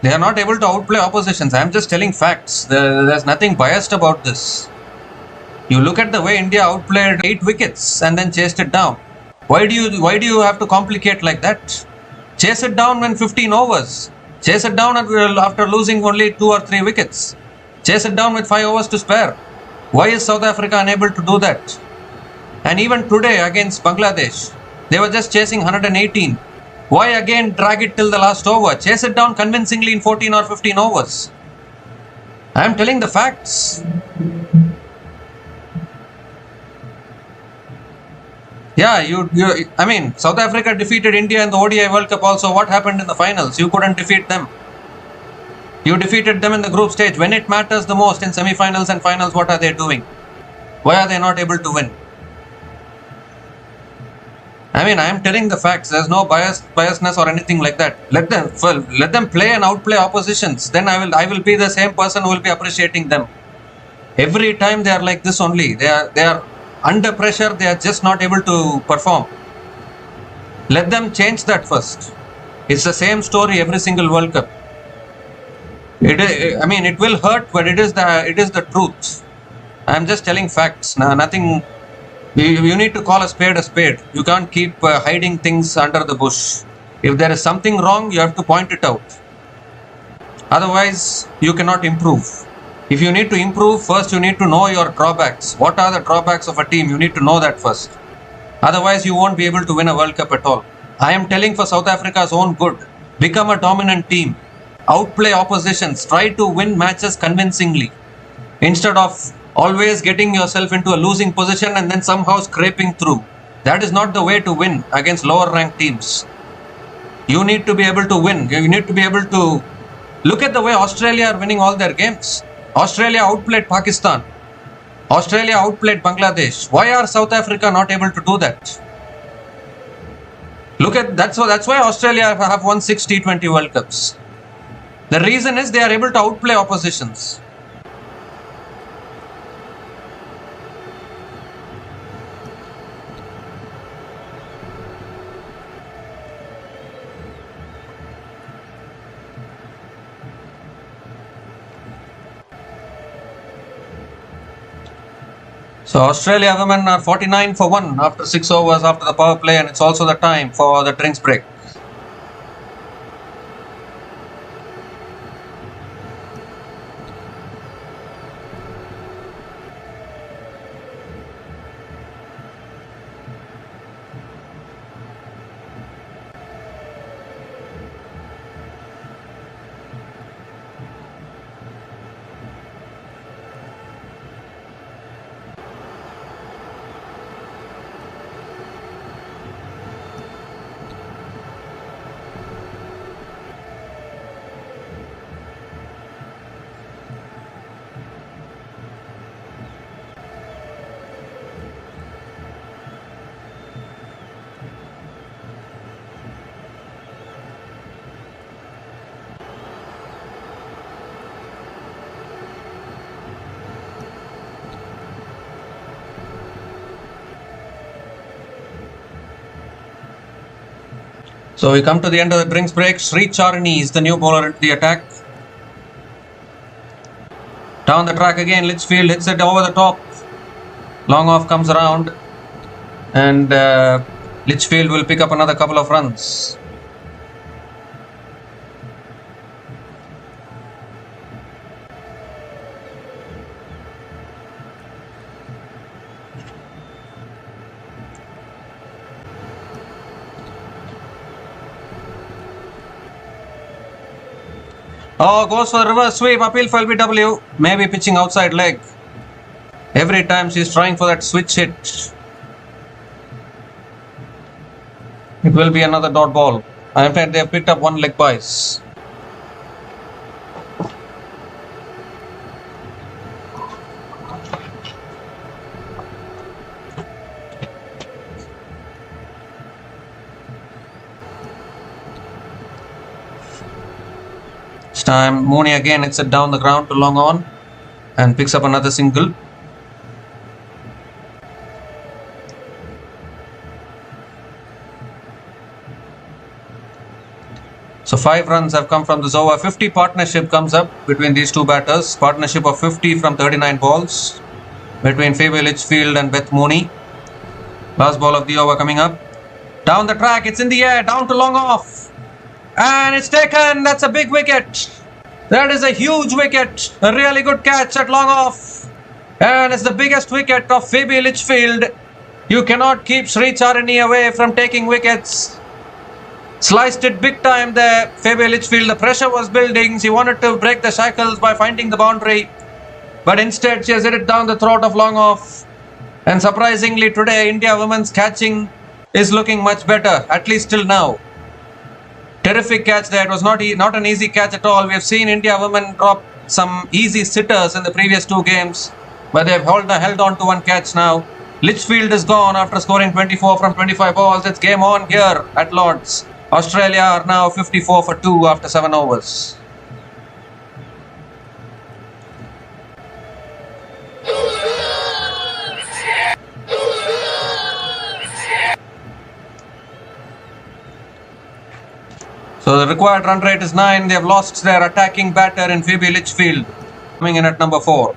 They are not able to outplay oppositions. I am just telling facts. There's nothing biased about this. You look at the way India outplayed 8 wickets and then chased it down. Why do you have to complicate like that? Chase it down when 15 overs. Chase it down after losing only 2 or 3 wickets. Chase it down with 5 overs to spare. Why is South Africa unable to do that? And even today against Bangladesh, they were just chasing 118. Why again drag it till the last over? Chase it down convincingly in 14 or 15 overs. I am telling the facts. Yeah, I mean, South Africa defeated India in the ODI World Cup also. What happened in the finals? You couldn't defeat them. You defeated them in the group stage. When it matters the most in semi-finals and finals, what are they doing? Why are they not able to win? I mean, I am telling the facts. There's no biasness or anything like that. Let them play and outplay oppositions. Then I will be the same person who will be appreciating them. Every time they are like this only. They are under pressure. They are just not able to perform. Let them change that first. It's the same story every single World Cup. It will hurt, but it is the truth. I am just telling facts. Nothing. You need to call a spade a spade. You can't keep hiding things under the bush. If there is something wrong, you have to point it out. Otherwise, you cannot improve. If you need to improve, first you need to know your drawbacks. What are the drawbacks of a team? You need to know that first. Otherwise, you won't be able to win a World Cup at all. I am telling for South Africa's own good. Become a dominant team. Outplay oppositions. Try to win matches convincingly. Instead of always getting yourself into a losing position and then somehow scraping through. That is not the way to win against lower ranked teams. You need to be able to win. You need to be able to look at the way Australia are winning all their games. Australia outplayed Pakistan. Australia outplayed Bangladesh. Why are South Africa not able to do that? That's why Australia have won 6 T20 World Cups. The reason is they are able to outplay oppositions. So Australia women are 49 for 1 after 6 overs after the power play, and it's also the time for the drinks break. So we come to the end of the drinks break. Sri Charini is the new bowler into the attack. Down the track again, Litchfield hits it over the top. Long off comes around, and Litchfield will pick up another couple of runs. Oh, goes for the reverse sweep, appeal for LBW, maybe pitching outside leg. Every time she's trying for that switch hit. It will be another dot ball. In fact, they have picked up one leg bias. This time, Mooney again hits it down the ground to long on and picks up another single. So 5 runs have come from this over. 50 partnership comes up between these two batters. Partnership of 50 from 39 balls between Phoebe Litchfield and Beth Mooney. Last ball of the over coming up. Down the track, it's in the air, down to long off. And it's taken. That's a big wicket. That is a huge wicket. A really good catch at long off. And it's the biggest wicket of Phoebe Litchfield. You cannot keep Sri Charini away from taking wickets. Sliced it big time there, Phoebe Litchfield. The pressure was building. She wanted to break the shackles by finding the boundary. But instead, she has hit it down the throat of long off. And surprisingly today, India women's catching is looking much better, at least till now. Terrific catch there. It was not an easy catch at all. We have seen India women drop some easy sitters in the previous 2 games. But they have held on to one catch now. Litchfield is gone after scoring 24 from 25 balls. It's game on here at Lord's. Australia are now 54 for 2 after 7 overs. So the required run rate is 9. They have lost their attacking batter in Phoebe Litchfield, coming in at number 4.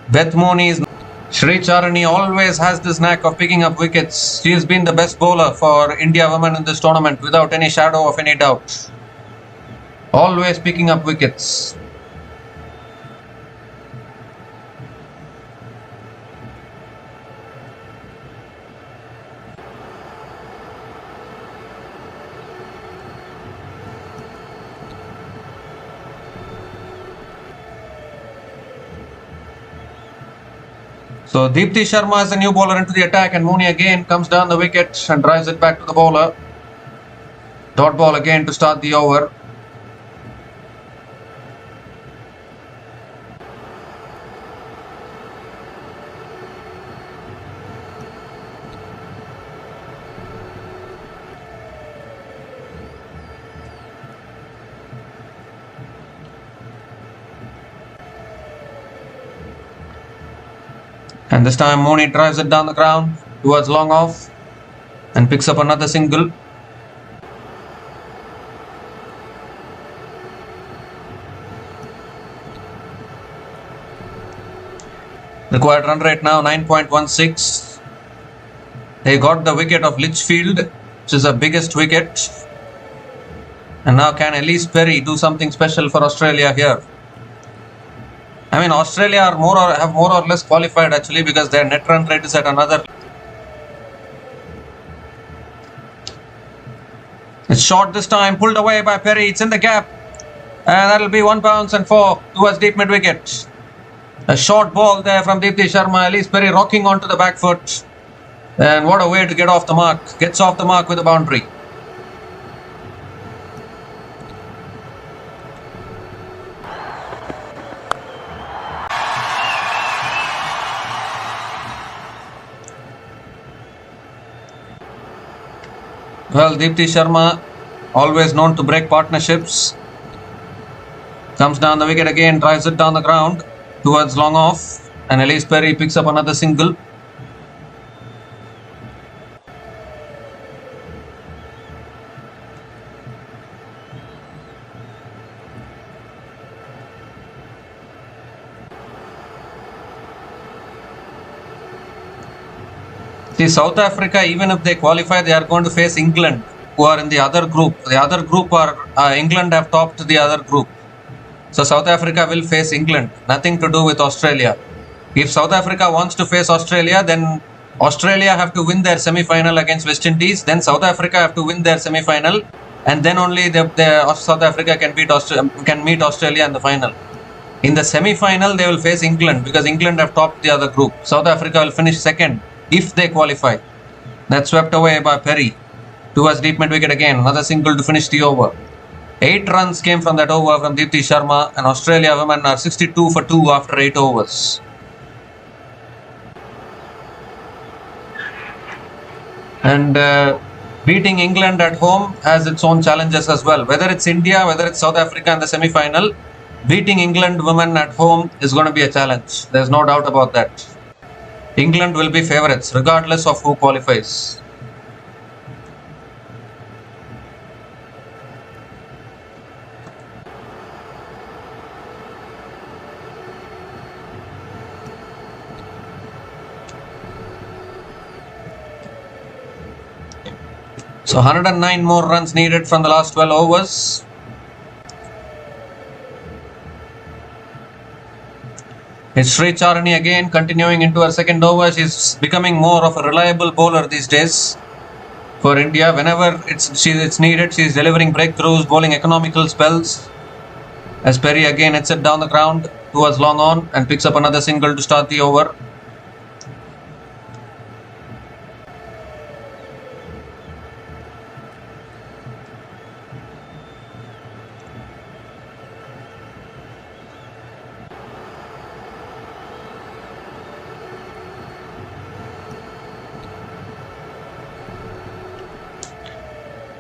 Beth Mooney is... Sri Charini always has this knack of picking up wickets. She has been the best bowler for India women in this tournament without any shadow of any doubt. Always picking up wickets. So Deepti Sharma is the new bowler into the attack, and Mooney again comes down the wicket and drives it back to the bowler. Dot ball again to start the over. And this time Mooney drives it down the ground towards long off and picks up another single. Required run rate now 9.16. They got the wicket of Litchfield, which is the biggest wicket. And now can Elise Perry do something special for Australia here? I mean, Australia are have more or less qualified actually, because their net run rate is at another. It's short this time, pulled away by Perry. It's in the gap, and that'll be 1 bounce and 4 towards deep mid wicket. A short ball there from Deepti Sharma. Elise Perry rocking onto the back foot, and what a way to get off the mark. Gets off the mark with a boundary. Well, Deepti Sharma, always known to break partnerships, comes down the wicket again, drives it down the ground towards long off, and Elise Perry picks up another single. See, South Africa, even if they qualify, they are going to face England, who are in the other group. The other group are England have topped the other group. So South Africa will face England. Nothing to do with Australia. If South Africa wants to face Australia, then Australia have to win their semi-final against West Indies. Then South Africa have to win their semi-final, and then only the South Africa can meet Australia in the final. In the semi-final, they will face England because England have topped the other group. South Africa will finish second if they qualify. That's swept away by Perry. Towards deep mid wicket again. Another single to finish the over. 8 runs came from that over from Deepti Sharma, and Australia women are 62 for 2 after 8 overs. And beating England at home has its own challenges as well. Whether it's India, whether it's South Africa in the semi-final, beating England women at home is going to be a challenge. There's no doubt about that. England will be favourites regardless of who qualifies. So 109 more runs needed from the last 12 overs. It's Sri Charani again continuing into her second over. She's becoming more of a reliable bowler these days for India. Whenever it's needed, she's delivering breakthroughs, bowling economical spells. As Perry again hits it down the ground towards long on and picks up another single to start the over.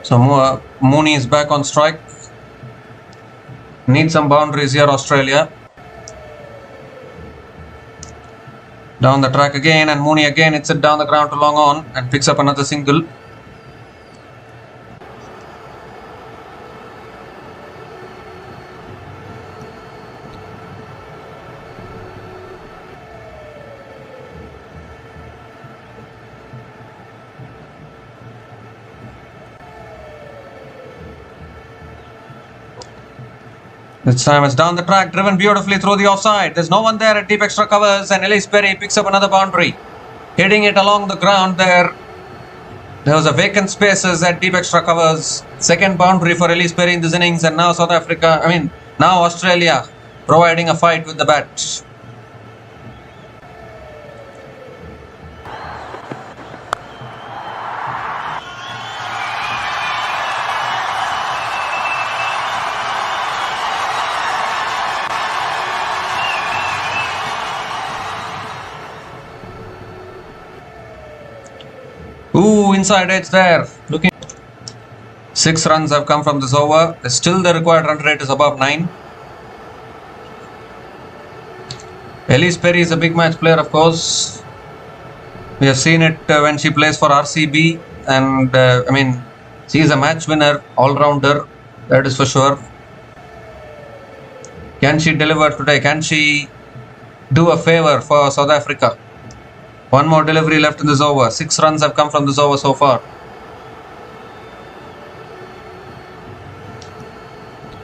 So Mooney is back on strike. Need some boundaries here, Australia. Down the track again, and Mooney again hits it down the ground to long on and picks up another single. This time it's down the track, driven beautifully through the offside. There's no one there at deep extra covers, and Elise Perry picks up another boundary. Hitting it along the ground there. There was a vacant spaces at deep extra covers. Second boundary for Elise Perry in this innings, and now now Australia providing a fight with the bat. Ooh, inside edge there. Looking. 6 runs have come from this over. Still the required run rate is above 9. Elise Perry is a big match player, of course. We have seen it when she plays for RCB, and she is a match winner, all-rounder, that is for sure. Can she deliver today? Can she do a favour for South Africa? One more delivery left in this over. 6 runs have come from this over so far.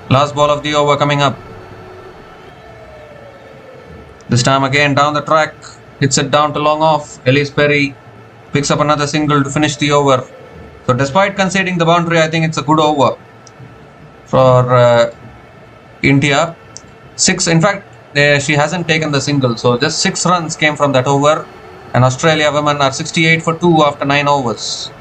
Last ball of the over coming up. This time again down the track. Hits it down to long off. Elise Perry picks up another single to finish the over. So despite conceding the boundary, I think it's a good over for India. 6, in fact, she hasn't taken the single. So just 6 runs came from that over. And Australia women are 68 for 2 after 9 overs.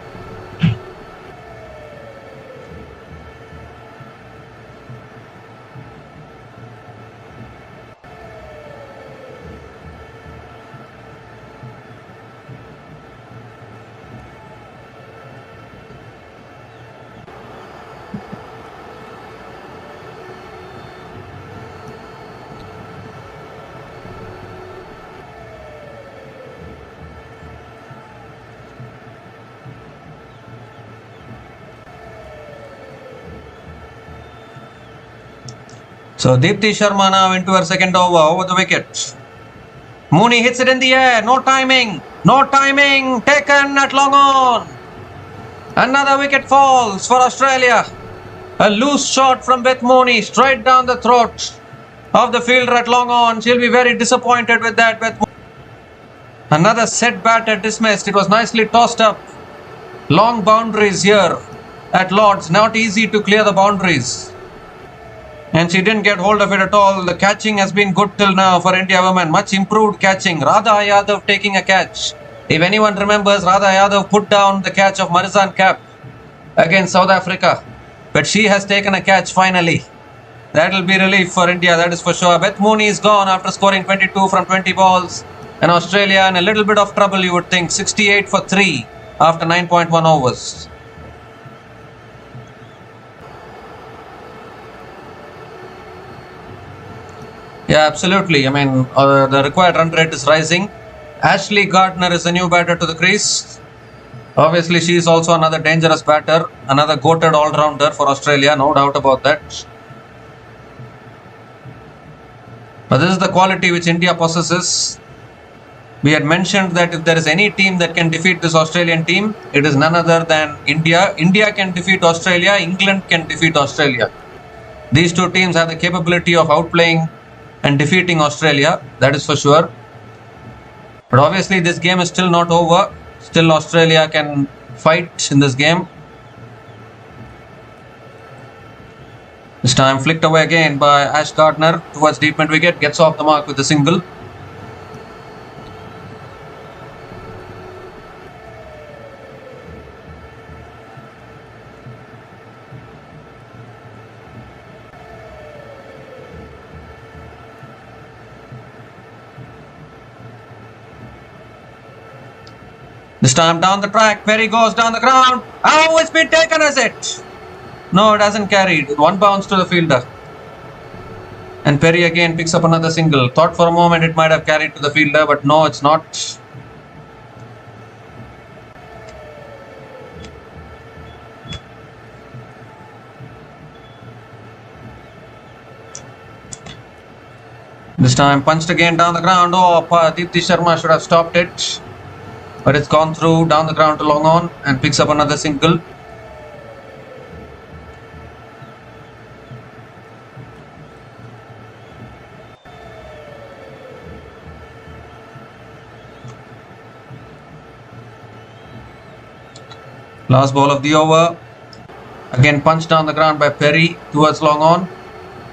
So Deepti Sharma now into her second over the wicket. Mooney hits it in the air. No timing. No timing. Taken at long on. Another wicket falls for Australia. A loose shot from Beth Mooney straight down the throat of the fielder at long on. She'll be very disappointed with that, Beth Mooney. Another set batter dismissed. It was nicely tossed up. Long boundaries here at Lord's. Not easy to clear the boundaries. And she didn't get hold of it at all. The catching has been good till now for India women. Much improved catching. Radha Yadav taking a catch. If anyone remembers, Radha Yadav put down the catch of Marizan Cap against South Africa. But she has taken a catch finally. That will be relief for India, that is for sure. Beth Mooney is gone after scoring 22 from 20 balls. And Australia in a little bit of trouble, you would think. 68 for 3 after 9.1 overs. Yeah, absolutely. I mean, the required run rate is rising. Ashley Gardner is a new batter to the crease. Obviously, she is also another dangerous batter, another goated all-rounder for Australia, no doubt about that. But this is the quality which India possesses. We had mentioned that if there is any team that can defeat this Australian team, it is none other than India. India can defeat Australia, England can defeat Australia. These two teams have the capability of outplaying and defeating Australia, that is for sure. But obviously this game is still not over. Still Australia can fight in this game. This time flicked away again by Ash Gardner towards deep mid wicket. Gets off the mark with a single. This time down the track, Perry goes down the ground. Oh, it's been taken, is it? No, it hasn't carried. One bounce to the fielder. And Perry again picks up another single. Thought for a moment it might have carried to the fielder, but no, it's not. This time punched again down the ground. Oh, Deepti Sharma should have stopped it. But it's gone through down the ground to long on and picks up another single. Last ball of the over. Again punched down the ground by Perry towards long on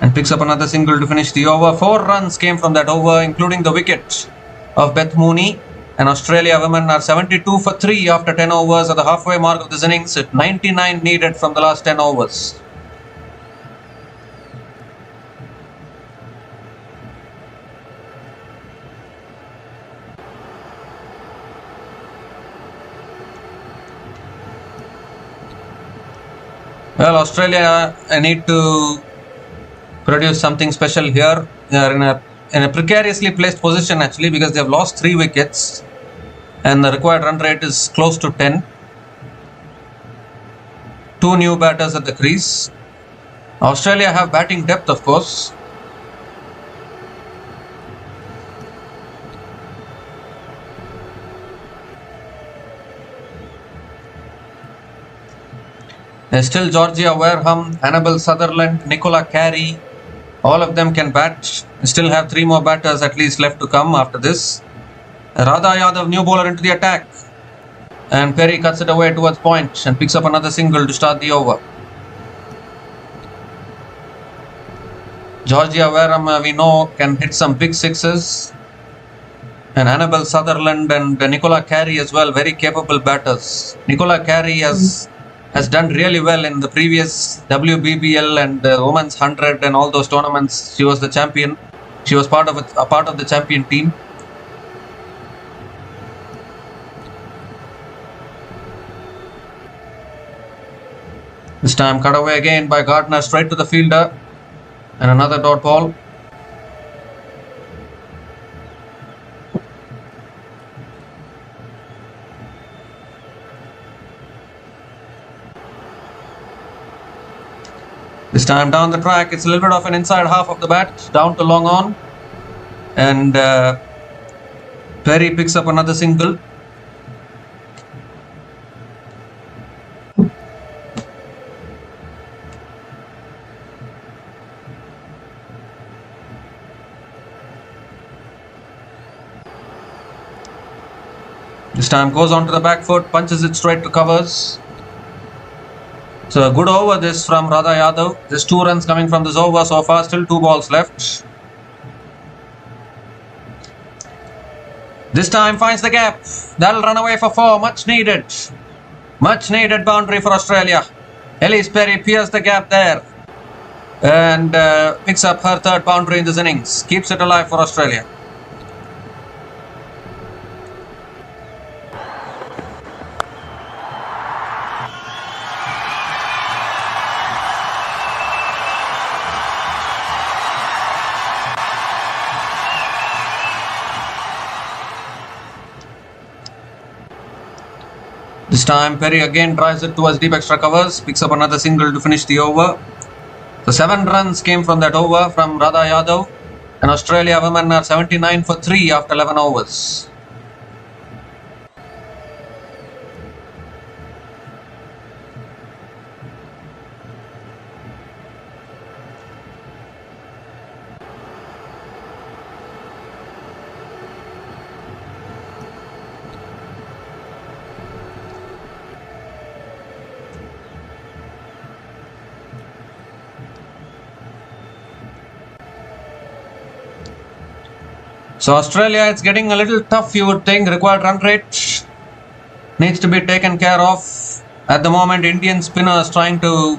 and picks up another single to finish the over. 4 runs came from that over, including the wicket of Beth Mooney. And Australia women are 72 for 3 after 10 overs at the halfway mark of this innings. At 99 needed from the last 10 overs. Well, Australia need to produce something special here. They are in a precariously placed position actually, because they have lost 3 wickets and the required run rate is close to 10. 2 new batters at the crease. Australia have batting depth, of course. There's still Georgia Wareham, Annabel Sutherland, Nicola Carey. All of them can bat. We still have 3 more batters at least left to come after this. Radha Yadav, new bowler into the attack. And Perry cuts it away towards point and picks up another single to start the over. Georgia Wareham, we know, can hit some big sixes. And Annabel Sutherland and Nicola Carey as well, very capable batters. Nicola Carey has done really well in the previous WBBL and Women's 100 and all those tournaments. She was the champion. She was part of the champion team. This time cut away again by Gardner straight to the fielder. And another dot ball. This time down the track, it's a little bit of an inside half of the bat, down to long on. And Perry picks up another single. This time goes onto the back foot, punches it straight to covers. So a good over this from Radha Yadav. Just 2 runs coming from this over so far, still 2 balls left. This time finds the gap. That'll run away for 4, much needed. Much needed boundary for Australia. Elise Perry pierced the gap there. And picks up her 3rd boundary in this innings. Keeps it alive for Australia. This time Perry again drives it towards deep extra covers, picks up another single to finish the over. So 7 runs came from that over from Radha Yadav, and Australia women are 79 for 3 after 11 overs. So Australia, it's getting a little tough, you would think. Required run rate needs to be taken care of. At the moment, Indian spinners trying to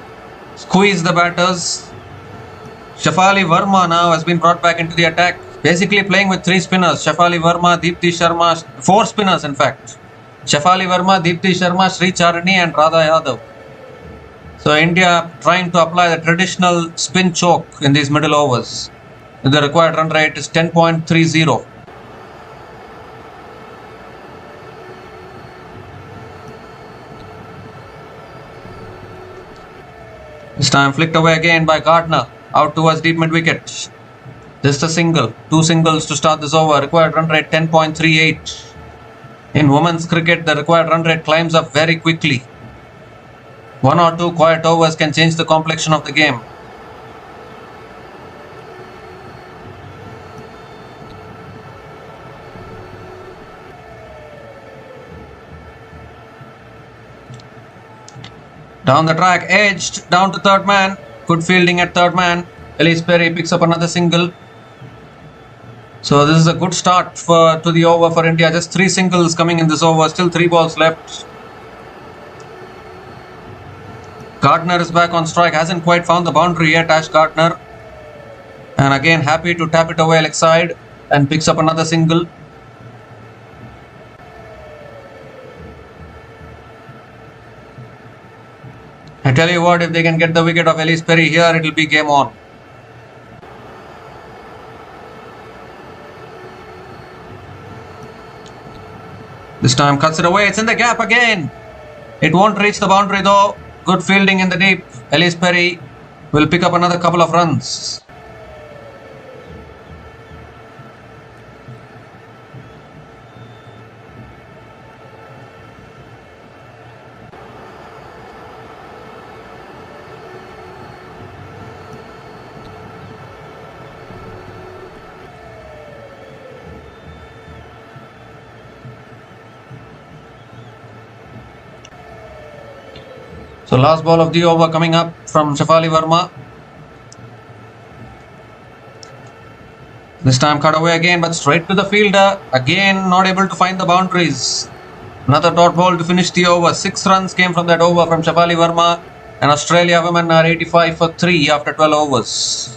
squeeze the batters. Shafali Verma now has been brought back into the attack. Basically playing with 3 spinners. Shafali Verma, Deepti Sharma, 4 spinners in fact. Shafali Verma, Deepti Sharma, Sri Charani and Radha Yadav. So India trying to apply the traditional spin choke in these middle overs. The required run rate is 10.30. This time flicked away again by Gardner, out towards deep mid wicket. Just a single, 2 singles to start this over. Required run rate 10.38. In women's cricket, the required run rate climbs up very quickly. 1 or 2 quiet overs can change the complexion of the game. Down the track, edged down to 3rd man. Good fielding at 3rd man. Elise Perry picks up another single. So this is a good start to the over for India. Just 3 singles coming in this over. Still 3 balls left. Gardner is back on strike. Hasn't quite found the boundary yet, Ash Gardner. And again happy to tap it away leg side. And picks up another single. I tell you what, if they can get the wicket of Elise Perry here, it will be game on. This time cuts it away. It's in the gap again. It won't reach the boundary though. Good fielding in the deep. Elise Perry will pick up another couple of runs. So last ball of the over coming up from Shafali Verma. This time cut away again, but straight to the fielder. Again not able to find the boundaries. Another dot ball to finish the over. 6 runs came from that over from Shafali Verma. And Australia women are 85 for 3 after 12 overs.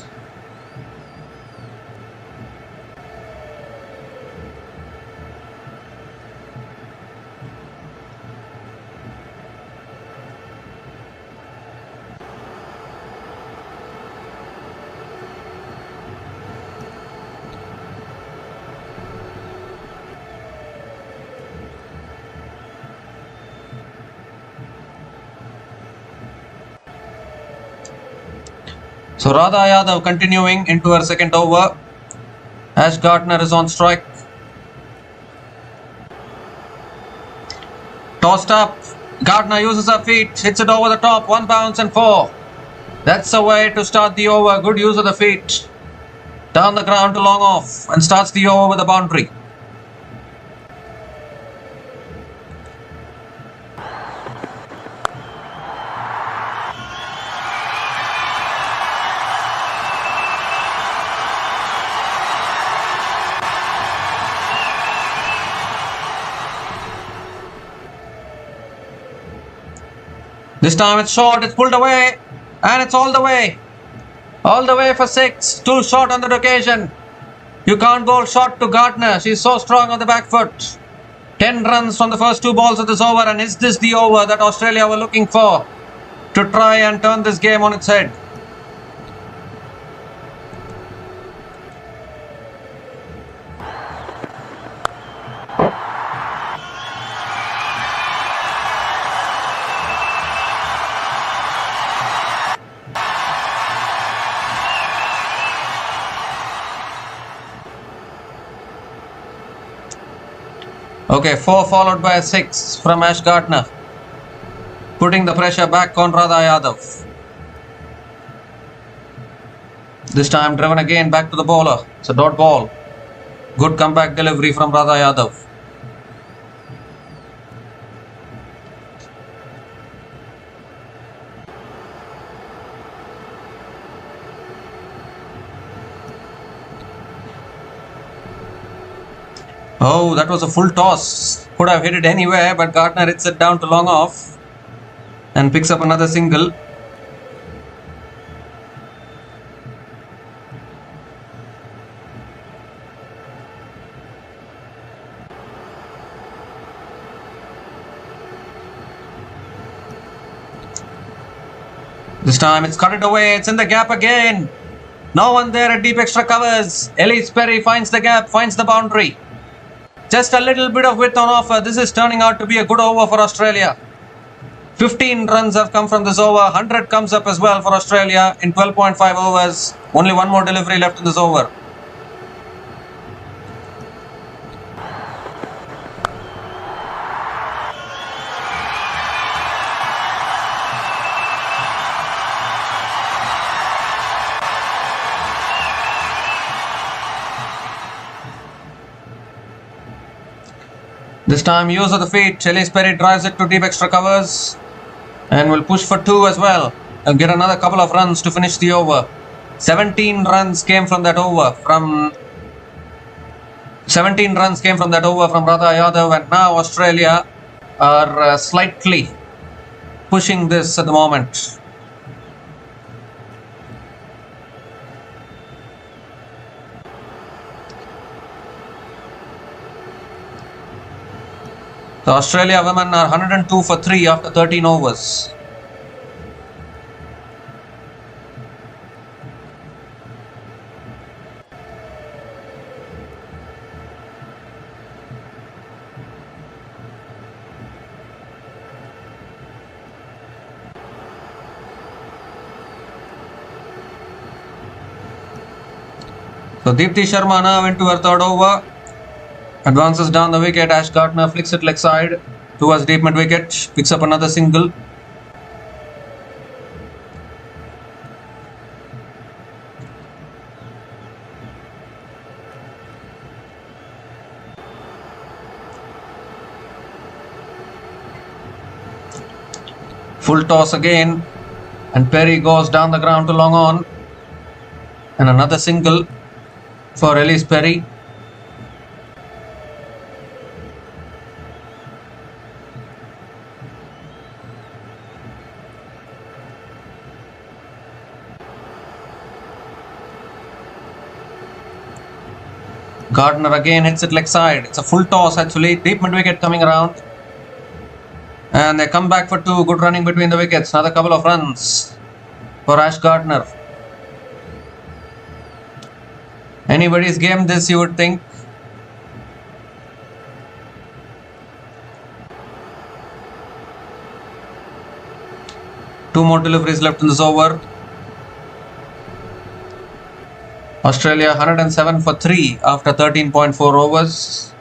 So Radha Yadav continuing into her second over. Ash Gardner is on strike. Tossed up. Gardner uses her feet, hits it over the top, 1 bounce and 4. That's the way to start the over. Good use of the feet. Down the ground to long off and starts the over with a boundary. This time it's short, it's pulled away, and it's all the way. All the way for 6. Too short on that occasion. You can't bowl short to Gardner. She's so strong on the back foot. 10 runs from the first 2 balls of this over, and is this the over that Australia were looking for to try and turn this game on its head? Okay, 4 followed by a 6 from Ash Gardner, putting the pressure back on Radha Yadav. This time driven again back to the bowler. It's a dot ball. Good comeback delivery from Radha Yadav. Oh, that was a full toss. Could have hit it anywhere, but Gardner hits it down to long off and picks up another single. This time it's cut it away. It's in the gap again. No one there at deep extra covers. Elise Perry finds the gap, finds the boundary. Just a little bit of width on offer. This is turning out to be a good over for Australia. 15 runs have come from this over. 100 comes up as well for Australia in 12.5 overs. Only one more delivery left in this over. This time use of the feet. Elise Perry drives it to deep extra covers and will push for 2 as well and get another couple of runs to finish the over. 17 runs came from that over from Radha Yadav, and now Australia are slightly pushing this at the moment. The Australia women are 102 for 3 after 13 overs. So Deepti Sharma now into her third over. Advances down the wicket. Ash Gardner flicks it leg side towards deep mid wicket. Picks up another single. Full toss again, and Perry goes down the ground to long on, and another single for Elise Perry. Gardner again hits it leg side. It's a full toss actually. Deep mid wicket coming around. And they come back for 2. Good running between the wickets. Another couple of runs for Ash Gardner. Anybody's game this, you would think. Two more deliveries left in this over. Australia 107 for 3 after 13.4 overs.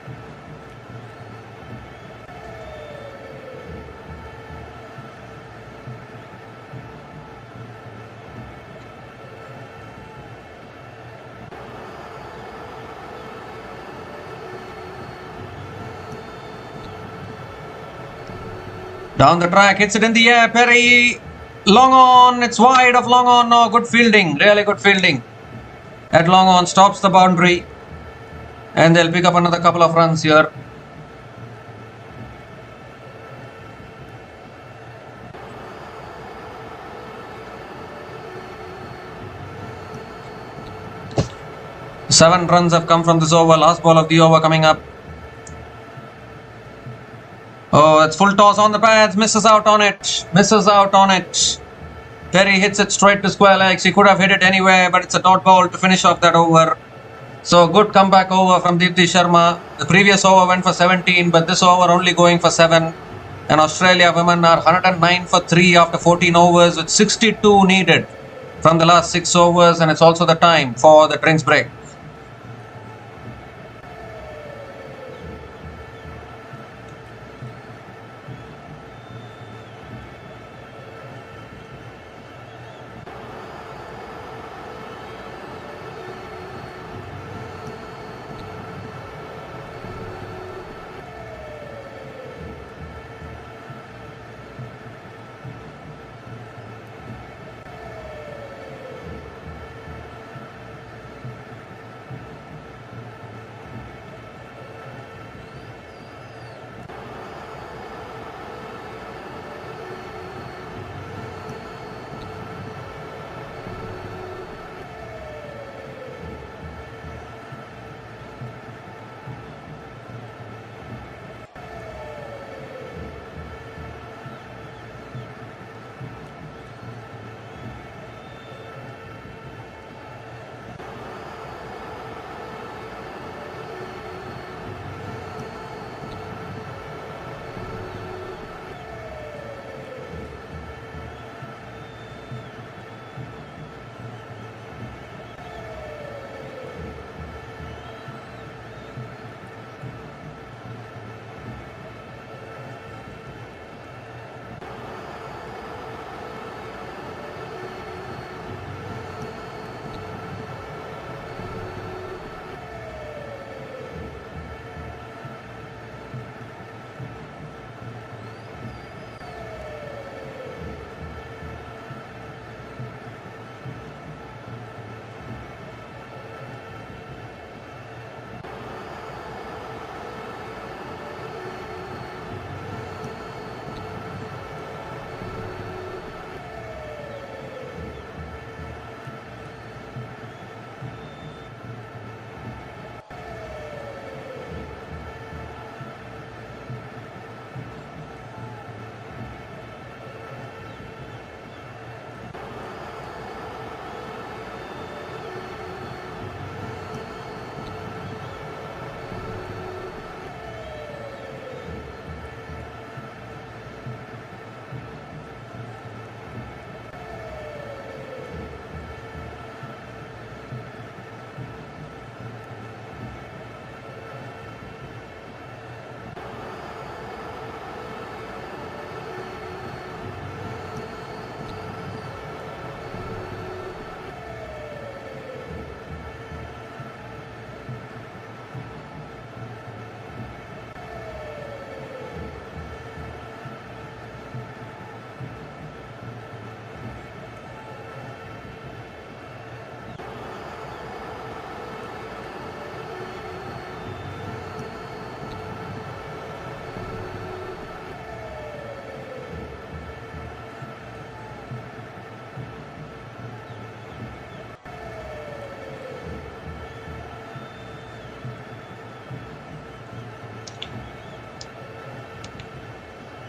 Down the track, hits it in the air. Perry, long on, it's wide of long on. No, good fielding, really good fielding. At long on, stops the boundary, and they'll pick up another couple of runs here. Seven runs have come from this over. Last ball of the over coming up. Oh, it's full toss on the pads. Misses out on it. Misses out on it. Perry hits it straight to square legs. He could have hit it anywhere, but it's a dot ball to finish off that over. So good comeback over from Deepti Sharma. The previous over went for 17, but this over only going for 7. And Australia women are 109 for 3 after 14 overs with 62 needed from the last 6 overs, and it's also the time for the drinks break.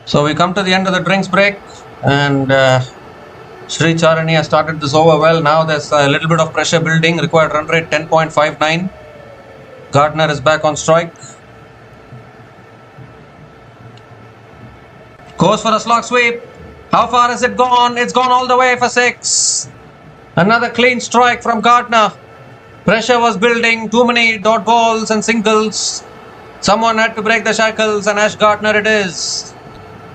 So we come to the end of the drinks break, and Sri Charani has started this over well. Now there's a little bit of pressure building. Required run rate 10.59. Gardner is back on strike. Goes for a slog sweep. How far has it gone? It's gone all the way for 6. Another clean strike from Gardner. Pressure was building, too many dot balls and singles. Someone had to break the shackles, and Ash Gardner it is.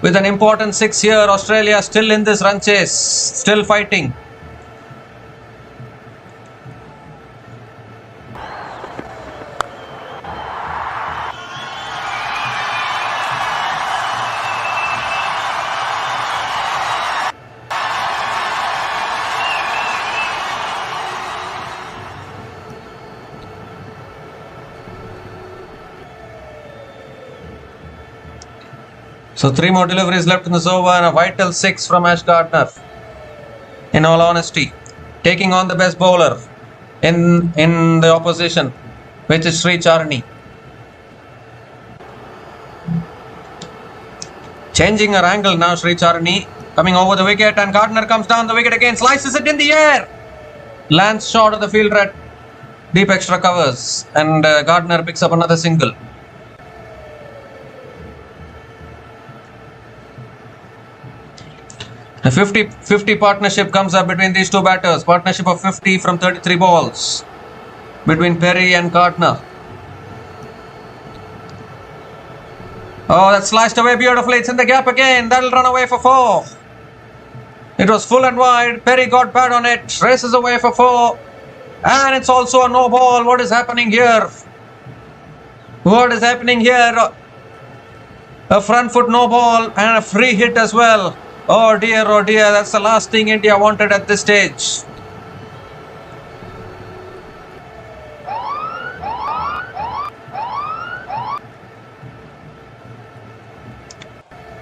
With an important 6 here, Australia still in this run chase, still fighting. So 3 more deliveries left in this over and a vital 6 from Ash Gardner. In all honesty, taking on the best bowler in the opposition, which is Sri Charani. Changing her angle now, Sri Charani coming over the wicket, and Gardner comes down the wicket again, slices it in the air. Lands short of the fielder at deep extra covers, and Gardner picks up another single. A 50-50 partnership comes up between these two batters. Partnership of 50 from 33 balls between Perry and Gardner. Oh, that's sliced away beautifully. It's in the gap again. That'll run away for 4. It was full and wide. Perry got bad on it. Races away for 4. And it's also a no ball. What is happening here? What is happening here? A front foot no ball and a free hit as well. Oh dear, that's the last thing India wanted at this stage.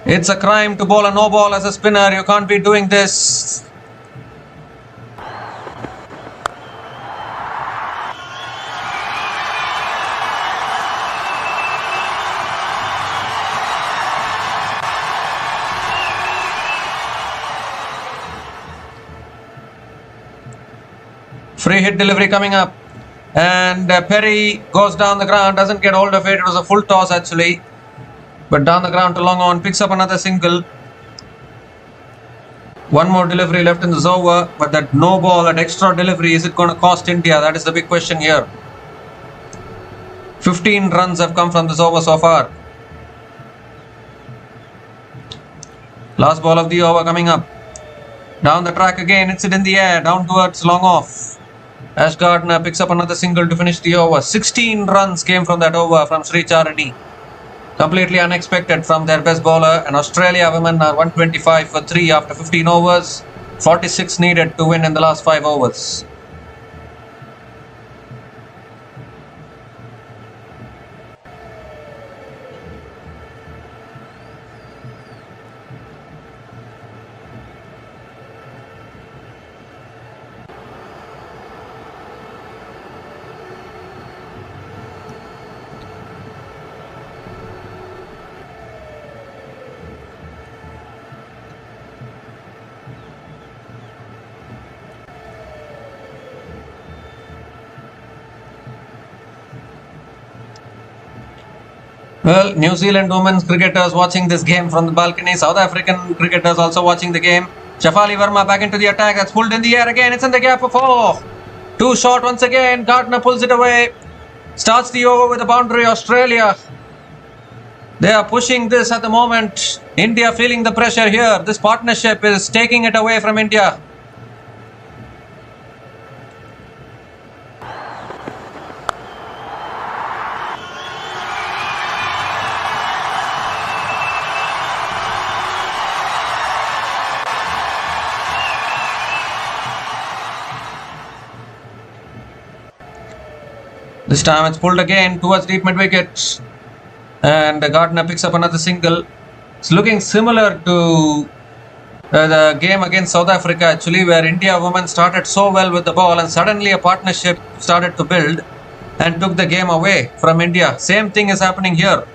It's a crime to bowl a no ball as a spinner. You can't be doing this. Free hit delivery coming up, and Perry goes down the ground, doesn't get hold of it. It was a full toss actually, but down the ground to long on, picks up another single. One more delivery left in this over, but that no ball, that extra delivery, is it going to cost India? That is the big question here. 15 runs have come from this over so far. Last ball of the over coming up. Down the track again, it's it in the air, down towards long off. Ash Gardner picks up another single to finish the over. 16 runs came from that over from Sri Charani. Completely unexpected from their best bowler. And Australia women are 125 for 3 after 15 overs. 46 needed to win in the last 5 overs. Well, New Zealand women's cricketers watching this game from the balcony. South African cricketers also watching the game. Shafali Verma back into the attack. That's pulled in the air again. It's in the gap for 4. Too short once again. Gardner pulls it away. Starts the over with a boundary. Australia, they are pushing this at the moment. India feeling the pressure here. This partnership is taking it away from India. This time it's pulled again towards deep mid wicket, and Gardner picks up another single. It's looking similar to the game against South Africa actually, where India women started so well with the ball and suddenly a partnership started to build and took the game away from India. Same thing is happening here.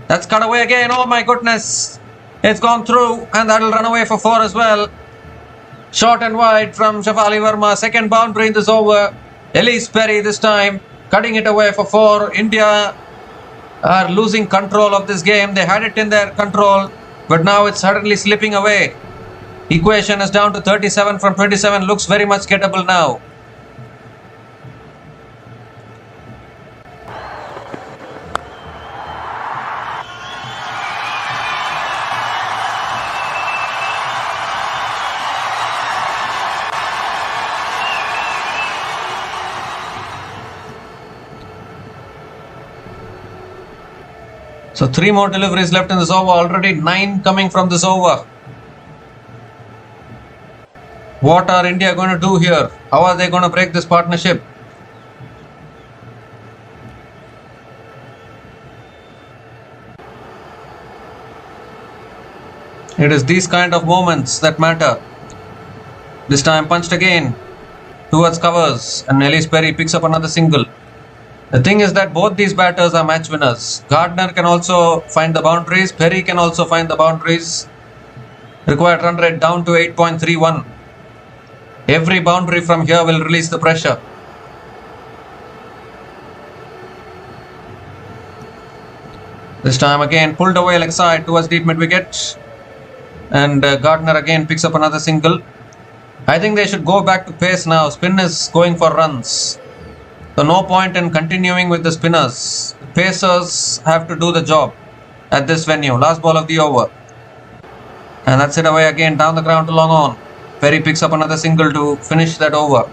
That's cut away again. Oh my goodness, it's gone through, and that'll run away for 4 as well. Short and wide from Shafali Verma. Second boundary in this over. Elise Perry this time cutting it away for 4. India are losing control of this game. They had it in their control, but now it's suddenly slipping away. Equation is down to 37 from 27. Looks very much gettable now. So 3 more deliveries left in this over. Already 9 coming from this over. What are India going to do here? How are they going to break this partnership? It is these kind of moments that matter. This time punched again towards covers, and Ellis Perry picks up another single. The thing is that both these batters are match winners. Gardner can also find the boundaries. Perry can also find the boundaries. Required run rate down to 8.31. Every boundary from here will release the pressure. This time again pulled away leg side towards deep mid wicket. And Gardner again picks up another single. I think they should go back to pace now. Spin is going for runs. So no point in continuing with the spinners. The pacers have to do the job at this venue. Last ball of the over. And that's it away again down the ground to long on. Perry picks up another single to finish that over.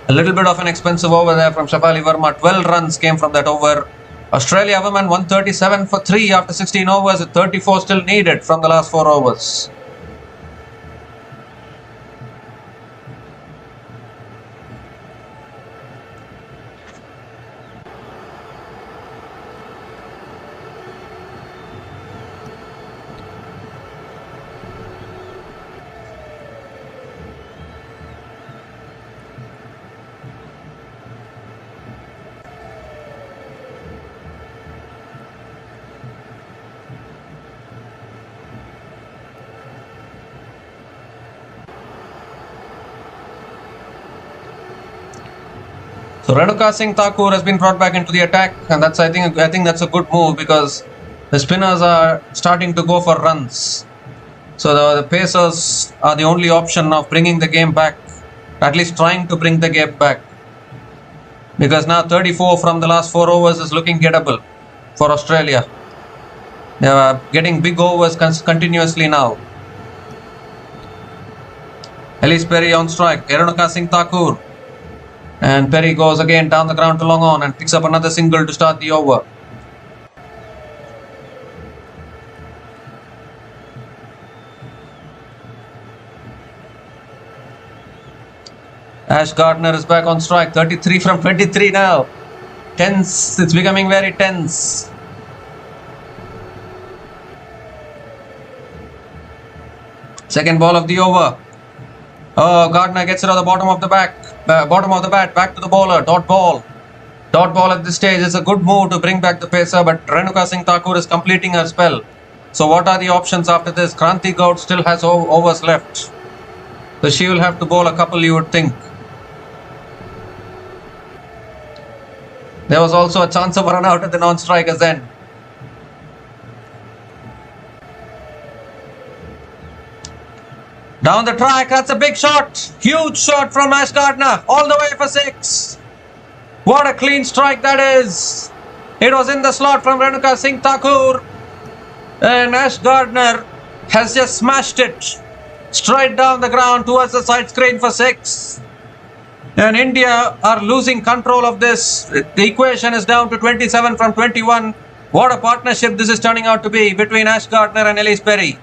A little bit of an expensive over there from Shafali Verma. 12 runs came from that over. Australia women 137 for 3 after 16 overs with 34 still needed from the last 4 overs. So Renuka Singh Thakur has been brought back into the attack, and that's I think that's a good move because the spinners are starting to go for runs. So the pacers are the only option of bringing the game back, at least trying to bring the game back. Because now 34 from the last 4 overs is looking gettable for Australia. They are getting big overs continuously now. Ellis Perry on strike, Renuka Singh Thakur. And Perry goes again down the ground to long on and picks up another single to start the over. Ash Gardner is back on strike. 33 from 23 now. Tense. It's becoming very tense. Second ball of the over. Oh, Gardner gets it on the bottom of the bat, back to the bowler, dot ball. Dot ball at this stage is a good move to bring back the pacer, but Renuka Singh Thakur is completing her spell. So what are the options after this? Kranti Gaud still has overs left. So she will have to bowl a couple, you would think. There was also a chance of a run out at the non-strikers end. Down the track, that's a big shot. Huge shot from Ash Gardner. All the way for 6. What a clean strike that is. It was in the slot from Renuka Singh Thakur. And Ash Gardner has just smashed it straight down the ground towards the side screen for 6. And India are losing control of this. The equation is down to 27 from 21. What a partnership this is turning out to be between Ash Gardner and Ellis Perry.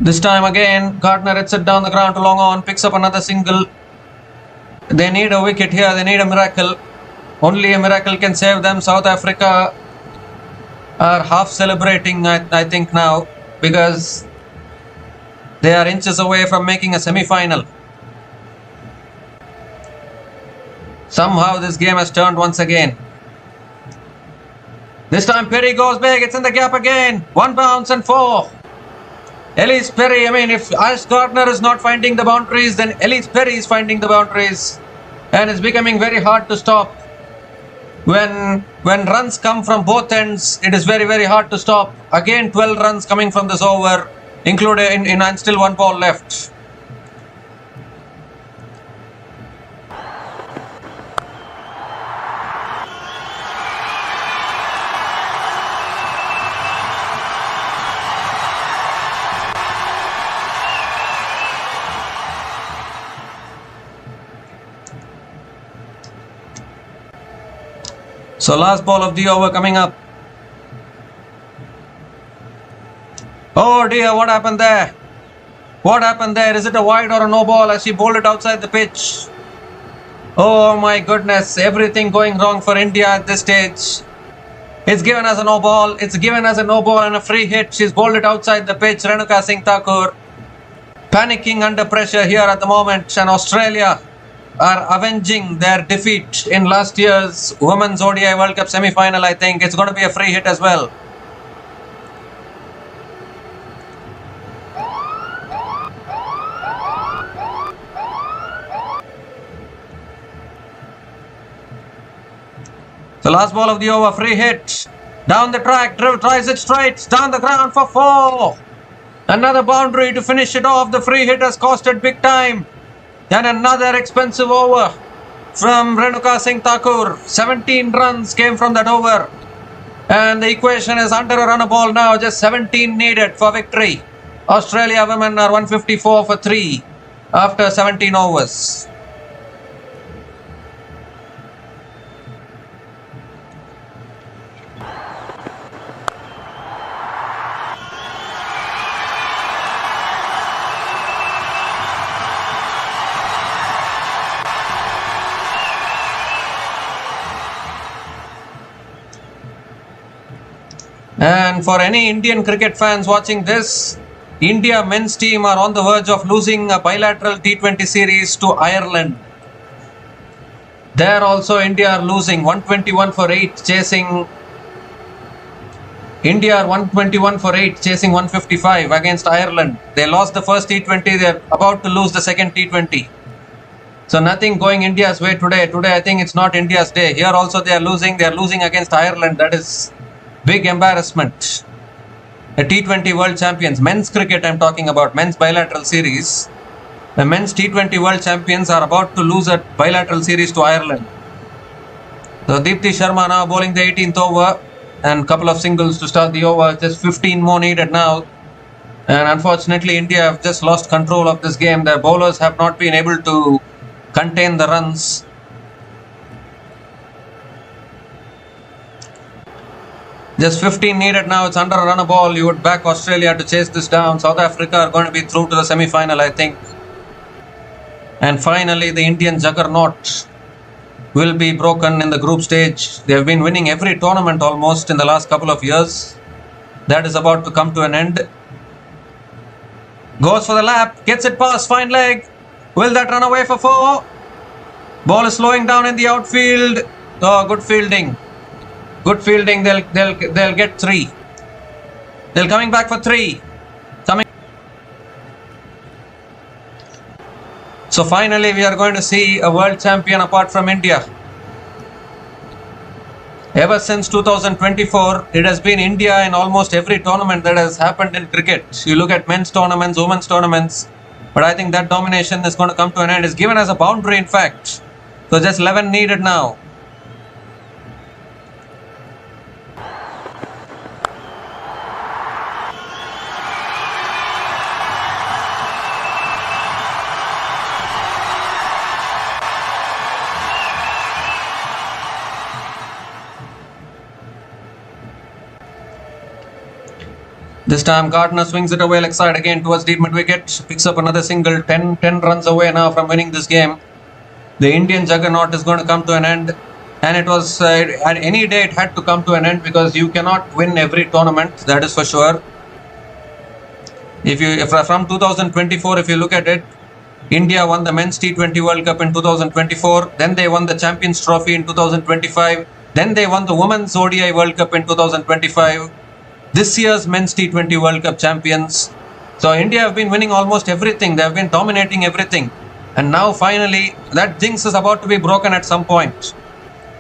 This time again, Gardner hits it down the ground to long on, picks up another single. They need a wicket here, they need a miracle. Only a miracle can save them. South Africa are half celebrating, I think now, because they are inches away from making a semi-final. Somehow this game has turned once again. This time Perry goes big, it's in the gap again. 1 bounce and 4. Ellis Perry, if Ash Gardner is not finding the boundaries, then Ellis Perry is finding the boundaries. And it's becoming very hard to stop. When runs come from both ends, it is very, very hard to stop. Again, 12 runs coming from this over, including and still 1 ball left. So last ball of the over coming up. Oh dear, what happened there? What happened there? Is it a wide or a no ball as she bowled it outside the pitch? Oh my goodness, everything going wrong for India at this stage. It's given as a no ball. It's given as a no ball and a free hit. She's bowled it outside the pitch. Renuka Singh Thakur panicking under pressure here at the moment, and Australia are avenging their defeat in last year's Women's ODI World Cup semi-final. I think it's going to be a free hit as well. The last ball of the over, free hit. Down the track, tries it straight, down the ground for 4. Another boundary to finish it off. The free hit has costed big time. And another expensive over from Renuka Singh Thakur. 17 runs came from that over. And the equation is under a run a ball now. Just 17 needed for victory. Australia women are 154 for 3 after 17 overs. And for any Indian cricket fans watching this, India men's team are on the verge of losing a bilateral T20 series to Ireland. There also India are losing 121 for 8 chasing India are 121 for 8 chasing 155 against Ireland. They lost the first T20, they're about to lose the second T20. So nothing going India's way today. Today I think it's not India's day. Here also they are losing against Ireland. That is big embarrassment. The T20 World Champions, men's cricket I'm talking about, men's bilateral series. The men's T20 World Champions are about to lose a bilateral series to Ireland. So Deepti Sharma now bowling the 18th over and couple of singles to start the over. Just 15 more needed now. And unfortunately India have just lost control of this game. Their bowlers have not been able to contain the runs. Just 15 needed now. It's under a run a ball. You would back Australia to chase this down. South Africa are going to be through to the semi-final, I think. And finally, the Indian juggernaut will be broken in the group stage. They have been winning every tournament almost in the last couple of years. That is about to come to an end. Goes for the lap. Gets it past fine leg. Will that run away for 4? Ball is slowing down in the outfield. Oh, good fielding. Good fielding. They'll get 3. They're coming back for 3. So finally we are going to see a world champion apart from India. Ever since 2024, it has been India in almost every tournament that has happened in cricket. You look at men's tournaments, women's tournaments, but I think that domination is going to come to an end. It's given as a boundary in fact. So just 11 needed now. This time Gardner swings it away leg side again towards deep mid wicket. Picks up another single. 10 runs away now from winning this game. The Indian juggernaut is going to come to an end. And it was, at any day it had to come to an end because you cannot win every tournament. That is for sure. If from 2024, if you look at it, India won the men's T20 World Cup in 2024. Then they won the Champions Trophy in 2025. Then they won the Women's ODI World Cup in 2025. This year's men's T20 World Cup champions. So India have been winning almost everything. They have been dominating everything. And now finally, that jinx is about to be broken at some point.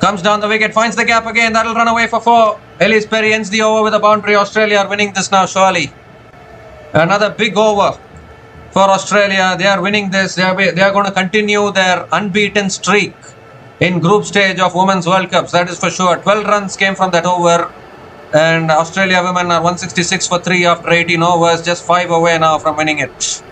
Comes down the wicket, finds the gap again. That'll run away for 4. Ellis Perry ends the over with a boundary. Australia are winning this now, surely. Another big over for Australia. They are winning this. They are going to continue their unbeaten streak in group stage of Women's World Cups. That is for sure. 12 runs came from that over. And Australia women are 166 for 3 after 18 overs. Just 5 away now from winning it.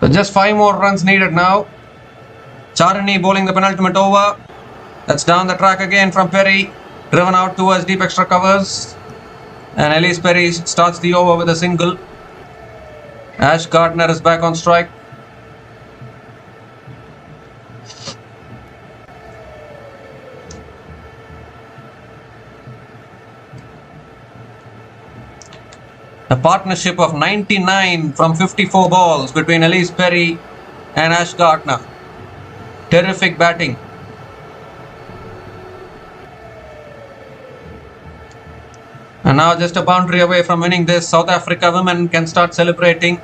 So just 5 more runs needed now. Charani bowling the penultimate over. That's down the track again from Perry. Driven out towards deep extra covers. And Ellis Perry starts the over with a single. Ash Gardner is back on strike. A partnership of 99 from 54 balls between Ellis Perry and Ash Gardner. Terrific batting. And now just a boundary away from winning this. South Africa women can start celebrating.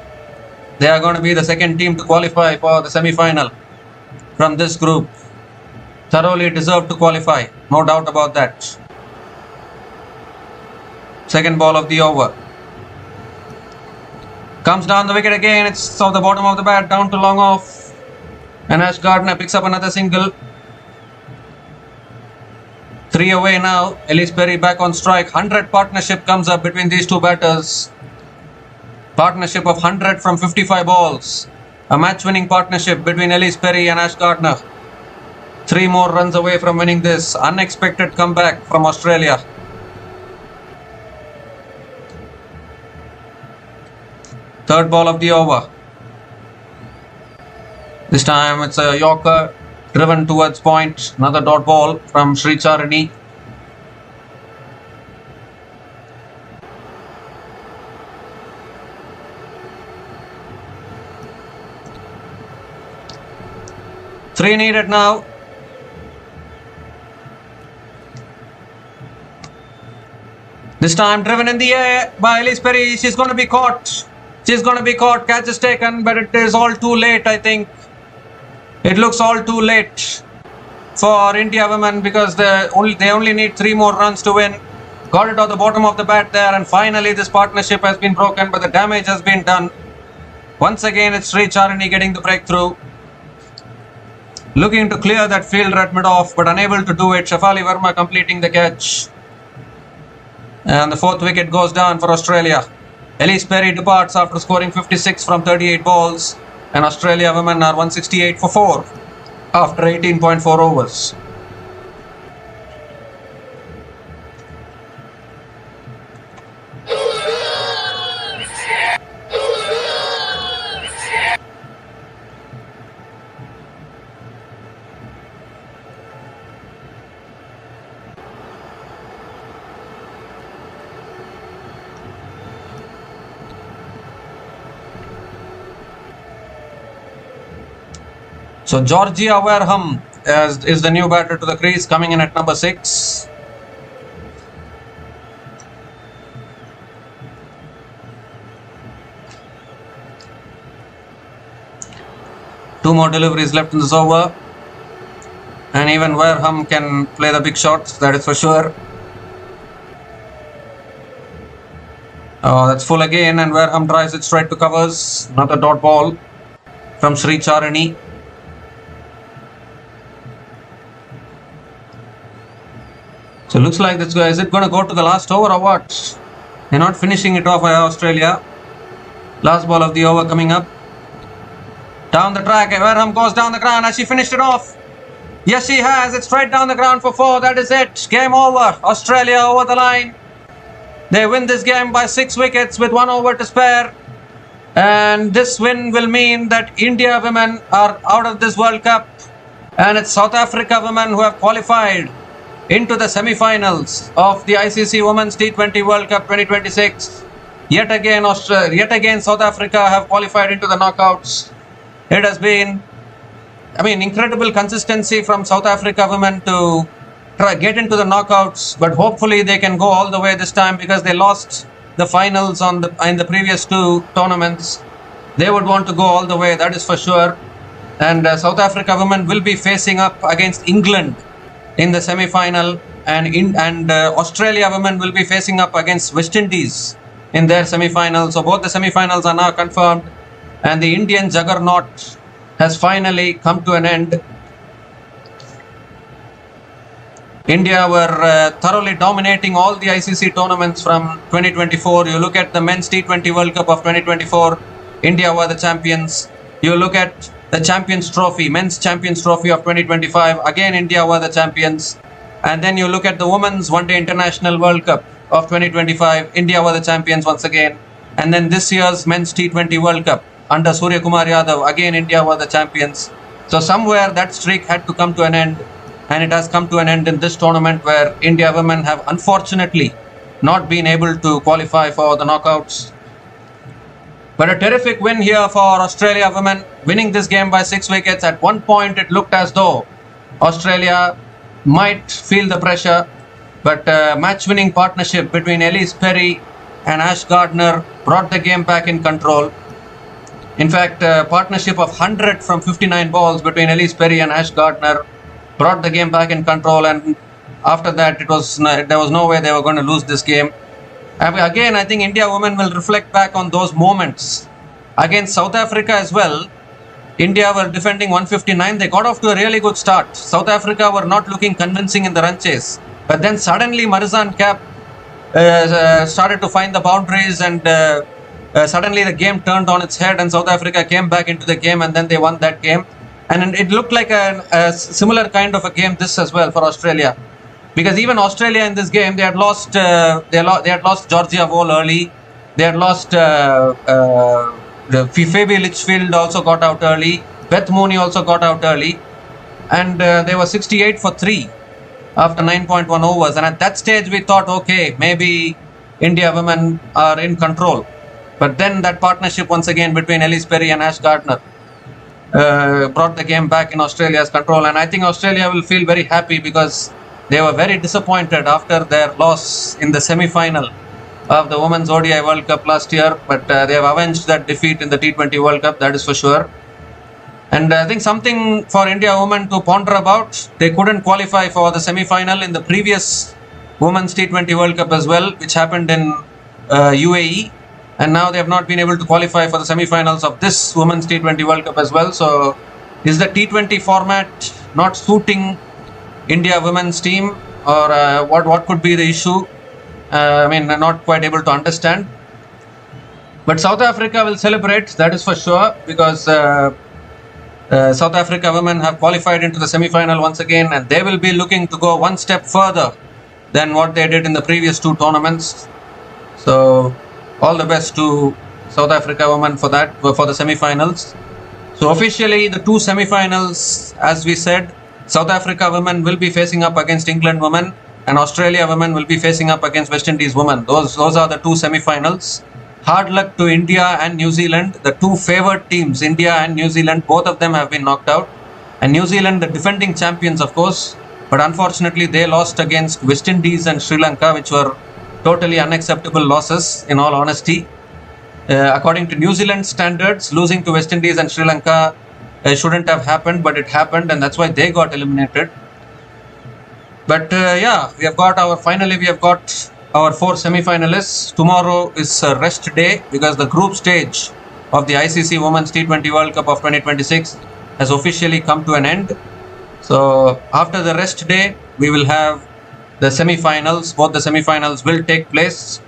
They are going to be the second team to qualify for the semi-final from this group. Thoroughly deserved to qualify. No doubt about that. Second ball of the over. Comes down the wicket again. It's off the bottom of the bat, down to long off. And Ash Gardner picks up another single. 3 away now. Ellis Perry back on strike. 100 partnership comes up between these two batters. Partnership of 100 from 55 balls. A match-winning partnership between Ellis Perry and Ash Gardner. 3 more runs away from winning this. Unexpected comeback from Australia. Third ball of the over. This time it's a Yorker driven towards point. Another dot ball from Sri Charani. Three needed now. This time driven in the air by Ellis Perry. She's going to be caught. She's going to be caught. Catch is taken, but it is all too late, I think. It looks all too late for India women because they only need 3 more runs to win. Got it on the bottom of the bat there, and finally this partnership has been broken, but the damage has been done. Once again, it's Sri Charani getting the breakthrough. Looking to clear that fielder at mid-off, but unable to do it. Shafali Verma completing the catch. And the 4th wicket goes down for Australia. Ellis Perry departs after scoring 56 from 38 balls, and Australia women are 168 for 4 after 18.4 overs. So Georgia Wareham is the new batter to the crease, coming in at number 6. Two more deliveries left in this over. And even Wareham can play the big shots, that is for sure. Oh, that's full again, and Wareham drives it straight to covers. Another dot ball from Sri Charani. So looks like this guy, is it going to go to the last over or what? They're not finishing it off by Australia. Last ball of the over coming up. Down the track, Wareham goes down the ground. Has she finished it off? Yes, she has. It's straight down the ground for 4. That is it. Game over. Australia over the line. They win this game by 6 wickets with 1 over to spare. And this win will mean that India women are out of this World Cup. And it's South Africa women who have qualified into the semi-finals of the ICC Women's T20 World Cup 2026. Yet again South Africa have qualified into the knockouts. It has been, incredible consistency from South Africa women to get into the knockouts, but hopefully they can go all the way this time because they lost the finals in the previous 2 tournaments. They would want to go all the way, that is for sure. And South Africa women will be facing up against England in the semi-final, and Australia women will be facing up against West Indies in their semi-final. So both the semi-finals are now confirmed, and the Indian juggernaut has finally come to an end. India were thoroughly dominating all the ICC tournaments from 2024. You look at the Men's T20 World Cup of 2024, India were the champions. You look at the Champions Trophy, Men's Champions Trophy of 2025. Again, India were the champions. And then you look at the Women's One Day International World Cup of 2025. India were the champions once again. And then this year's Men's T20 World Cup under Surya Kumar Yadav. Again, India were the champions. So somewhere that streak had to come to an end. And it has come to an end in this tournament where India women have unfortunately not been able to qualify for the knockouts. But a terrific win here for Australia women, winning this game by 6 wickets. At one point, it looked as though Australia might feel the pressure, but match-winning partnership between Elise Perry and Ash Gardner brought the game back in control. In fact, a partnership of 100 from 59 balls between Elise Perry and Ash Gardner brought the game back in control, and after that, there was no way they were going to lose this game. Again, I think India women will reflect back on those moments against South Africa as well. India were defending 159. They got off to a really good start. South Africa were not looking convincing in the run chase. But then suddenly Marizan Cap started to find the boundaries, and suddenly the game turned on its head and South Africa came back into the game, and then they won that game. And it looked like a similar kind of a game this as well for Australia. Because even Australia in this game, they had lost Georgia Vole early. They had lost Phoebe Litchfield also got out early. Beth Mooney also got out early. And they were 68 for 3 after 9.1 overs. And at that stage, we thought, okay, maybe India women are in control. But then that partnership once again between Elise Perry and Ash Gardner brought the game back in Australia's control. And I think Australia will feel very happy because they were very disappointed after their loss in the semi-final of the Women's ODI World Cup last year, but they have avenged that defeat in the T20 World Cup, that is for sure. And I think something for India women to ponder about, they couldn't qualify for the semi-final in the previous Women's T20 World Cup as well, which happened in UAE, and now they have not been able to qualify for the semi-finals of this Women's T20 World Cup as well. So is the T20 format not suiting India women's team, or what could be the issue? I mean, I'm not quite able to understand. But South Africa will celebrate, that is for sure, because South Africa women have qualified into the semi-final once again, and they will be looking to go one step further than what they did in the previous 2 tournaments. So all the best to South Africa women for that, for the semi-finals. So officially the 2 semi-finals, as we said, South Africa women will be facing up against England women, and Australia women will be facing up against West Indies women. Those are the 2 semi-finals. Hard luck to India and New Zealand, the 2 favoured teams, India and New Zealand. Both of them have been knocked out. And New Zealand, the defending champions, of course, but unfortunately they lost against West Indies and Sri Lanka, which were totally unacceptable losses, in all honesty. According to New Zealand standards, losing to West Indies and Sri Lanka shouldn't have happened, but it happened, and that's why they got eliminated. But yeah, we have got our 4 semi-finalists. Tomorrow is a rest day because the group stage of the ICC Women's T20 World Cup of 2026 has officially come to an end. So after the rest day, we will have the semi-finals. Both the semi-finals will take place.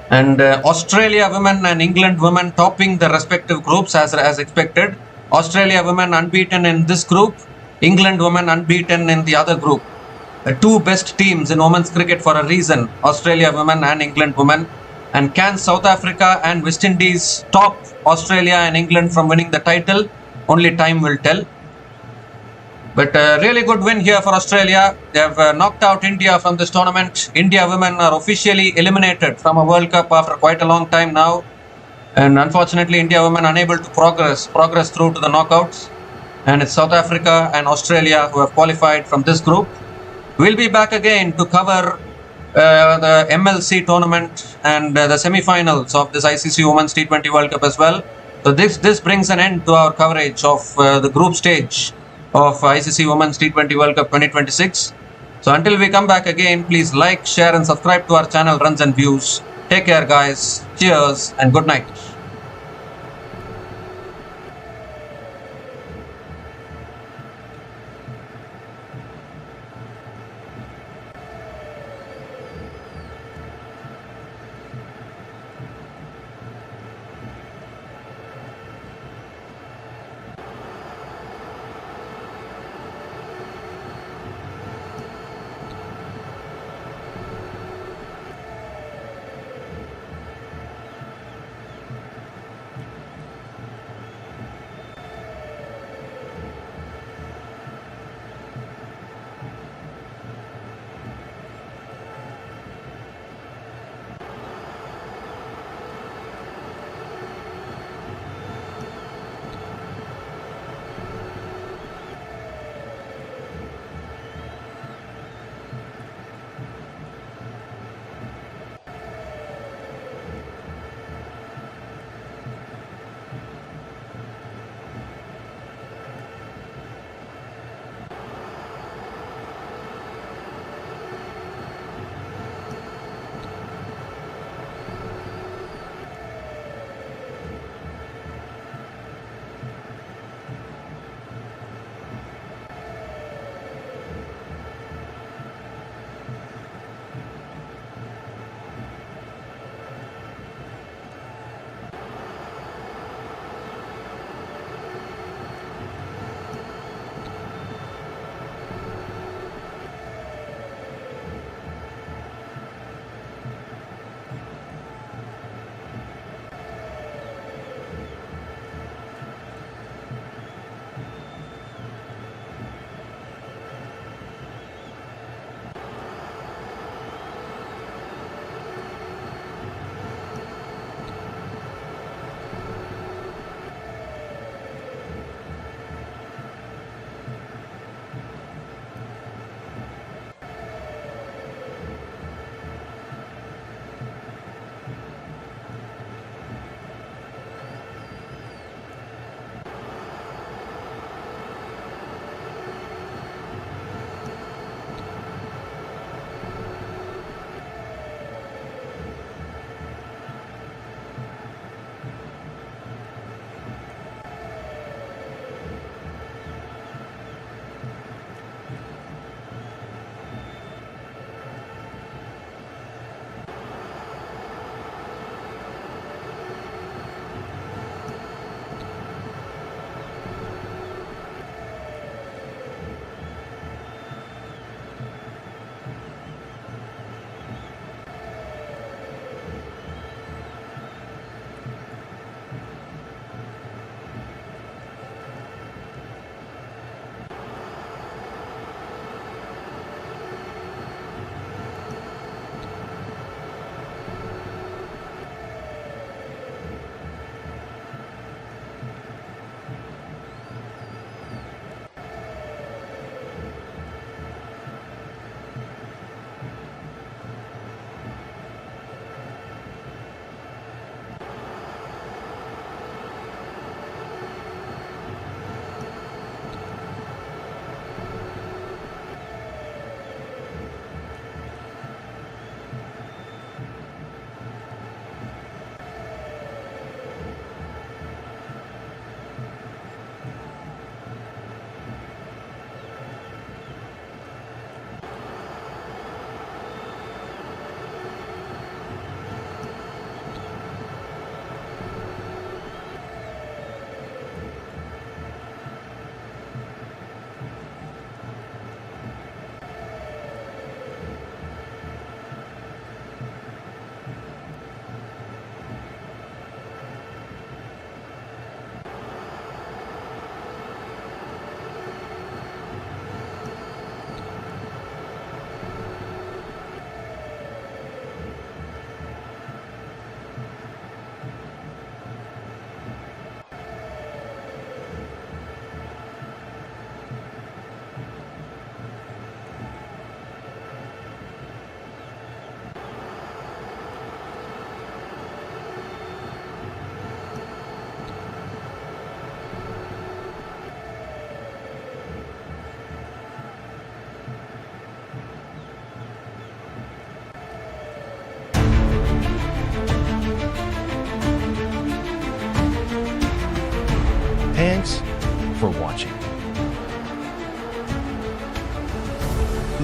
And Australia women and England women topping the respective groups as expected. Australia women unbeaten in this group, England women unbeaten in the other group. The 2 best teams in women's cricket for a reason, Australia women and England women. And can South Africa and West Indies stop Australia and England from winning the title? Only time will tell. But a really good win here for Australia. They have knocked out India from this tournament. India women are officially eliminated from a World Cup after quite a long time now. And unfortunately, India women unable to progress through to the knockouts. And it's South Africa and Australia who have qualified from this group. We'll be back again to cover the MLC tournament and the semi-finals of this ICC Women's T20 World Cup as well. So this brings an end to our coverage of the group stage of ICC Women's T20 World Cup 2026. So until we come back again, please like, share and subscribe to our channel Runs and Views. Take care guys, cheers and good night.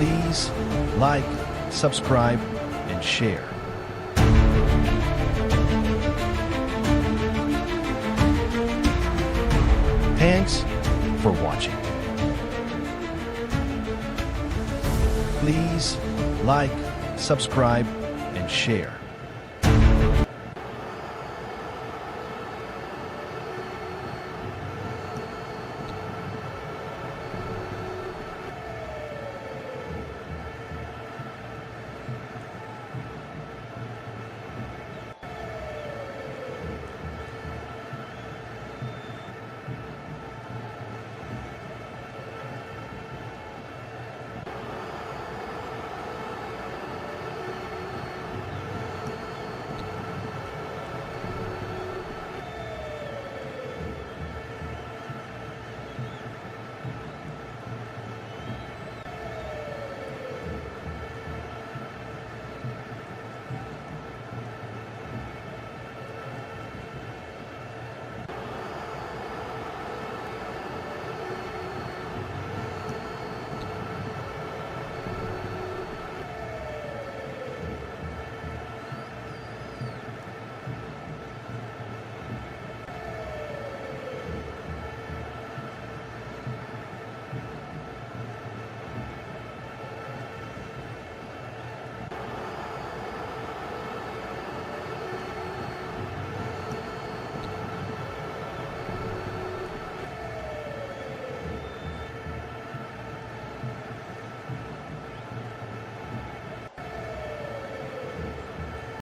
Please like, subscribe, and share. Thanks for watching. Please like, subscribe, and share.